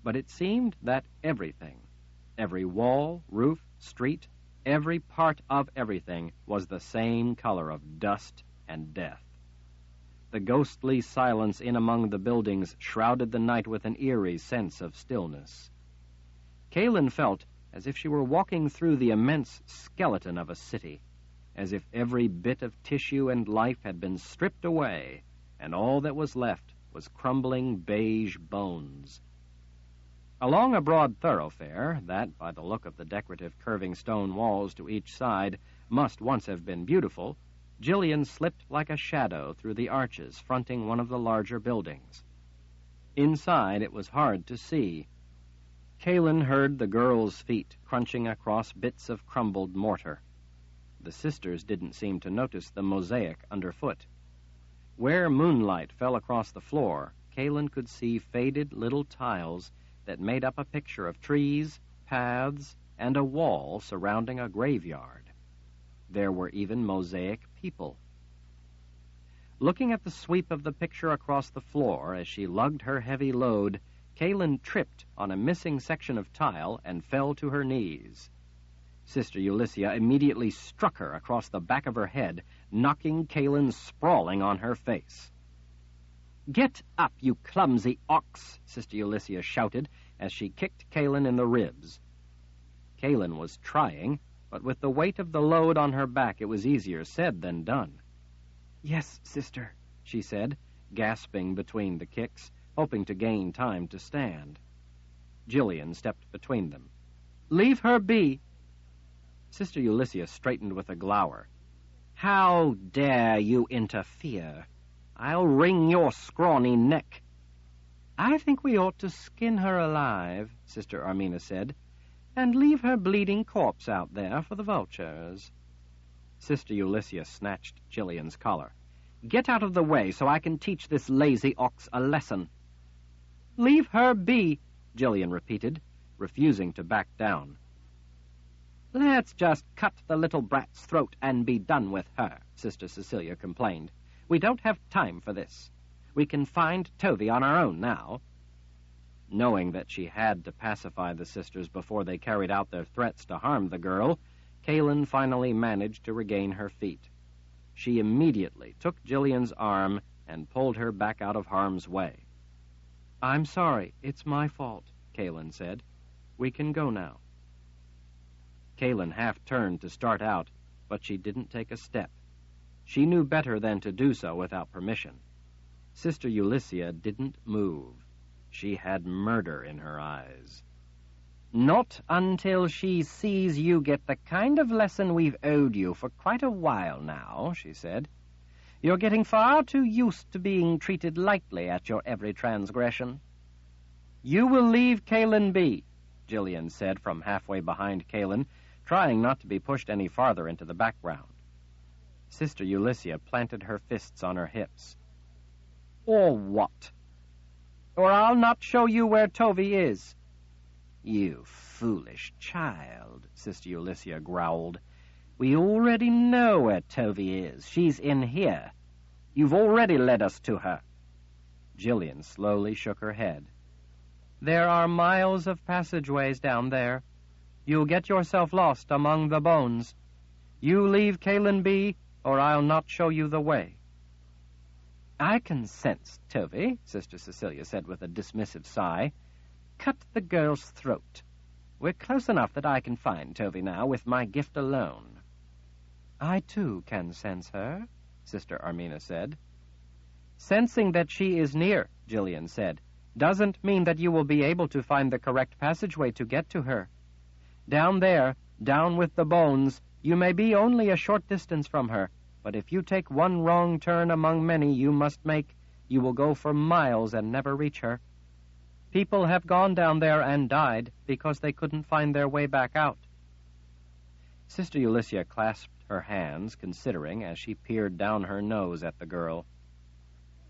but it seemed that everything, every wall, roof, street, every part of everything was the same color of dust and death. The ghostly silence in among the buildings shrouded the night with an eerie sense of stillness. Kahlan felt as if she were walking through the immense skeleton of a city, as if every bit of tissue and life had been stripped away, and all that was left was crumbling beige bones. Along a broad thoroughfare that, by the look of the decorative curving stone walls to each side, must once have been beautiful, Jillian slipped like a shadow through the arches fronting one of the larger buildings. Inside, it was hard to see. Kahlan heard the girl's feet crunching across bits of crumbled mortar. The sisters didn't seem to notice the mosaic underfoot. Where moonlight fell across the floor, Kahlan could see faded little tiles that made up a picture of trees, paths, and a wall surrounding a graveyard. There were even mosaic people. Looking at the sweep of the picture across the floor as she lugged her heavy load, Kahlan tripped on a missing section of tile and fell to her knees. Sister Ulyssia immediately struck her across the back of her head, knocking Kahlan sprawling on her face. "Get up, you clumsy ox!" Sister Ulyssia shouted as she kicked Kahlan in the ribs. Kahlan was trying, but with the weight of the load on her back, it was easier said than done. "Yes, sister," she said, gasping between the kicks, hoping to gain time to stand. Jillian stepped between them. "Leave her be."
Sister Ulysses straightened with a glower. "How dare you interfere? I'll wring your scrawny neck." "I think we ought to skin her alive," Sister Armina said, "and leave her bleeding corpse out there for the vultures." Sister Ulysses snatched Jillian's collar. "Get out of the way so I can teach this lazy ox a lesson." "Leave her be," Jillian repeated, refusing to back down. "Let's just cut the little brat's throat and be done with her," Sister Cecilia complained. "We don't have time for this. We can find Tovey on our own now." Knowing that she had to pacify the sisters before they carried out their threats to harm the girl, Kahlan finally managed to regain her feet. She immediately took Jillian's arm and pulled her back out of harm's way. "I'm sorry. It's my fault," Kahlan said. "We can go now." Kahlan half-turned to start out, but she didn't take a step. She knew better than to do so without permission. Sister Ulysses didn't move. She had murder in her eyes. "Not until she sees you get the kind of lesson we've owed you for quite a while now," she said. "You're getting far too used to being treated lightly at your every transgression." "You will leave Kahlan be," Jillian said from halfway behind Kahlan, trying not to be pushed any farther into the background. Sister Ulysses planted her fists on her hips. "Or what? Or I'll not show you where Tovey is." "You foolish child," Sister Ulysses growled. "We already know where Tovey is. She's in here. You've already led us to her." Jillian slowly shook her head. "There are miles of passageways down there. You'll get yourself lost among the bones. You leave Kahlan be, or I'll not show you the way." "I can sense Tovey," Sister Cecilia said with a dismissive sigh. "Cut the girl's throat. We're close enough that I can find Tovey now with my gift alone." "I, too, can sense her," Sister Armina said. "Sensing that she is near," Jillian said, "doesn't mean that you will be able to find the correct passageway to get to her. Down there, down with the bones, you may be only a short distance from her, but if you take one wrong turn among many you must make, you will go for miles and never reach her. People have gone down there and died because they couldn't find their way back out." Sister Ulysses clasped her hands, considering as she peered down her nose at the girl.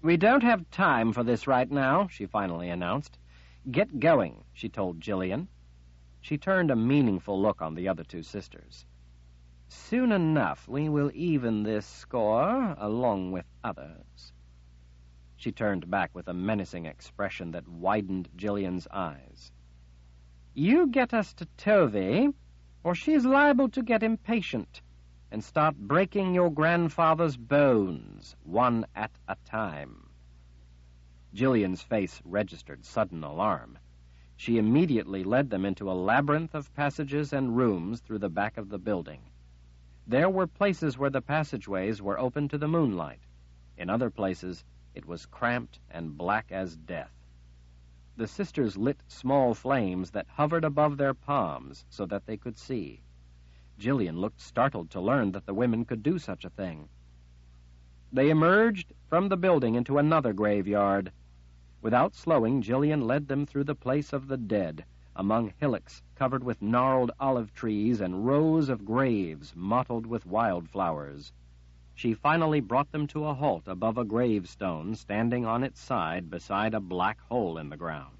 "We don't have time for this right now," she finally announced. "Get going," she told Jillian. She turned a meaningful look on the other two sisters. "Soon enough we will even this score, along with others." She turned back with a menacing expression that widened Jillian's eyes. "You get us to Tovey, or she's liable to get impatient and start breaking your grandfather's bones, one at a time." Jillian's face registered sudden alarm. She immediately led them into a labyrinth of passages and rooms through the back of the building. There were places where the passageways were open to the moonlight. In other places, it was cramped and black as death. The sisters lit small flames that hovered above their palms so that they could see. Jillian looked startled to learn that the women could do such a thing. They emerged from the building into another graveyard. Without slowing, Jillian led them through the place of the dead, among hillocks covered with gnarled olive trees and rows of graves mottled with wildflowers. She finally brought them to a halt above a gravestone standing on its side beside a black hole in the ground.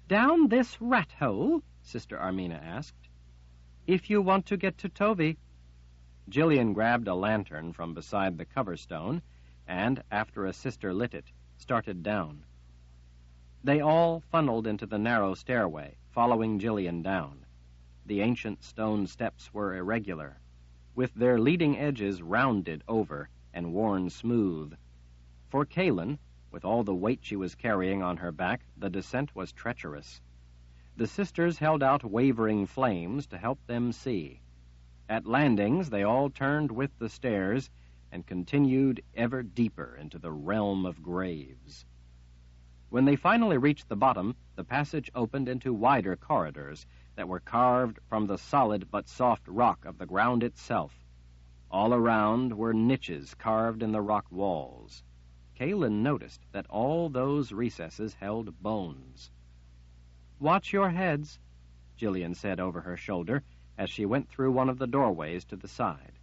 "Down this rat hole?" Sister Armina asked. "If you want to get to Tovey." Jillian grabbed a lantern from beside the coverstone and, after a sister lit it, started down. They all funneled into the narrow stairway, following Jillian down. The ancient stone steps were irregular, with their leading edges rounded over and worn smooth. For Kahlan, with all the weight she was carrying on her back, the descent was treacherous. The sisters held out wavering flames to help them see. At landings, they all turned with the stairs and continued ever deeper into the realm of graves. When they finally reached the bottom, the passage opened into wider corridors,
that were carved from the solid but soft rock of the ground itself. All around were niches carved in the rock walls. Kahlan noticed that all those recesses held bones.
"Watch your heads,"
Jillian said over her shoulder as she went through one of the doorways to the side.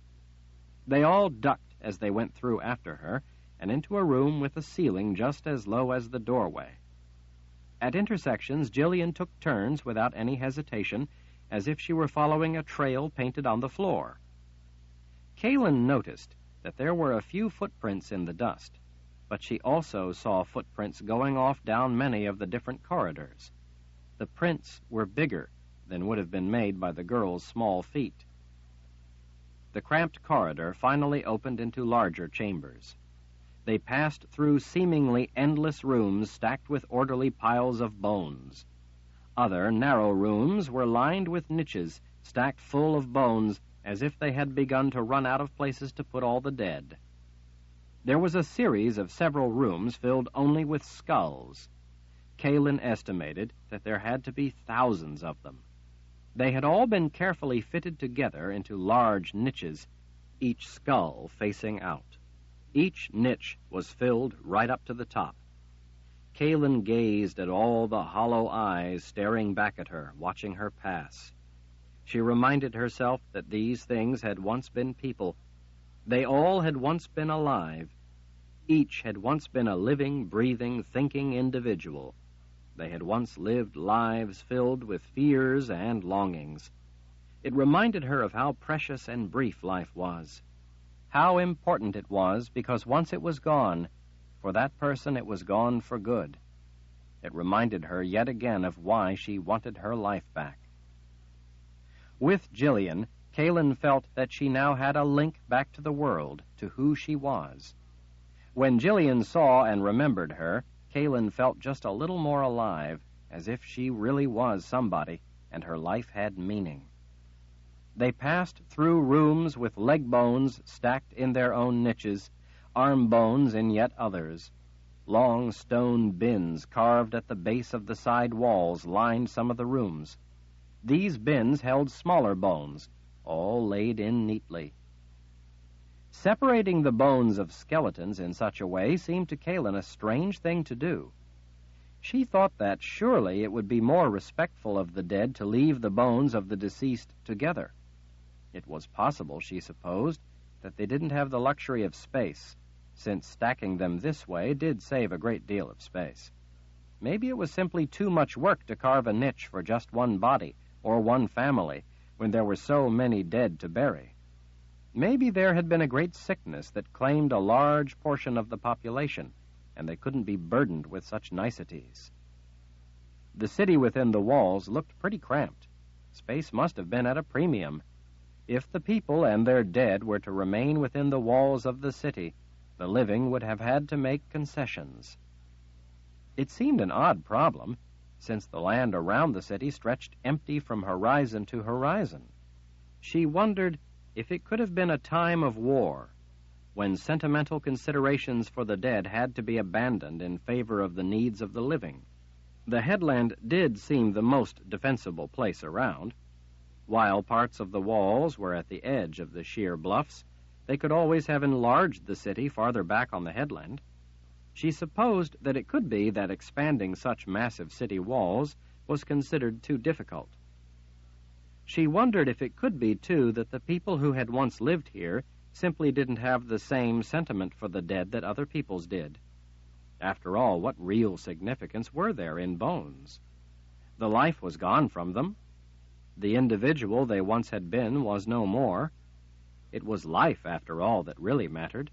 They all ducked as they went through after her and into a room with a ceiling just as low as the doorway. At intersections, Jillian took turns without any hesitation, as if she were following a trail painted on the floor. Kahlan noticed that there were a few footprints in the dust, but she also saw footprints going off down many of the different corridors. The prints were bigger than would have been made by the girl's small feet. The cramped corridor finally opened into larger chambers. They passed through seemingly endless rooms stacked with orderly piles of bones. Other narrow rooms were lined with niches stacked full of bones as if they had begun to run out of places to put all the dead. There was a series of several rooms filled only with skulls. Kahlan estimated that there had to be thousands of them. They had all been carefully fitted together into large niches, each skull facing out. Each niche was filled right up to the top. Kahlan gazed at all the hollow eyes staring back at her, watching her pass. She reminded herself that these things had once been people. They all had once been alive. Each had once been a living, breathing, thinking individual. They had once lived lives filled with fears and longings. It reminded her of how precious and brief life was. How important it was because once it was gone, for that person it was gone for good. It reminded her yet again of why she wanted her life back. With Jillian, Kahlan felt that she now had a link back to the world, to who she was. When Jillian saw and remembered her, Kahlan felt just a little more alive, as if she really was somebody, and her life had meaning. They passed through rooms with leg bones stacked in their own niches, arm bones in yet others. Long stone bins carved at the base of the side walls lined some of the rooms. These bins held smaller bones, all laid in neatly. Separating the bones of skeletons in such a way seemed to Kahlan a strange thing to do. She thought that surely it would be more respectful of the dead to leave the bones of the deceased together. It was possible, she supposed, that they didn't have the luxury of space, since stacking them this way did save a great deal of space. Maybe it was simply too much work to carve a niche for just one body or one family when there were so many dead to bury. Maybe there had been a great sickness that claimed a large portion of the population, and they couldn't be burdened with such niceties. The city within the walls looked pretty cramped. Space must have been at a premium. If the people and their dead were to remain within the walls of the city, the living would have had to make concessions. It seemed an odd problem, since the land around the city stretched empty from horizon to horizon. She wondered if it could have been a time of war, when sentimental considerations for the dead had to be abandoned in favor of the needs of the living. The headland did seem the most defensible place around. While parts of the walls were at the edge of the sheer bluffs, they could always have enlarged the city farther back on the headland. She supposed that it could be that expanding such massive city walls was considered too difficult. She wondered if it could be, too, that the people who had once lived here simply didn't have the same sentiment for the dead that other peoples did. After all, what real significance were there in bones? The life was gone from them. The individual they once had been was no more. It was life, after all, that really mattered.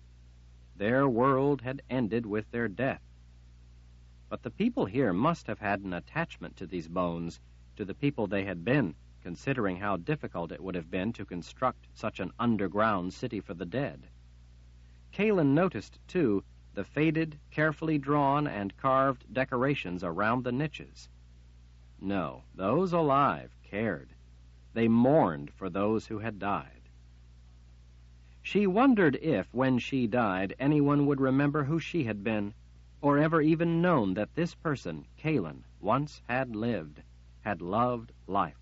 Their world had ended with their death. But the people here must have had an attachment to these bones, to the people they had been, considering how difficult it would have been to construct such an underground city for the dead. Kahlan noticed, too, the faded, carefully drawn and carved decorations around the niches. No, those alive cared. They mourned for those who had died. She wondered if, when she died, anyone would remember who she had been, or ever even known that this person, Kahlan, once had lived, had loved life.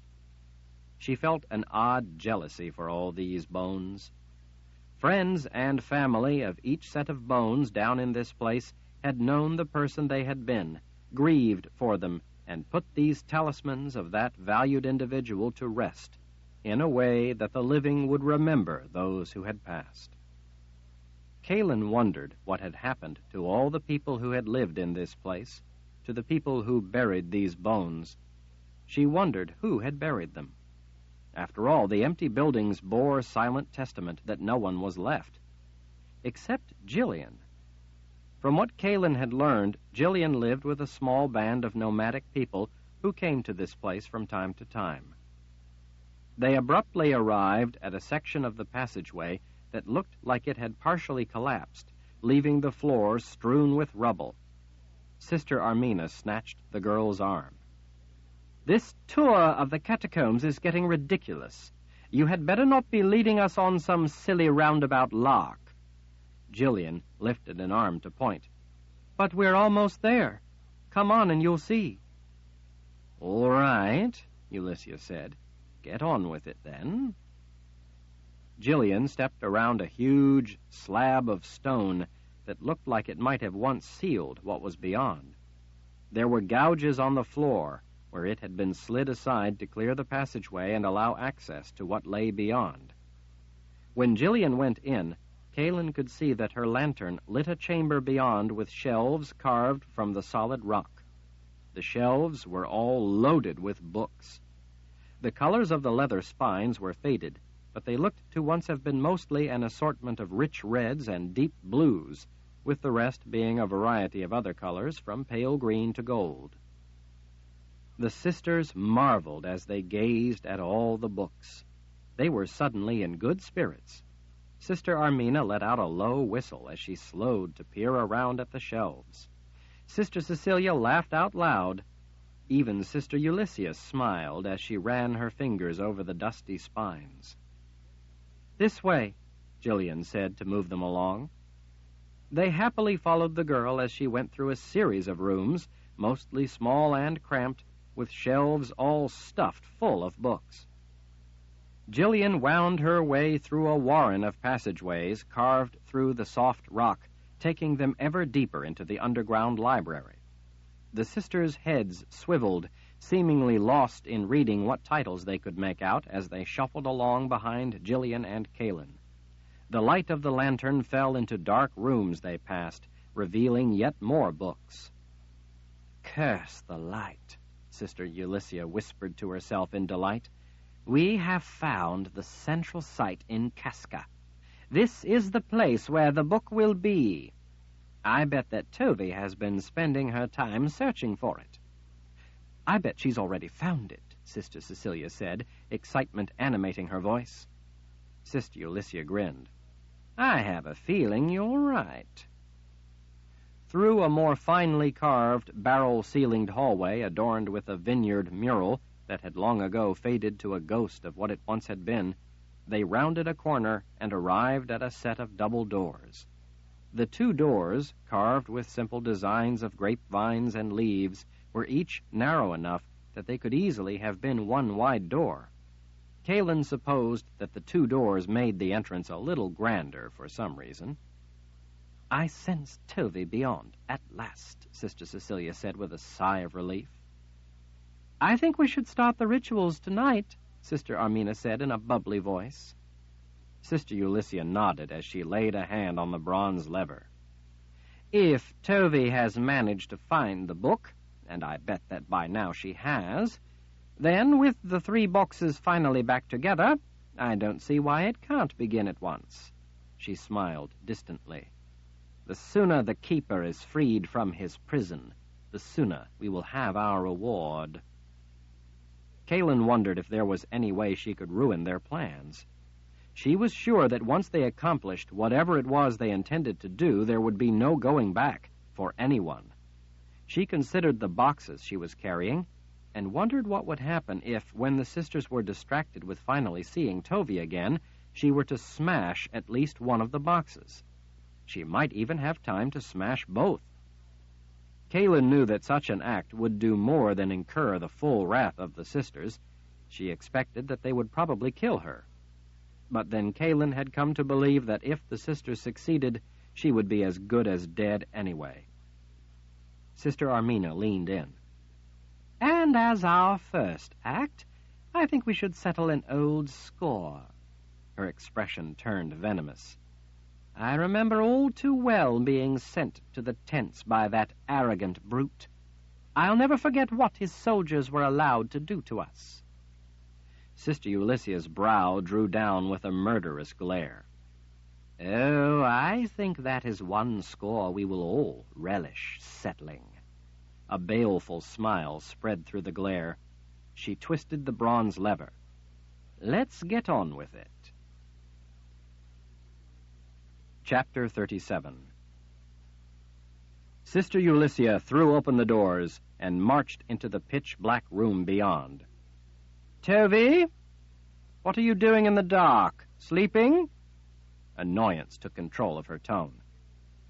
She felt an odd jealousy for all these bones. Friends and family of each set of bones down in this place had known the person they had been, grieved for them, and put these talismans of that valued individual to rest in a way that the living would remember those who had passed. Kahlan wondered what had happened to all the people who had lived in this place, to the people who buried these bones. She wondered who had buried them. After all, the empty buildings bore silent testament that no one was left, except Jillian. From what Kahlan had learned, Jillian lived with a small band of nomadic people who came to this place from time to time. They abruptly arrived at a section of the passageway that looked like it had partially collapsed, leaving the floor strewn with rubble. Sister Armina snatched the girl's arm. "This tour of the catacombs is getting ridiculous. You had better not be leading us on some silly roundabout lark." Jillian lifted an arm to point.
"But we're almost there. Come on and you'll see."
"All right," Ulysses said. "Get on with it, then." Jillian stepped around a huge slab of stone that looked like it might have once sealed what was beyond. There were gouges on the floor where it had been slid aside to clear the passageway and allow access to what lay beyond. When Jillian went in, Kahlan could see that her lantern lit a chamber beyond with shelves carved from the solid rock. The shelves were all loaded with books. The colors of the leather spines were faded, but they looked to once have been mostly an assortment of rich reds and deep blues, with the rest being a variety of other colors from pale green to gold. The sisters marveled as they gazed at all the books. They were suddenly in good spirits. Sister Armina let out a low whistle as she slowed to peer around at the shelves. Sister Cecilia laughed out loud. Even Sister Ulysses smiled as she ran her fingers over the dusty spines. "This way," Jillian said to move them along. They happily followed the girl as she went through a series of rooms, mostly small and cramped, with shelves all stuffed full of books. Jillian wound her way through a warren of passageways carved through the soft rock, taking them ever deeper into the underground library. The sisters' heads swiveled, seemingly lost in reading what titles they could make out as they shuffled along behind Jillian and Kahlan. The light of the lantern fell into dark rooms they passed, revealing yet more books. "Curse the light," Sister Ulysses whispered to herself in delight. "We have found the central site in Casca. This is the place where the book will be. I bet that Tovey has been spending her time searching for it." "I bet she's already found it," Sister Cecilia said, excitement animating her voice. Sister Ulysses grinned. "I have a feeling you're right." Through a more finely carved, barrel-ceilinged hallway adorned with a vineyard mural that had long ago faded to a ghost of what it once had been, they rounded a corner and arrived at a set of double doors. The two doors, carved with simple designs of grapevines and leaves, were each narrow enough that they could easily have been one wide door. Kahlan supposed that the two doors made the entrance a little grander for some reason. "I sense Tovey beyond, at last," Sister Cecilia said with a sigh of relief. "I think we should start the rituals tonight," Sister Armina said in a bubbly voice. Sister Ulysses nodded as she laid a hand on the bronze lever. "If Tovey has managed to find the book, and I bet that by now she has, then with the 3 boxes finally back together, I don't see why it can't begin at once." She smiled distantly. "The sooner the keeper is freed from his prison, the sooner we will have our reward." Kahlan wondered if there was any way she could ruin their plans. She was sure that once they accomplished whatever it was they intended to do, there would be no going back for anyone. She considered the boxes she was carrying and wondered what would happen if, when the sisters were distracted with finally seeing Tovey again, she were to smash at least one of the boxes. She might even have time to smash both. Kahlan knew that such an act would do more than incur the full wrath of the sisters.
She expected that they would probably kill her. But then Kahlan had come to believe that if the sisters succeeded, she would be as good as dead anyway. Sister Armina leaned in. "And as our first act, I think we should settle an old score." Her expression turned venomous. "I remember all too well being sent to the tents by that arrogant brute. I'll never forget what his soldiers were allowed to do to us." Sister Ulyssea's brow drew down with a murderous glare. "Oh, I think that is one score we will all relish settling." A baleful smile spread through the glare. She twisted the bronze lever. "Let's get on with it." Chapter 37. Sister Ulyssia threw open the doors and marched into the pitch-black room beyond. "Tovy, what are you doing in the dark? Sleeping?" Annoyance took control of her tone.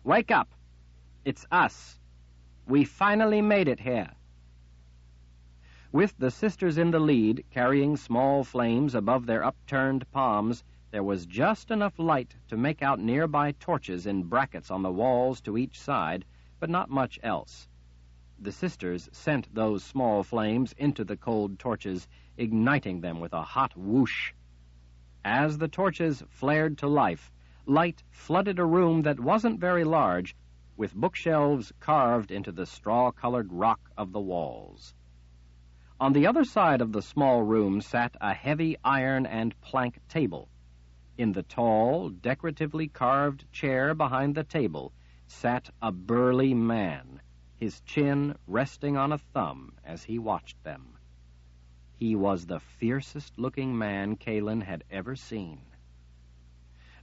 "Wake up! It's us. We finally made it here." With the sisters in the lead, carrying small flames above their upturned palms, there was just enough light to make out nearby torches in brackets on the walls to each side, but not much else. The sisters sent those small flames into the cold torches, igniting them with a hot whoosh. As the torches flared to life, light flooded a room that wasn't very large, with bookshelves carved into the straw-colored rock of the walls. On the other side of the small room sat a heavy iron and plank table. In the tall, decoratively carved chair behind the table sat a burly man, his chin resting on a thumb as he watched them. He was the fiercest-looking man Kahlan had ever seen.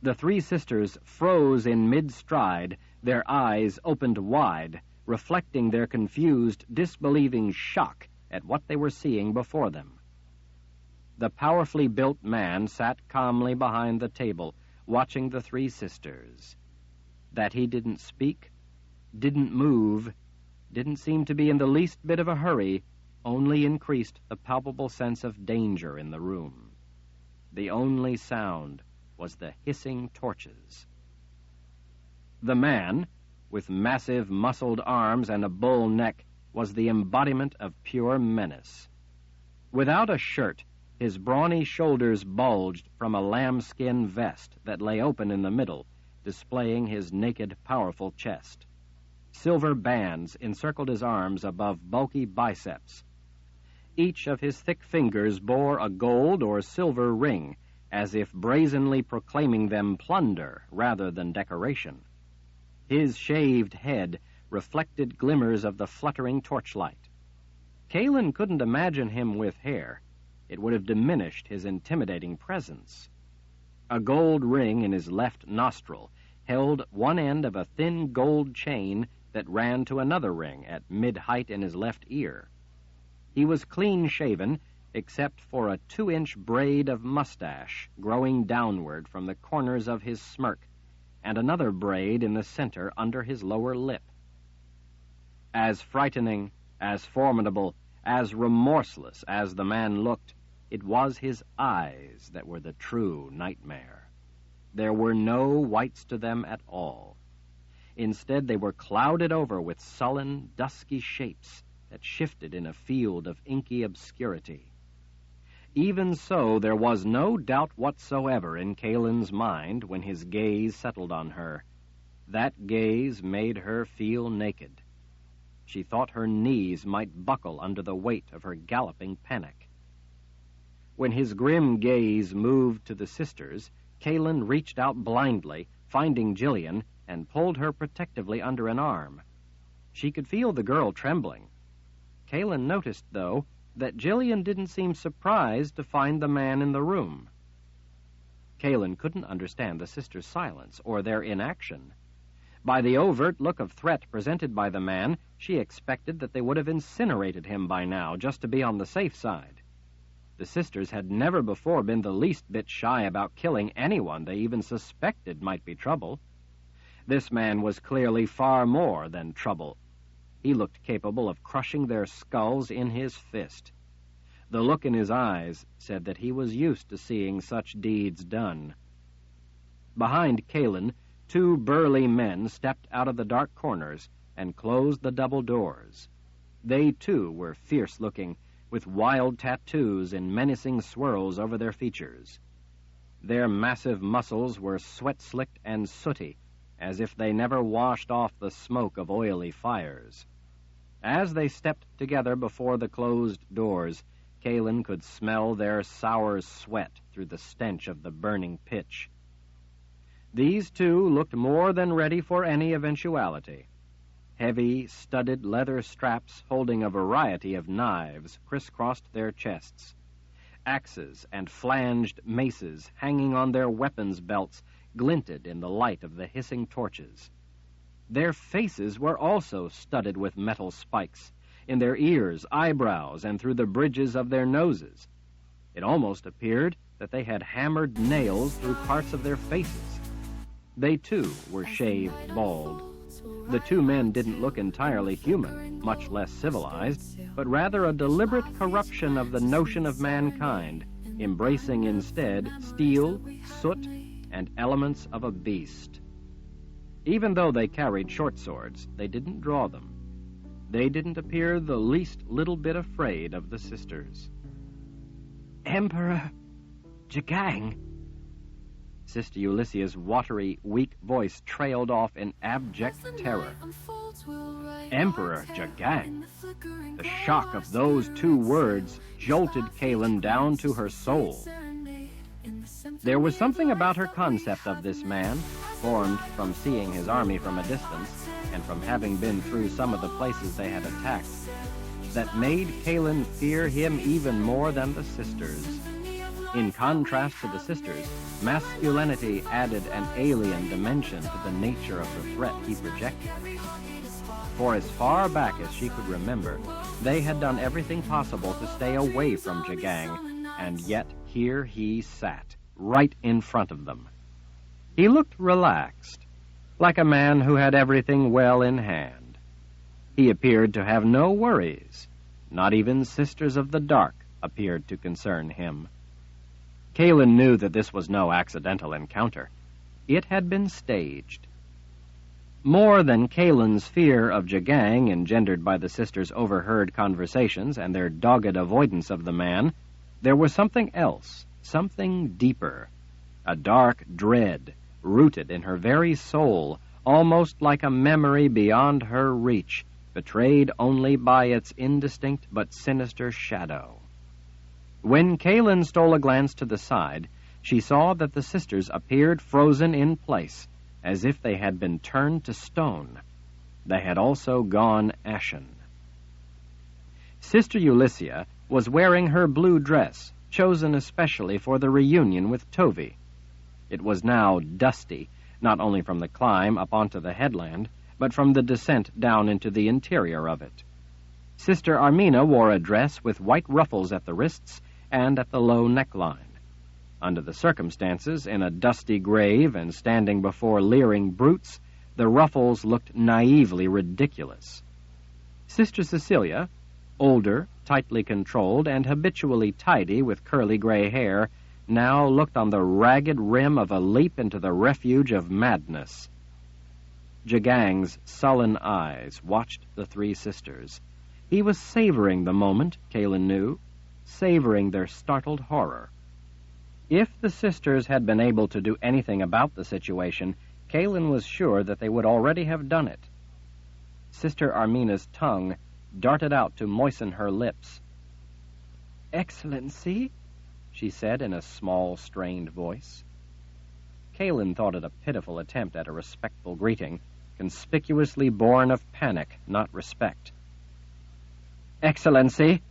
The three sisters froze in mid-stride, their eyes opened wide, reflecting their confused, disbelieving shock at what they were seeing before them. The powerfully built man sat calmly behind the table, watching the three sisters. That he didn't speak, didn't move, didn't seem to be in the least bit of a hurry, only increased the palpable sense of danger in the room. The only sound was the hissing torches. The man, with massive muscled arms and a bull neck, was the embodiment of pure menace. Without a shirt, his brawny shoulders bulged from a lambskin vest that lay open in the middle, displaying his naked, powerful chest. Silver bands encircled his arms above bulky biceps. Each of his thick fingers bore a gold or silver ring, as if brazenly proclaiming them plunder rather than decoration. His shaved head reflected glimmers of the fluttering torchlight. Kahlan couldn't imagine him with hair. It would have diminished his intimidating presence. A gold ring in his left nostril held one end of a thin gold chain that ran to another ring at mid-height in his left ear. He was clean-shaven, except for a 2-inch braid of mustache growing downward from the corners of his smirk, and another braid in the center under his lower lip. As frightening, as formidable, as remorseless as the man looked, it was his eyes that were the true nightmare. There were no whites to them at all. Instead, they were clouded over with sullen, dusky shapes that shifted in a field of inky obscurity. Even so, there was no doubt whatsoever in Kahlan's mind when his gaze settled on her. That gaze made her feel naked. She thought her knees might buckle under the weight of her galloping panic. When his grim gaze moved to the sisters, Kahlan reached out blindly, finding Jillian, and pulled her protectively under an arm. She could feel the girl trembling. Kahlan noticed, though, that Jillian didn't seem surprised to find the man in the room. Kahlan couldn't understand the sisters' silence or their inaction. By the overt look of threat presented by the man, she expected that they would have incinerated him by now, just to be on the safe side. The sisters had never before been the least bit shy about killing anyone they even suspected might be trouble. This man was clearly far more than trouble. He looked capable of crushing their skulls in his fist.
The look in his eyes said that he was used to seeing such deeds done. Behind Kahlan, 2 burly men stepped out of the dark corners and closed the double doors. They, too, were fierce-looking, with wild tattoos in menacing swirls over their features. Their massive muscles were sweat-slicked and sooty, as if they never washed off the smoke of oily fires. As they stepped together before the closed doors, Kahlan could smell their sour sweat through the stench of the burning pitch. These 2 looked more than ready for any eventuality. Heavy, studded leather straps holding a variety of knives crisscrossed their chests. Axes and flanged maces hanging on their weapons belts glinted in the light of the hissing torches. Their faces were also studded with metal spikes, in their ears, eyebrows, and through the bridges of their noses. It almost appeared that they had hammered nails through parts of their faces. They, too, were shaved bald. The 2 men didn't look entirely human, much less civilized, but rather a deliberate corruption of the notion of mankind, embracing instead steel, soot, and elements of a beast. Even though they carried short swords, they didn't draw them. They didn't appear the least little bit afraid of the sisters.
Emperor Jagang!
Sister Ulysses' watery, weak voice trailed off in abject terror. Emperor Jagang! The shock of those 2 words jolted Kahlan down to her soul. There was something about her concept of this man, formed from seeing his army from a distance and from having been through some of the places they had attacked, that made Kahlan fear him even more than the sisters. In contrast to the sisters, masculinity added an alien dimension to the nature of the threat he projected. For as far back as she could remember, they had done everything possible to stay away from Jagang, and yet here he sat, right in front of them. He looked relaxed, like a man who had everything well in hand. He appeared to have no worries. Not even Sisters of the Dark appeared to concern him. Kahlan knew that this was no accidental encounter. It had been staged. More than Kahlan's fear of Jagang, engendered by the sisters' overheard conversations and their dogged avoidance of the man, there was something else, something deeper, a dark dread, rooted in her very soul, almost like a memory beyond her reach, betrayed only by its indistinct but sinister shadow. When Kahlan stole a glance to the side, she saw that the sisters appeared frozen in place, as if they had been turned to stone. They had also gone ashen. Sister Ulysses was wearing her blue dress, chosen especially for the reunion with Tovi. It was now dusty, not only from the climb up onto the headland, but from the descent down into the interior of it. Sister Armina wore a dress with white ruffles at the wrists and at the low neckline. Under the circumstances, in a dusty grave and standing before leering brutes, the ruffles looked naively ridiculous. Sister Cecilia, older, tightly controlled, and habitually tidy with curly gray hair, now looked on the ragged rim of a leap into the refuge of madness. Jagang's sullen eyes watched the 3 sisters. He was savoring the moment, Kahlan knew, savoring their startled horror. If the sisters had been able to do anything about the situation, Kahlan was sure that they would already have done it. Sister Armina's tongue darted out to moisten her lips. "Excellency," she said in a small, strained voice. Kahlan thought it a pitiful attempt at a respectful greeting, conspicuously born of panic, not respect. "Excellency,"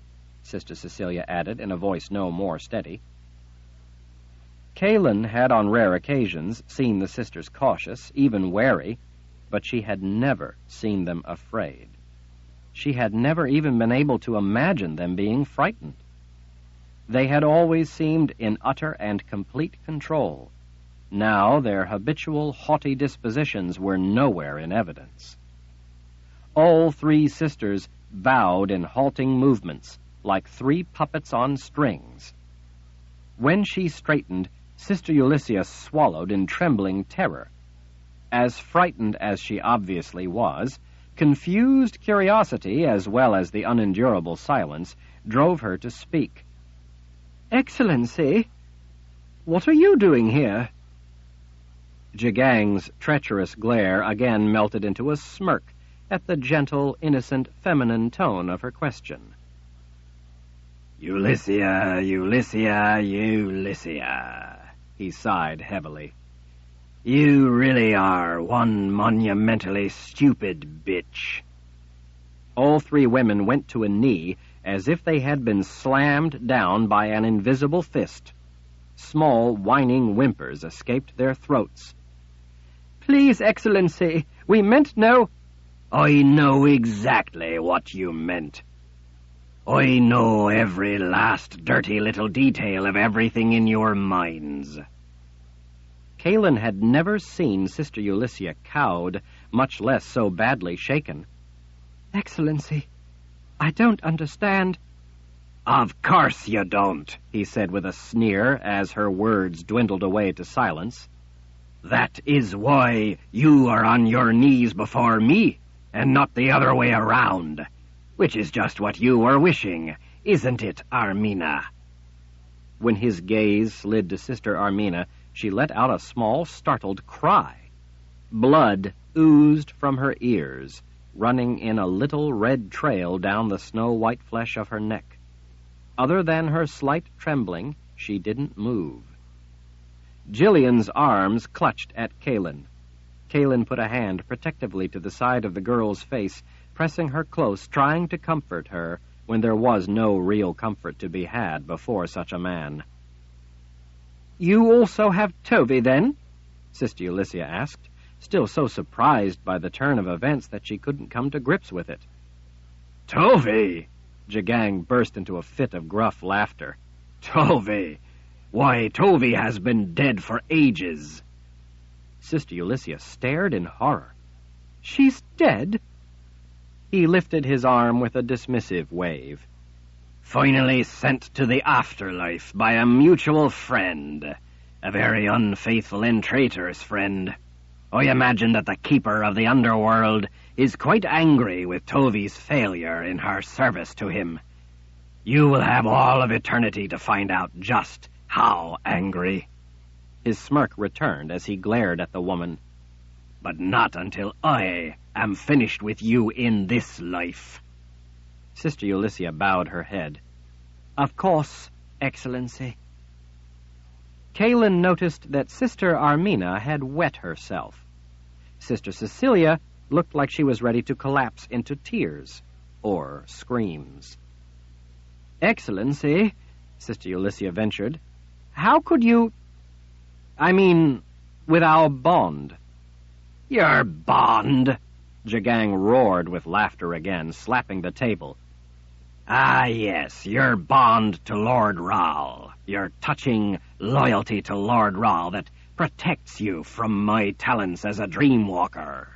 Sister Cecilia added in a voice no more steady. Kahlan had on rare occasions seen the sisters cautious, even wary, but she had never seen them afraid. She had never even been able to imagine them being frightened. They had always seemed in utter and complete control. Now their habitual haughty dispositions were nowhere in evidence. All 3 sisters bowed in halting movements, like 3 puppets on strings. When she straightened, Sister Ulysses swallowed in trembling terror. As frightened as she obviously was, confused curiosity as well as the unendurable silence drove her to speak.
"Excellency, what are you doing here?"
Jigang's treacherous glare again melted into a smirk at the gentle, innocent, feminine tone of her question.
Ulysses,
He sighed heavily.
You really are one monumentally stupid bitch.
All 3 women went to a knee as if they had been slammed down by an invisible fist. Small, whining whimpers escaped their throats.
"Please, Excellency, we meant no—"
I know exactly what you meant. I know every last dirty little detail of everything in your minds."
Kahlan had never seen Sister Ulysses cowed, much less so badly shaken.
"Excellency, I don't understand."
Of course you don't,
he said with a sneer as her words dwindled away to silence.
That is why you are on your knees before me, and not the other way around, which is just what you were wishing, isn't it, Armina?
When his gaze slid to Sister Armina, she let out a small, startled cry. Blood oozed from her ears, running in a little red trail down the snow-white flesh of her neck. Other than her slight trembling, she didn't move. Jillian's arms clutched at Kahlan. Kahlan put a hand protectively to the side of the girl's face, pressing her close, trying to comfort her when there was no real comfort to be had before such a man.
"You also have Tovey, then?"
Sister Ulysses asked, still so surprised by the turn of events that she couldn't come to grips with it.
Tovey!
Jigang burst into a fit of gruff laughter.
Tovey! Why, Tovey has been dead for ages.
Sister Ulysses stared in horror.
"She's dead?"
He lifted his arm with a dismissive wave.
Finally sent to the afterlife by a mutual friend, a very unfaithful and traitorous friend. I imagine that the keeper of the underworld is quite angry with Tovey's failure in her service to him. You will have all of eternity to find out just how angry."
His smirk returned as he glared at the woman.
"But not until I am finished with you in this life."
Sister Ulysses bowed her head.
"Of course, Excellency."
Kahlan noticed that Sister Armina had wet herself. Sister Cecilia looked like she was ready to collapse into tears or screams.
"Excellency,"
Sister Ulysses ventured,
"how could you—
I mean, with our bond."
"Your bond?"
Jigang roared with laughter again, slapping the table.
"Ah, yes, your bond to Lord Rahl, your touching loyalty to Lord Rahl that protects you from my talents as a dreamwalker."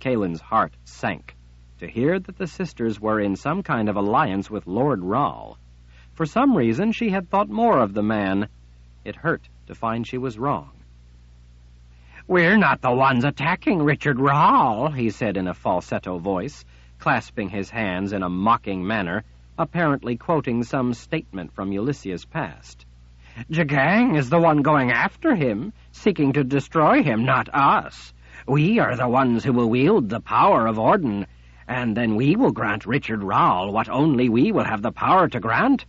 Kahlan's heart sank to hear that the sisters were in some kind of alliance with Lord Rahl. For some reason, she had thought more of the man. It hurt to find she was wrong.
"We're not the ones attacking Richard Rahl,"
he said in a falsetto voice, clasping his hands in a mocking manner, apparently quoting some statement from Ulysses' past.
"Jigang is the one going after him, seeking to destroy him, not us. We are the ones who will wield the power of Orden, and then we will grant Richard Rahl what only we will have the power to grant.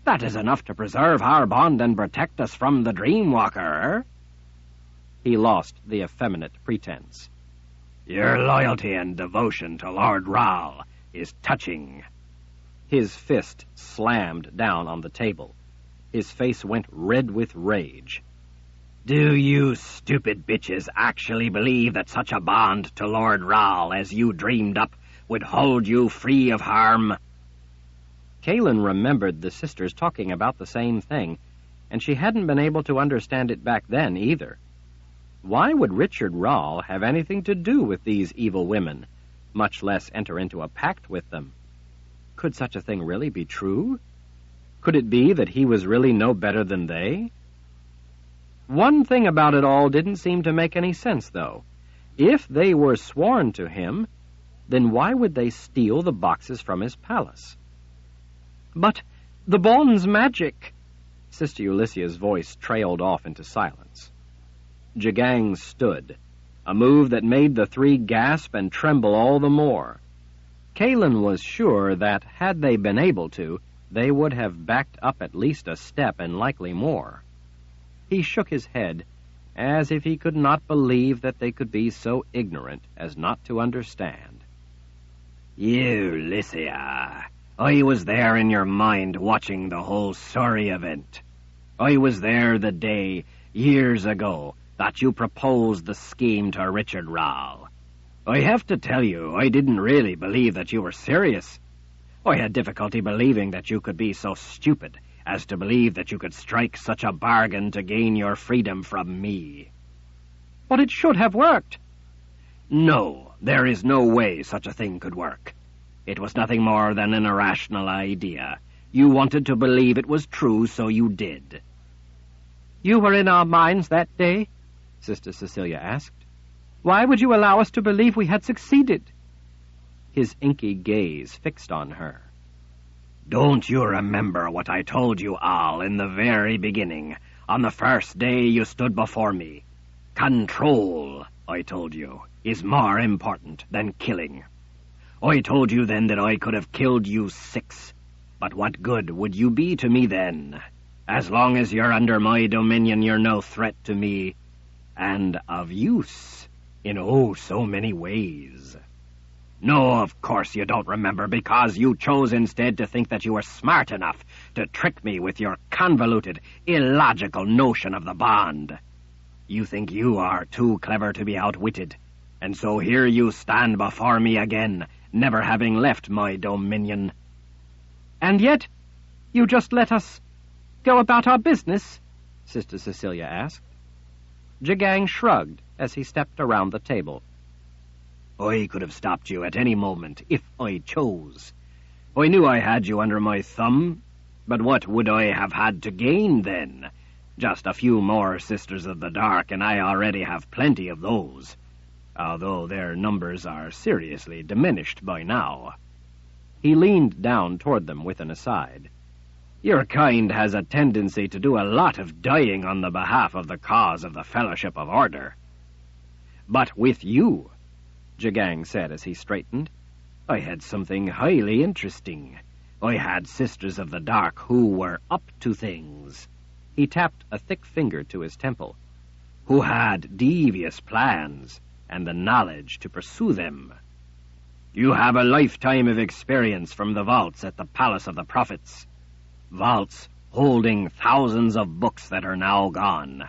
That is enough to preserve our bond and protect us from the Dreamwalker."
He lost the effeminate pretense.
"Your loyalty and devotion to Lord Rahl is touching."
His fist slammed down on the table. His face went red with rage.
"Do you stupid bitches actually believe that such a bond to Lord Rahl as you dreamed up would hold you free of harm?"
Kahlan remembered the sisters talking about the same thing, and she hadn't been able to understand it back then either. Why would Richard Rahl have anything to do with these evil women, much less enter into a pact with them? Could such a thing really be true? Could it be that he was really no better than they? One thing about it all didn't seem to make any sense, though. If they were sworn to him, then why would they steal the boxes from his palace?
But the bond's magic.
Sister Ulyssea's voice trailed off into silence. Jagang stood, a move that made the three gasp and tremble all the more. Kahlan was sure that, had they been able to, they would have backed up at least a step and likely more. He shook his head, as if he could not believe that they could be so ignorant as not to understand.
Ulyssia, I was there in your mind watching the whole sorry event. I was there the day, years ago, that you proposed the scheme to Richard Rall. I have to tell you, I didn't really believe that you were serious. I had difficulty believing that you could be so stupid as to believe that you could strike such a bargain to gain your freedom from me.
But it should have worked.
No, there is no way such a thing could work. It was nothing more than an irrational idea. You wanted to believe it was true, so you did.
You were in our minds that day? Sister Cecilia asked. Why would you allow us to believe we had succeeded?
His inky gaze fixed on her.
Don't you remember what I told you all in the very beginning, on the first day you stood before me? Control, I told you, is more important than killing. I told you then that I could have killed you 6, but what good would you be to me then? As long as you're under my dominion, you're no threat to me, and of use in oh so many ways. No, of course you don't remember, because you chose instead to think that you were smart enough to trick me with your convoluted, illogical notion of the bond. You think you are too clever to be outwitted, and so here you stand before me again, never having left my dominion.
And yet, you just let us go about our business?
Sister Cecilia asked. Jagang shrugged as he stepped around the table.
I could have stopped you at any moment, if I chose. I knew I had you under my thumb, but what would I have had to gain then? Just a few more Sisters of the Dark, and I already have plenty of those, although their numbers are seriously diminished by now.
He leaned down toward them with an aside.
Your kind has a tendency to do a lot of dying on the behalf of the cause of the Fellowship of Order. But with you, Jagang said as he straightened, I had something highly interesting. I had Sisters of the Dark who were up to things.
He tapped a thick finger to his temple.
Who had devious plans and the knowledge to pursue them. You have a lifetime of experience from the vaults at the Palace of the Prophets. Vaults holding thousands of books that are now gone.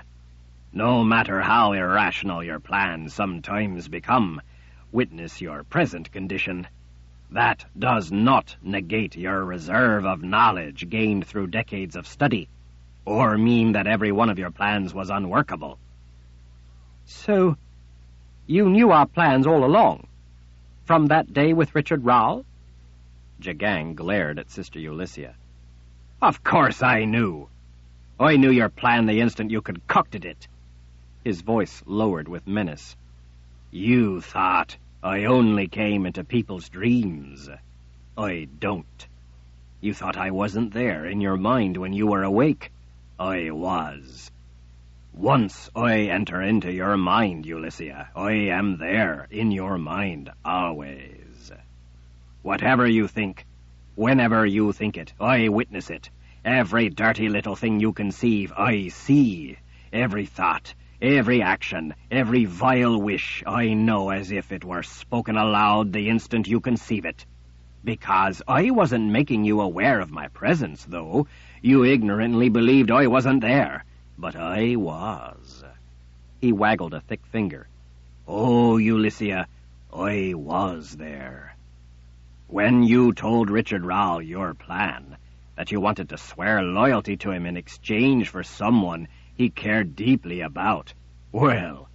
No matter how irrational your plans sometimes become, witness your present condition. That does not negate your reserve of knowledge gained through decades of study, or mean that every one of your plans was unworkable.
So, you knew our plans all along? From that day with Richard Rall?
Jagang glared at Sister Ulyssia.
Of course I knew. I knew your plan the instant you concocted it.
His voice lowered with menace.
You thought I only came into people's dreams. I don't. You thought I wasn't there in your mind when you were awake. I was. Once I enter into your mind, Ulyssia, I am there in your mind always. Whatever you think, whenever you think it, I witness it. Every dirty little thing you conceive, I see. Every thought, every action, every vile wish, I know as if it were spoken aloud the instant you conceive it. Because I wasn't making you aware of my presence, though. You ignorantly believed I wasn't there. But I was.
He waggled a thick finger.
Oh, Ulyssia, I was there. When you told Richard Rall your plan, that you wanted to swear loyalty to him in exchange for someone he cared deeply about, well,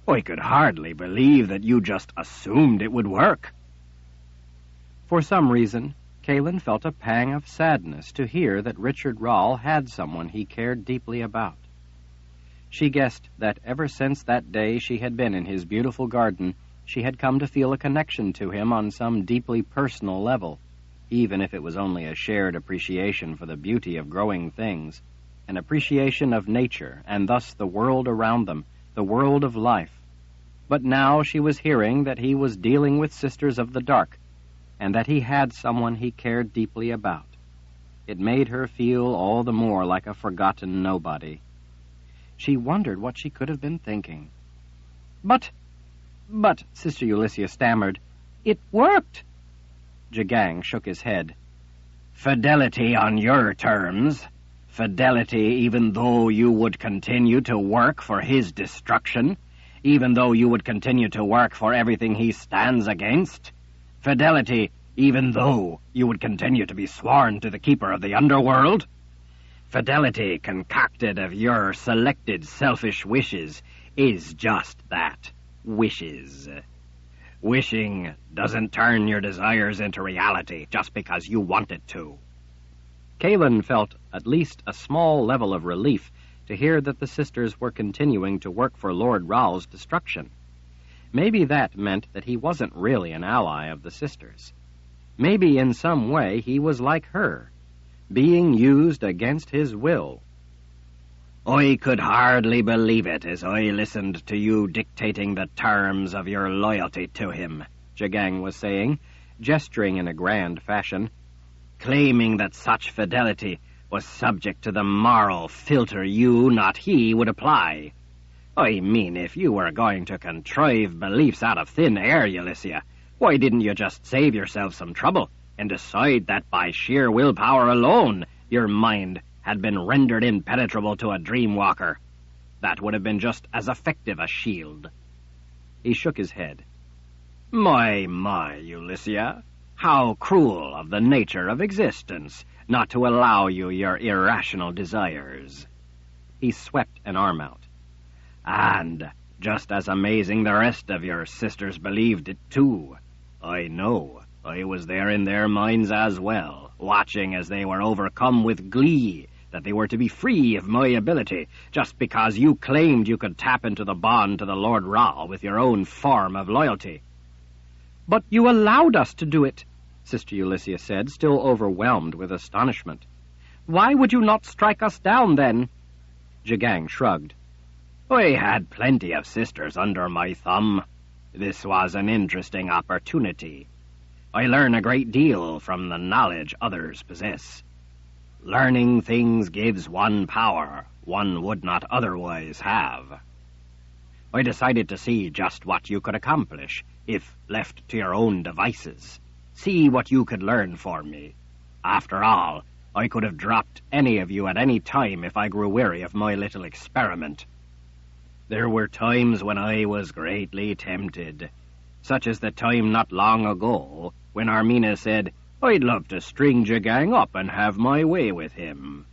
I could hardly believe that you just assumed it would work.
For some reason,
Kahlan felt a pang of sadness to hear that Richard Rall had someone he cared deeply about. She guessed that ever since that day she had been in his beautiful garden, she had come to feel a connection to him on some deeply personal level, even if it was only a shared appreciation for the beauty of growing things, an appreciation of nature and thus the world around them, the world of life. But now she was hearing that he was dealing with Sisters of the Dark, and that he had someone he cared deeply about. It made her feel all the more like a forgotten nobody. She wondered what she could have been thinking. But, Sister Ulysses stammered, it worked. Jagang shook his head. Fidelity on your terms. Fidelity even though you would continue to work for his destruction, even though you would continue to work for everything he stands against. Fidelity even though you would continue to be sworn to the keeper of the underworld. Fidelity concocted of your selected selfish wishes is just that, wishes. Wishing doesn't turn your desires into reality just because you want it to. Kahlan felt at least a small level of relief to hear that the sisters were continuing to work for Lord Rall's destruction. Maybe that meant that he wasn't really an ally of the sisters. Maybe in some way he was like her, being used against his will. I could hardly believe it as I listened to you dictating the terms of your loyalty to him, Jagang was saying, gesturing in a grand fashion, claiming that such fidelity was subject to the moral filter you, not he, would apply. I mean, if you were going to contrive beliefs out of thin air, Ulysses, why didn't you just save yourself some trouble and decide that by sheer willpower alone your mind had been rendered impenetrable to a dream-walker? That would have been just as effective a shield. He shook his head. My, Ulysses, how cruel of the nature of existence not to allow you your irrational desires. He swept an arm out. And just as amazing the rest of your sisters believed it too. I know. I was there in their minds as well, watching as they were overcome with glee that they were to be free of my ability just because you claimed you could tap into the bond to the Lord Ra with your own form of loyalty. But you allowed us to do it, Sister Ulysses said, still overwhelmed with astonishment. Why would you not strike us down, then? Jagang shrugged. I had plenty of sisters under my thumb. This was an interesting opportunity. I learn a great deal from the knowledge others possess. Learning things gives one power one would not otherwise have. I decided to see just what you could accomplish, if left to your own devices. See what you could learn for me. After all, I could have dropped any of you at any time if I grew weary of my little experiment. There were times when I was greatly tempted, such as the time not long ago when Armina said, I'd love to string Jagang up and have my way with him.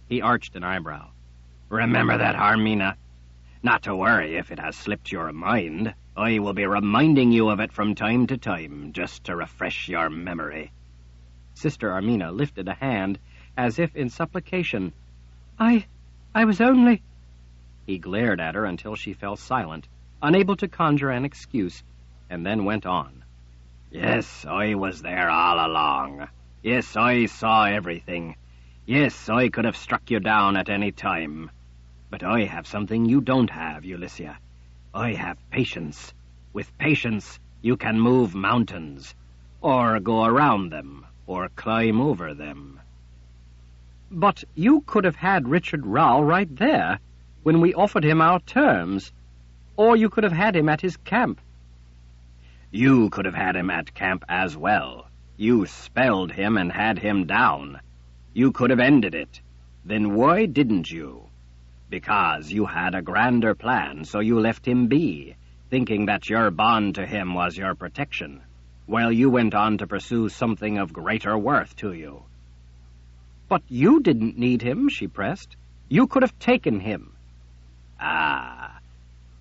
He arched an eyebrow. Remember that, Armina? Not to worry if it has slipped your mind. I will be reminding you of it from time to time, just to refresh your memory. Sister Armina lifted a hand, as if in supplication. I was only... He glared at her until she fell silent, unable to conjure an excuse, and then went on. Yes, I was there all along. Yes, I saw everything. Yes, I could have struck you down at any time. But I have something you don't have, Ulysses. I have patience. With patience, you can move mountains, or go around them, or climb over them. But you could have had Richard Rall right there, when we offered him our terms, or you could have had him at his camp. You could have had him at camp as well. You spelled him and had him down. You could have ended it. Then why didn't you? Because you had a grander plan, so you left him be, thinking that your bond to him was your protection, while you went on to pursue something of greater worth to you. But you didn't need him, she pressed. You could have taken him. Ah,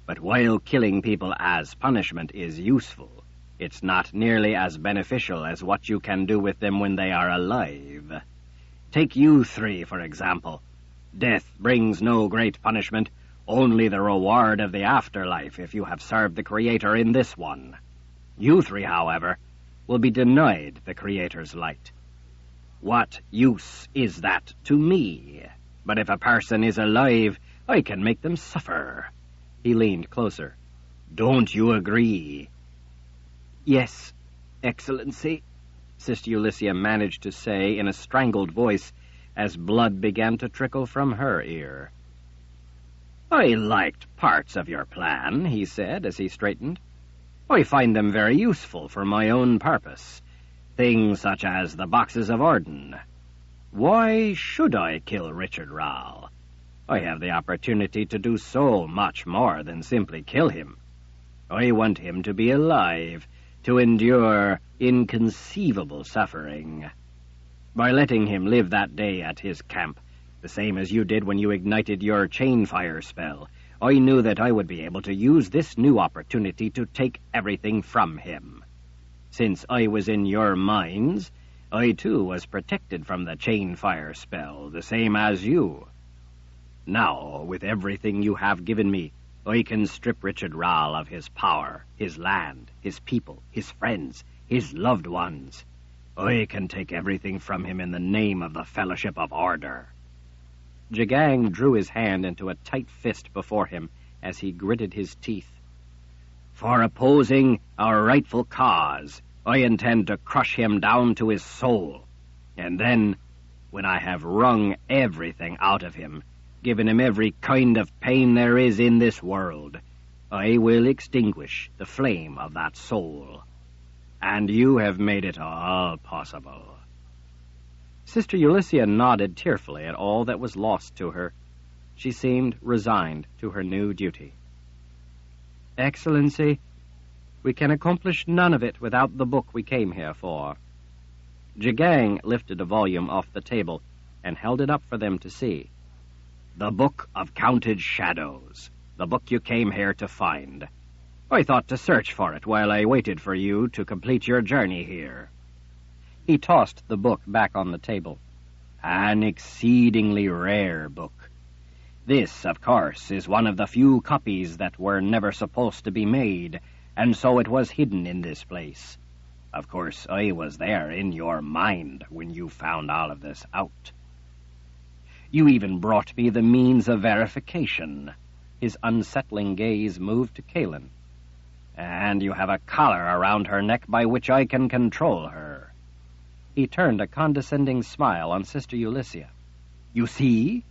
but while killing people as punishment is useful,
It's not nearly as beneficial as what you can do with them when they are alive. Take you three, for example. Death brings no great punishment, only the reward of the afterlife if you have served the Creator in this one. You three, however, will be denied the Creator's light. What use is that to me? But if a person is alive, I can make them suffer. He leaned closer. Don't you agree?
Yes, Excellency, Sister Ulyssia managed to say in a strangled voice as blood began to trickle from her ear.
I liked parts of your plan, he said as he straightened. I find them very useful for my own purpose. Things such as the boxes of Orden. Why should I kill Richard Rall? I have the opportunity to do so much more than simply kill him. I want him to be alive, to endure inconceivable suffering. By letting him live that day at his camp, the same as you did when you ignited your chain fire spell, I knew that I would be able to use this new opportunity to take everything from him. Since I was in your minds, I too was protected from the chain fire spell, the same as you. Now, with everything you have given me, I can strip Richard Rall of his power, his land, his people, his friends, his loved ones. I can take everything from him in the name of the Fellowship of Order.
Jagang drew his hand into a tight fist before him as he gritted his teeth.
For opposing our rightful cause, I intend to crush him down to his soul. And then, when I have wrung everything out of him, given him every kind of pain there is in this world, I will extinguish the flame of that soul. And you have made it all possible.
Sister Ulyssia nodded tearfully at all that was lost to her. She seemed resigned to her new duty. Excellency, we can accomplish none of it without the book we came here for. Jagang lifted a volume off the table and held it up for them to see.
The Book of Counted Shadows, the book you came here to find. I thought to search for it while I waited for you to complete your journey here.
He tossed the book back on the table.
An exceedingly rare book. This, of course, is one of the few copies that were never supposed to be made, and so it was hidden in this place. Of course, I was there in your mind when you found all of this out. You even brought me the means of verification.
His unsettling gaze moved to Kahlan.
And you have a collar around her neck by which I can control her.
He turned a condescending smile on Sister Ulyssia.
You see?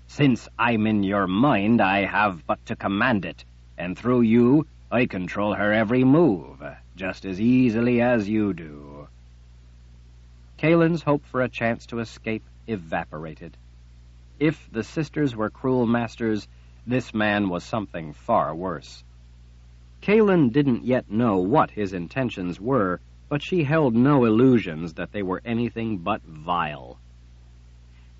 Since I'm in your mind, I have but to command it, and through you, I control her every move, just as easily as you do.
Kahlan's hope for a chance to escape evaporated. If the sisters were cruel masters, this man was something far worse. Kahlan didn't yet know what his intentions were, but she held no illusions that they were anything but vile.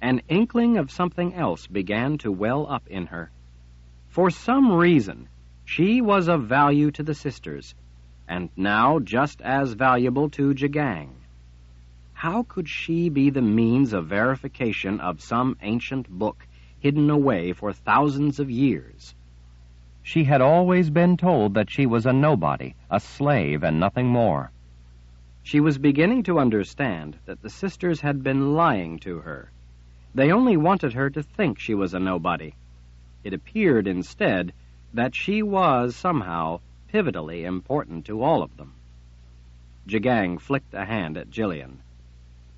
An inkling of something else began to well up in her. For some reason, she was of value to the sisters, and now just as valuable to Jagang. How could she be the means of verification of some ancient book hidden away for thousands of years? She had always been told that she was a nobody, a slave, and nothing more. She was beginning to understand that the sisters had been lying to her. They only wanted her to think she was a nobody. It appeared, instead, that she was, somehow, pivotally important to all of them. Jagang flicked a hand at Jillian.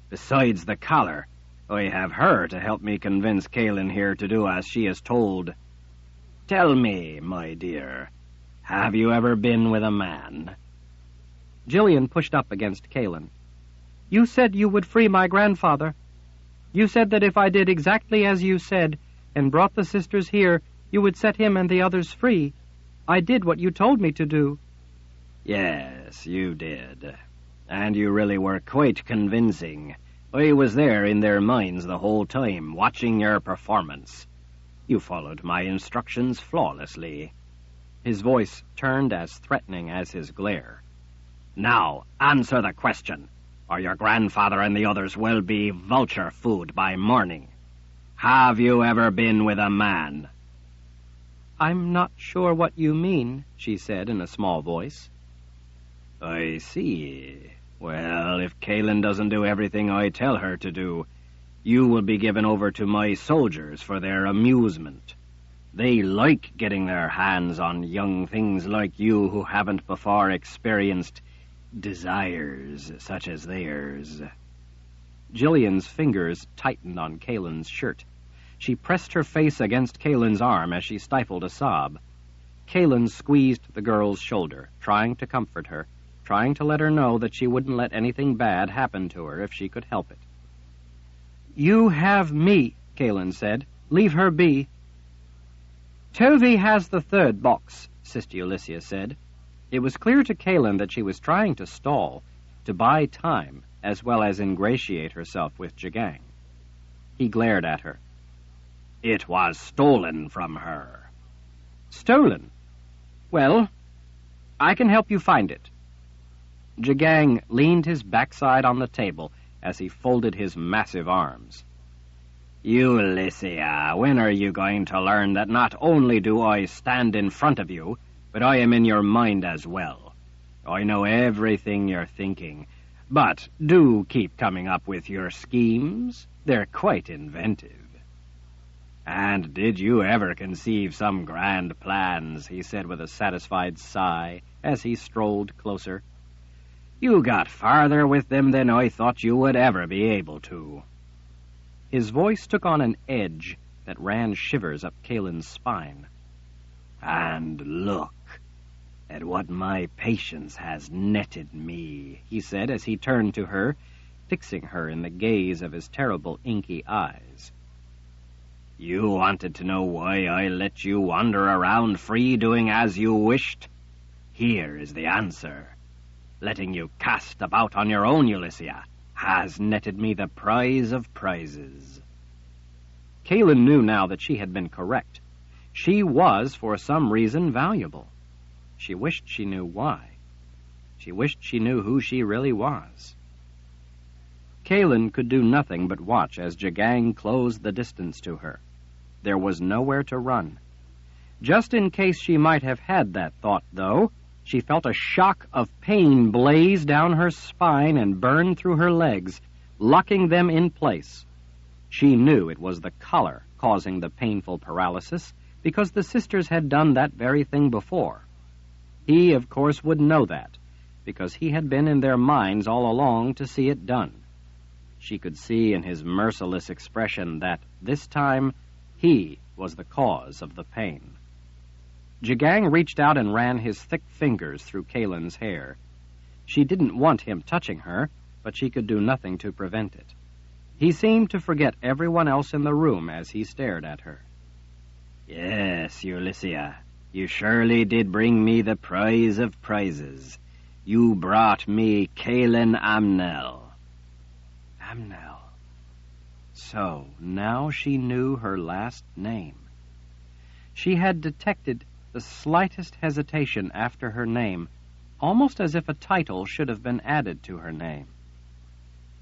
Besides the collar, I have her to help me convince Kahlan here to do as she is told. Tell me, my dear, have you ever been with a man?
Jillian pushed up against Kahlan. You said you would free my grandfather. You said that if I did exactly as you said and brought the sisters here, you would set him and the others free. I did what you told me to do.
Yes, you did. And you really were quite convincing. I was there in their minds the whole time, watching your performance. You followed my instructions flawlessly.
His voice turned as threatening as his glare.
Now, answer the question, or your grandfather and the others will be vulture food by morning. Have you ever been with a man?
I'm not sure what you mean, she said in a small voice.
I see. Well, if Kahlan doesn't do everything I tell her to do, you will be given over to my soldiers for their amusement. They like getting their hands on young things like you who haven't before experienced desires such as theirs.
Jillian's fingers tightened on Kahlan's shirt. She pressed her face against Kahlan's arm as she stifled a sob. Kahlan squeezed the girl's shoulder, trying to comfort her, trying to let her know that she wouldn't let anything bad happen to her if she could help it.
You have me, Kahlan said. Leave her be. Tovey has the third box, Sister Ulysses said. It was clear to Kahlan that she was trying to stall, to buy time, as well as ingratiate herself with Jagang. He glared at her.
It was stolen from her.
Stolen? Well, I can help you find it.
Jagang leaned his backside on the table as he folded his massive arms.
Ulysses, when are you going to learn that not only do I stand in front of you, but I am in your mind as well? I know everything you're thinking, but do keep coming up with your schemes. They're quite inventive. And did you ever conceive some grand plans, he said with a satisfied sigh as he strolled closer. You got farther with them than I thought you would ever be able to.
His voice took on an edge that ran shivers up Kahlan's spine.
And look at what my patience has netted me, he said as he turned to her,
fixing her in the gaze of his terrible inky eyes.
You wanted to know why I let you wander around free doing as you wished? Here is the answer. Letting you cast about on your own, Ulysses, has netted me the prize of prizes.
Kahlan knew now that she had been correct. She was, for some reason, valuable. She wished she knew why. She wished she knew who she really was. Kahlan could do nothing but watch as Jagang closed the distance to her. There was nowhere to run. Just in case she might have had that thought, though, she felt a shock of pain blaze down her spine and burn through her legs, locking them in place. She knew it was the collar causing the painful paralysis, because the sisters had done that very thing before. He, of course, would know that, because he had been in their minds all along to see it done. She could see in his merciless expression that, this time, he was the cause of the pain. Jagang reached out and ran his thick fingers through Kahlan's hair. She didn't want him touching her, but she could do nothing to prevent it. He seemed to forget everyone else in the room as he stared at her.
Yes, Ulysses, you surely did bring me the prize of prizes. You brought me Kahlan Amnel.
Amnel. So, now she knew her last name. She had detected the slightest hesitation after her name, almost as if a title should have been added to her name.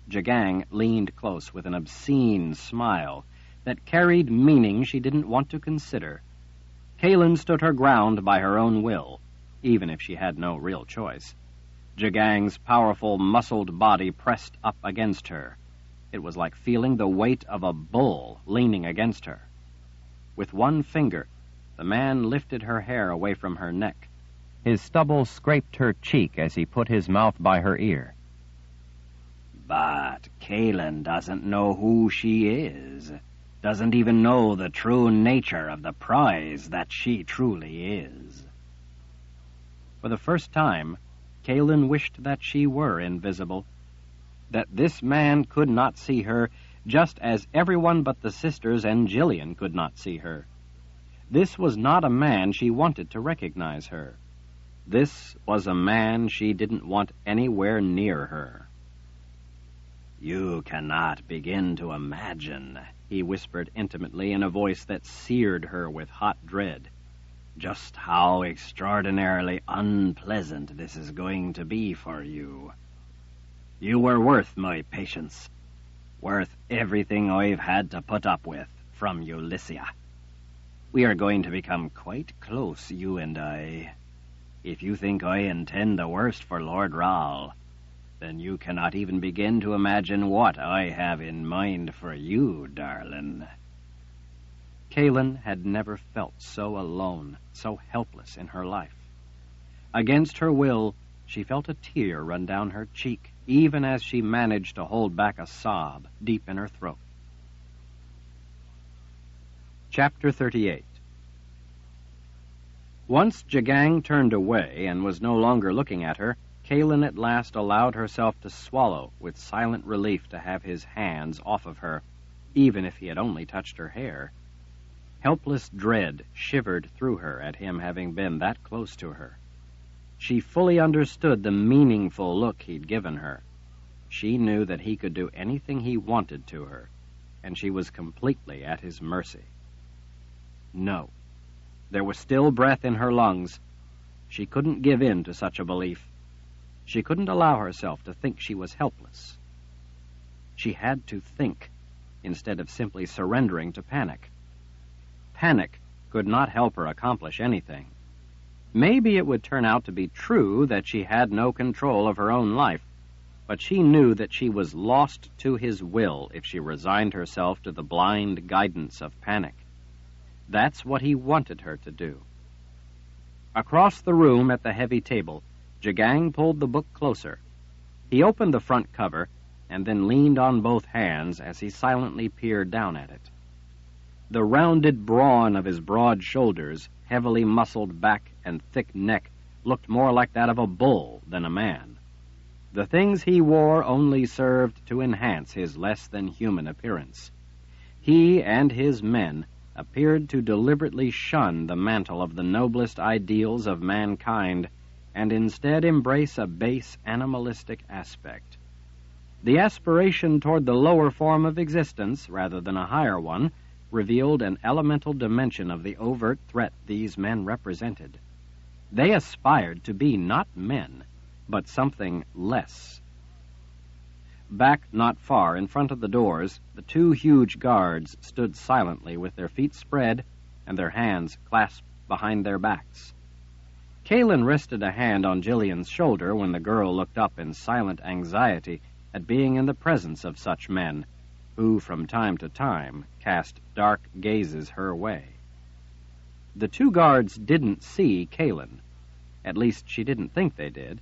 Jagang leaned close with an obscene smile that carried meaning she didn't want to consider. Kahlan stood her ground by her own will, even if she had no real choice. Jagang's powerful, muscled body pressed up against her. It was like feeling the weight of a bull leaning against her. With one finger, the man lifted her hair away from her neck. His stubble scraped her cheek as he put his mouth by her ear.
But Kahlan doesn't know who she is, doesn't even know the true nature of the prize that she truly is.
For the first time, Kahlan wished that she were invisible, that this man could not see her, just as everyone but the sisters and Jillian could not see her. This was not a man she wanted to recognize her. This was a man she didn't want anywhere near her.
You cannot begin to imagine,
he whispered intimately in a voice that seared her with hot dread.
just how extraordinarily unpleasant this is going to be for you. You were worth my patience, worth everything I've had to put up with from Ulyssia. We are going to become quite close, you and I. If you think I intend the worst for Lord Rahl, then you cannot even begin to imagine what I have in mind for you, darling.
Kahlan had never felt so alone, so helpless in her life. Against her will, she felt a tear run down her cheek, even as she managed to hold back a sob deep in her throat. Chapter 38. Once Jagang turned away and was no longer looking at her, Kahlan at last allowed herself to swallow with silent relief to have his hands off of her, even if he had only touched her hair. Helpless dread shivered through her at him having been that close to her. She fully understood the meaningful look he'd given her. She knew that he could do anything he wanted to her, and she was completely at his mercy. No. There was still breath in her lungs. She couldn't give in to such a belief. She couldn't allow herself to think she was helpless. She had to think, instead of simply surrendering to panic. Panic could not help her accomplish anything. Maybe it would turn out to be true that she had no control of her own life, but she knew that she was lost to his will if she resigned herself to the blind guidance of panic. That's what he wanted her to do. Across the room at the heavy table, Jagang pulled the book closer. He opened the front cover and then leaned on both hands as he silently peered down at it. The rounded brawn of his broad shoulders, heavily muscled back, and thick neck looked more like that of a bull than a man. The things he wore only served to enhance his less-than-human appearance. He and his men appeared to deliberately shun the mantle of the noblest ideals of mankind and instead embrace a base animalistic aspect. The aspiration toward the lower form of existence, rather than a higher one, revealed an elemental dimension of the overt threat these men represented. They aspired to be not men, but something less. Back not far in front of the doors, the two huge guards stood silently with their feet spread and their hands clasped behind their backs. Kahlan rested a hand on Jillian's shoulder when the girl looked up in silent anxiety at being in the presence of such men, who from time to time cast dark gazes her way. The two guards didn't see Kahlan. At least she didn't think they did.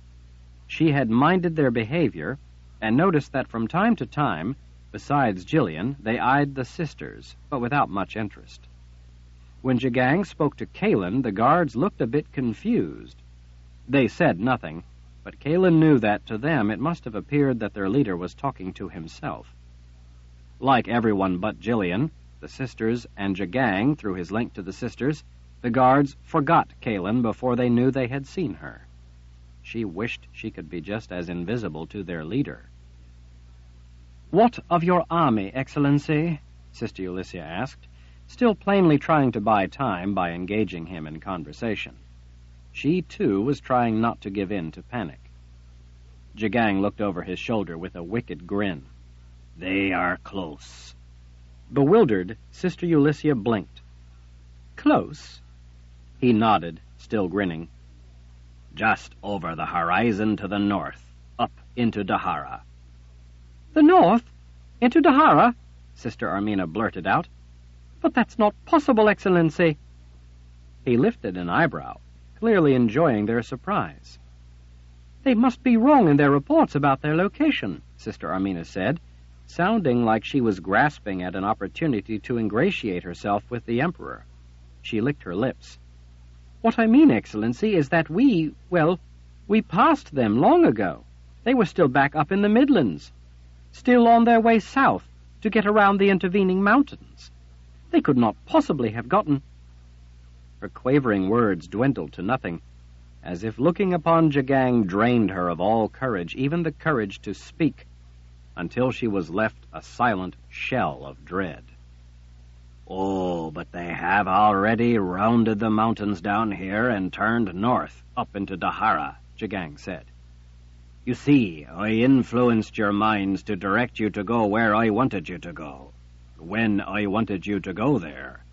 She had minded their behavior and noticed that from time to time, besides Jillian, they eyed the sisters, but without much interest. When Jagang spoke to Kahlan, the guards looked a bit confused. They said nothing, but Kahlan knew that to them it must have appeared that their leader was talking to himself. Like everyone but Jillian, the sisters, and Jagang, through his link to the sisters, the guards forgot Kahlan before they knew they had seen her. She wished she could be just as invisible to their leader. "What of your army, Excellency?" Sister Ulyssia asked, still plainly trying to buy time by engaging him in conversation. She, too, was trying not to give in to panic. Jagang looked over his shoulder with a wicked grin.
"They are close."
Bewildered, Sister Ulyssia blinked.
"Close?"
He nodded, still grinning.
"Just over the horizon to the north, up into Dahara."
"The north? Into Dahara?" Sister Armina blurted out. "But that's not possible, Excellency."
He lifted an eyebrow, clearly enjoying their surprise.
"They must be wrong in their reports about their location," Sister Armina said, sounding like she was grasping at an opportunity to ingratiate herself with the Emperor. She licked her lips. "What I mean, Excellency, is that we passed them long ago. They were still back up in the Midlands, still on their way south to get around the intervening mountains. They could not possibly have gotten—"
Her quavering words dwindled to nothing, as if looking upon Jagang drained her of all courage, even the courage to speak, until she was left a silent shell of dread.
Oh, but they have already rounded the mountains down here and turned north, up into Dahara, Jigang said. You see, I influenced your minds to direct you to go where I wanted you to go, when I wanted you to go there.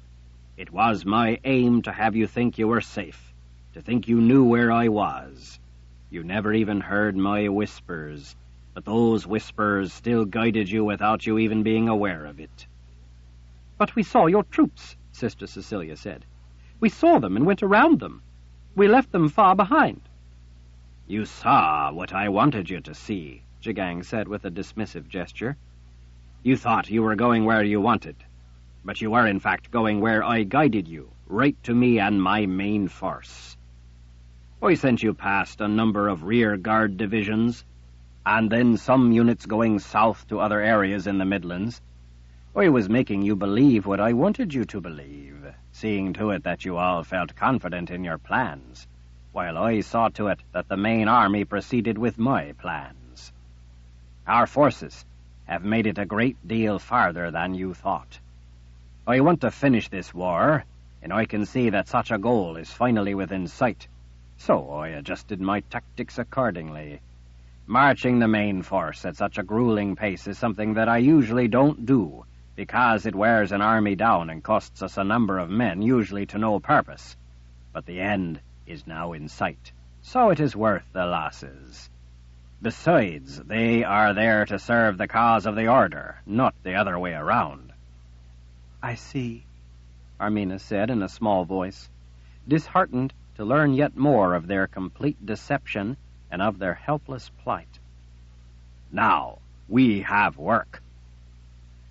It was my aim to have you think you were safe, to think you knew where I was. You never even heard my whispers, but those whispers still guided you without you even being aware of it.
But we saw your troops, Sister Cecilia said. We saw them and went around them. We left them far behind.
You saw what I wanted you to see, Jigang said with a dismissive gesture. You thought you were going where you wanted, but you were in fact going where I guided you, right to me and my main force. I sent you past a number of rear guard divisions, and then some units going south to other areas in the Midlands. I was making you believe what I wanted you to believe, seeing to it that you all felt confident in your plans, while I saw to it that the main army proceeded with my plans. Our forces have made it a great deal farther than you thought. I want to finish this war, and I can see that such a goal is finally within sight, so I adjusted my tactics accordingly. Marching the main force at such a grueling pace is something that I usually don't do, because it wears an army down and costs us a number of men, usually to no purpose. But the end is now in sight, so it is worth the losses. Besides, they are there to serve the cause of the order, not the other way around.
I see, Armina said in a small voice, disheartened to learn yet more of their complete deception and of their helpless plight.
Now, we have work.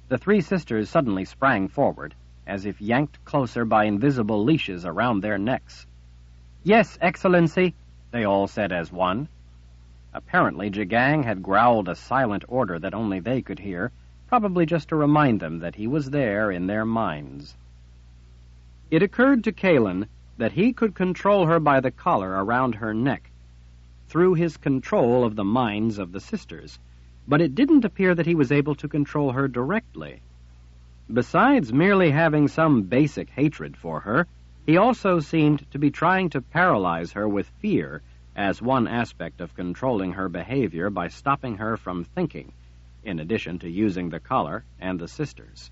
The three sisters suddenly sprang forward, as if yanked closer by invisible leashes around their necks. Yes, Excellency, they all said as one. Apparently, Jigang had growled a silent order that only they could hear, probably just to remind them that he was there in their minds. It occurred to Kahlan that he could control her by the collar around her neck, through his control of the minds of the sisters, but it didn't appear that he was able to control her directly. Besides merely having some basic hatred for her, he also seemed to be trying to paralyze her with fear as one aspect of controlling her behavior by stopping her from thinking, in addition to using the collar and the sisters.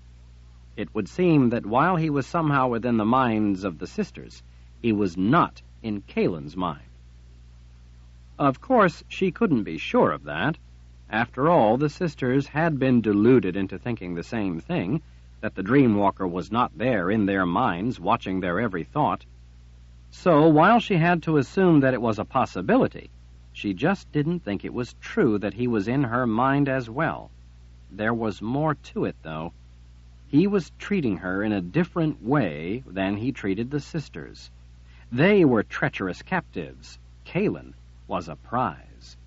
It would seem that while he was somehow within the minds of the sisters, he was not in Kahlan's mind. Of course, she couldn't be sure of that. After all, the sisters had been deluded into thinking the same thing, that the Dreamwalker was not there in their minds, watching their every thought. So, while she had to assume that it was a possibility, she just didn't think it was true that he was in her mind as well. There was more to it, though. He was treating her in a different way than he treated the sisters. They were treacherous captives. Kahlan was a prize.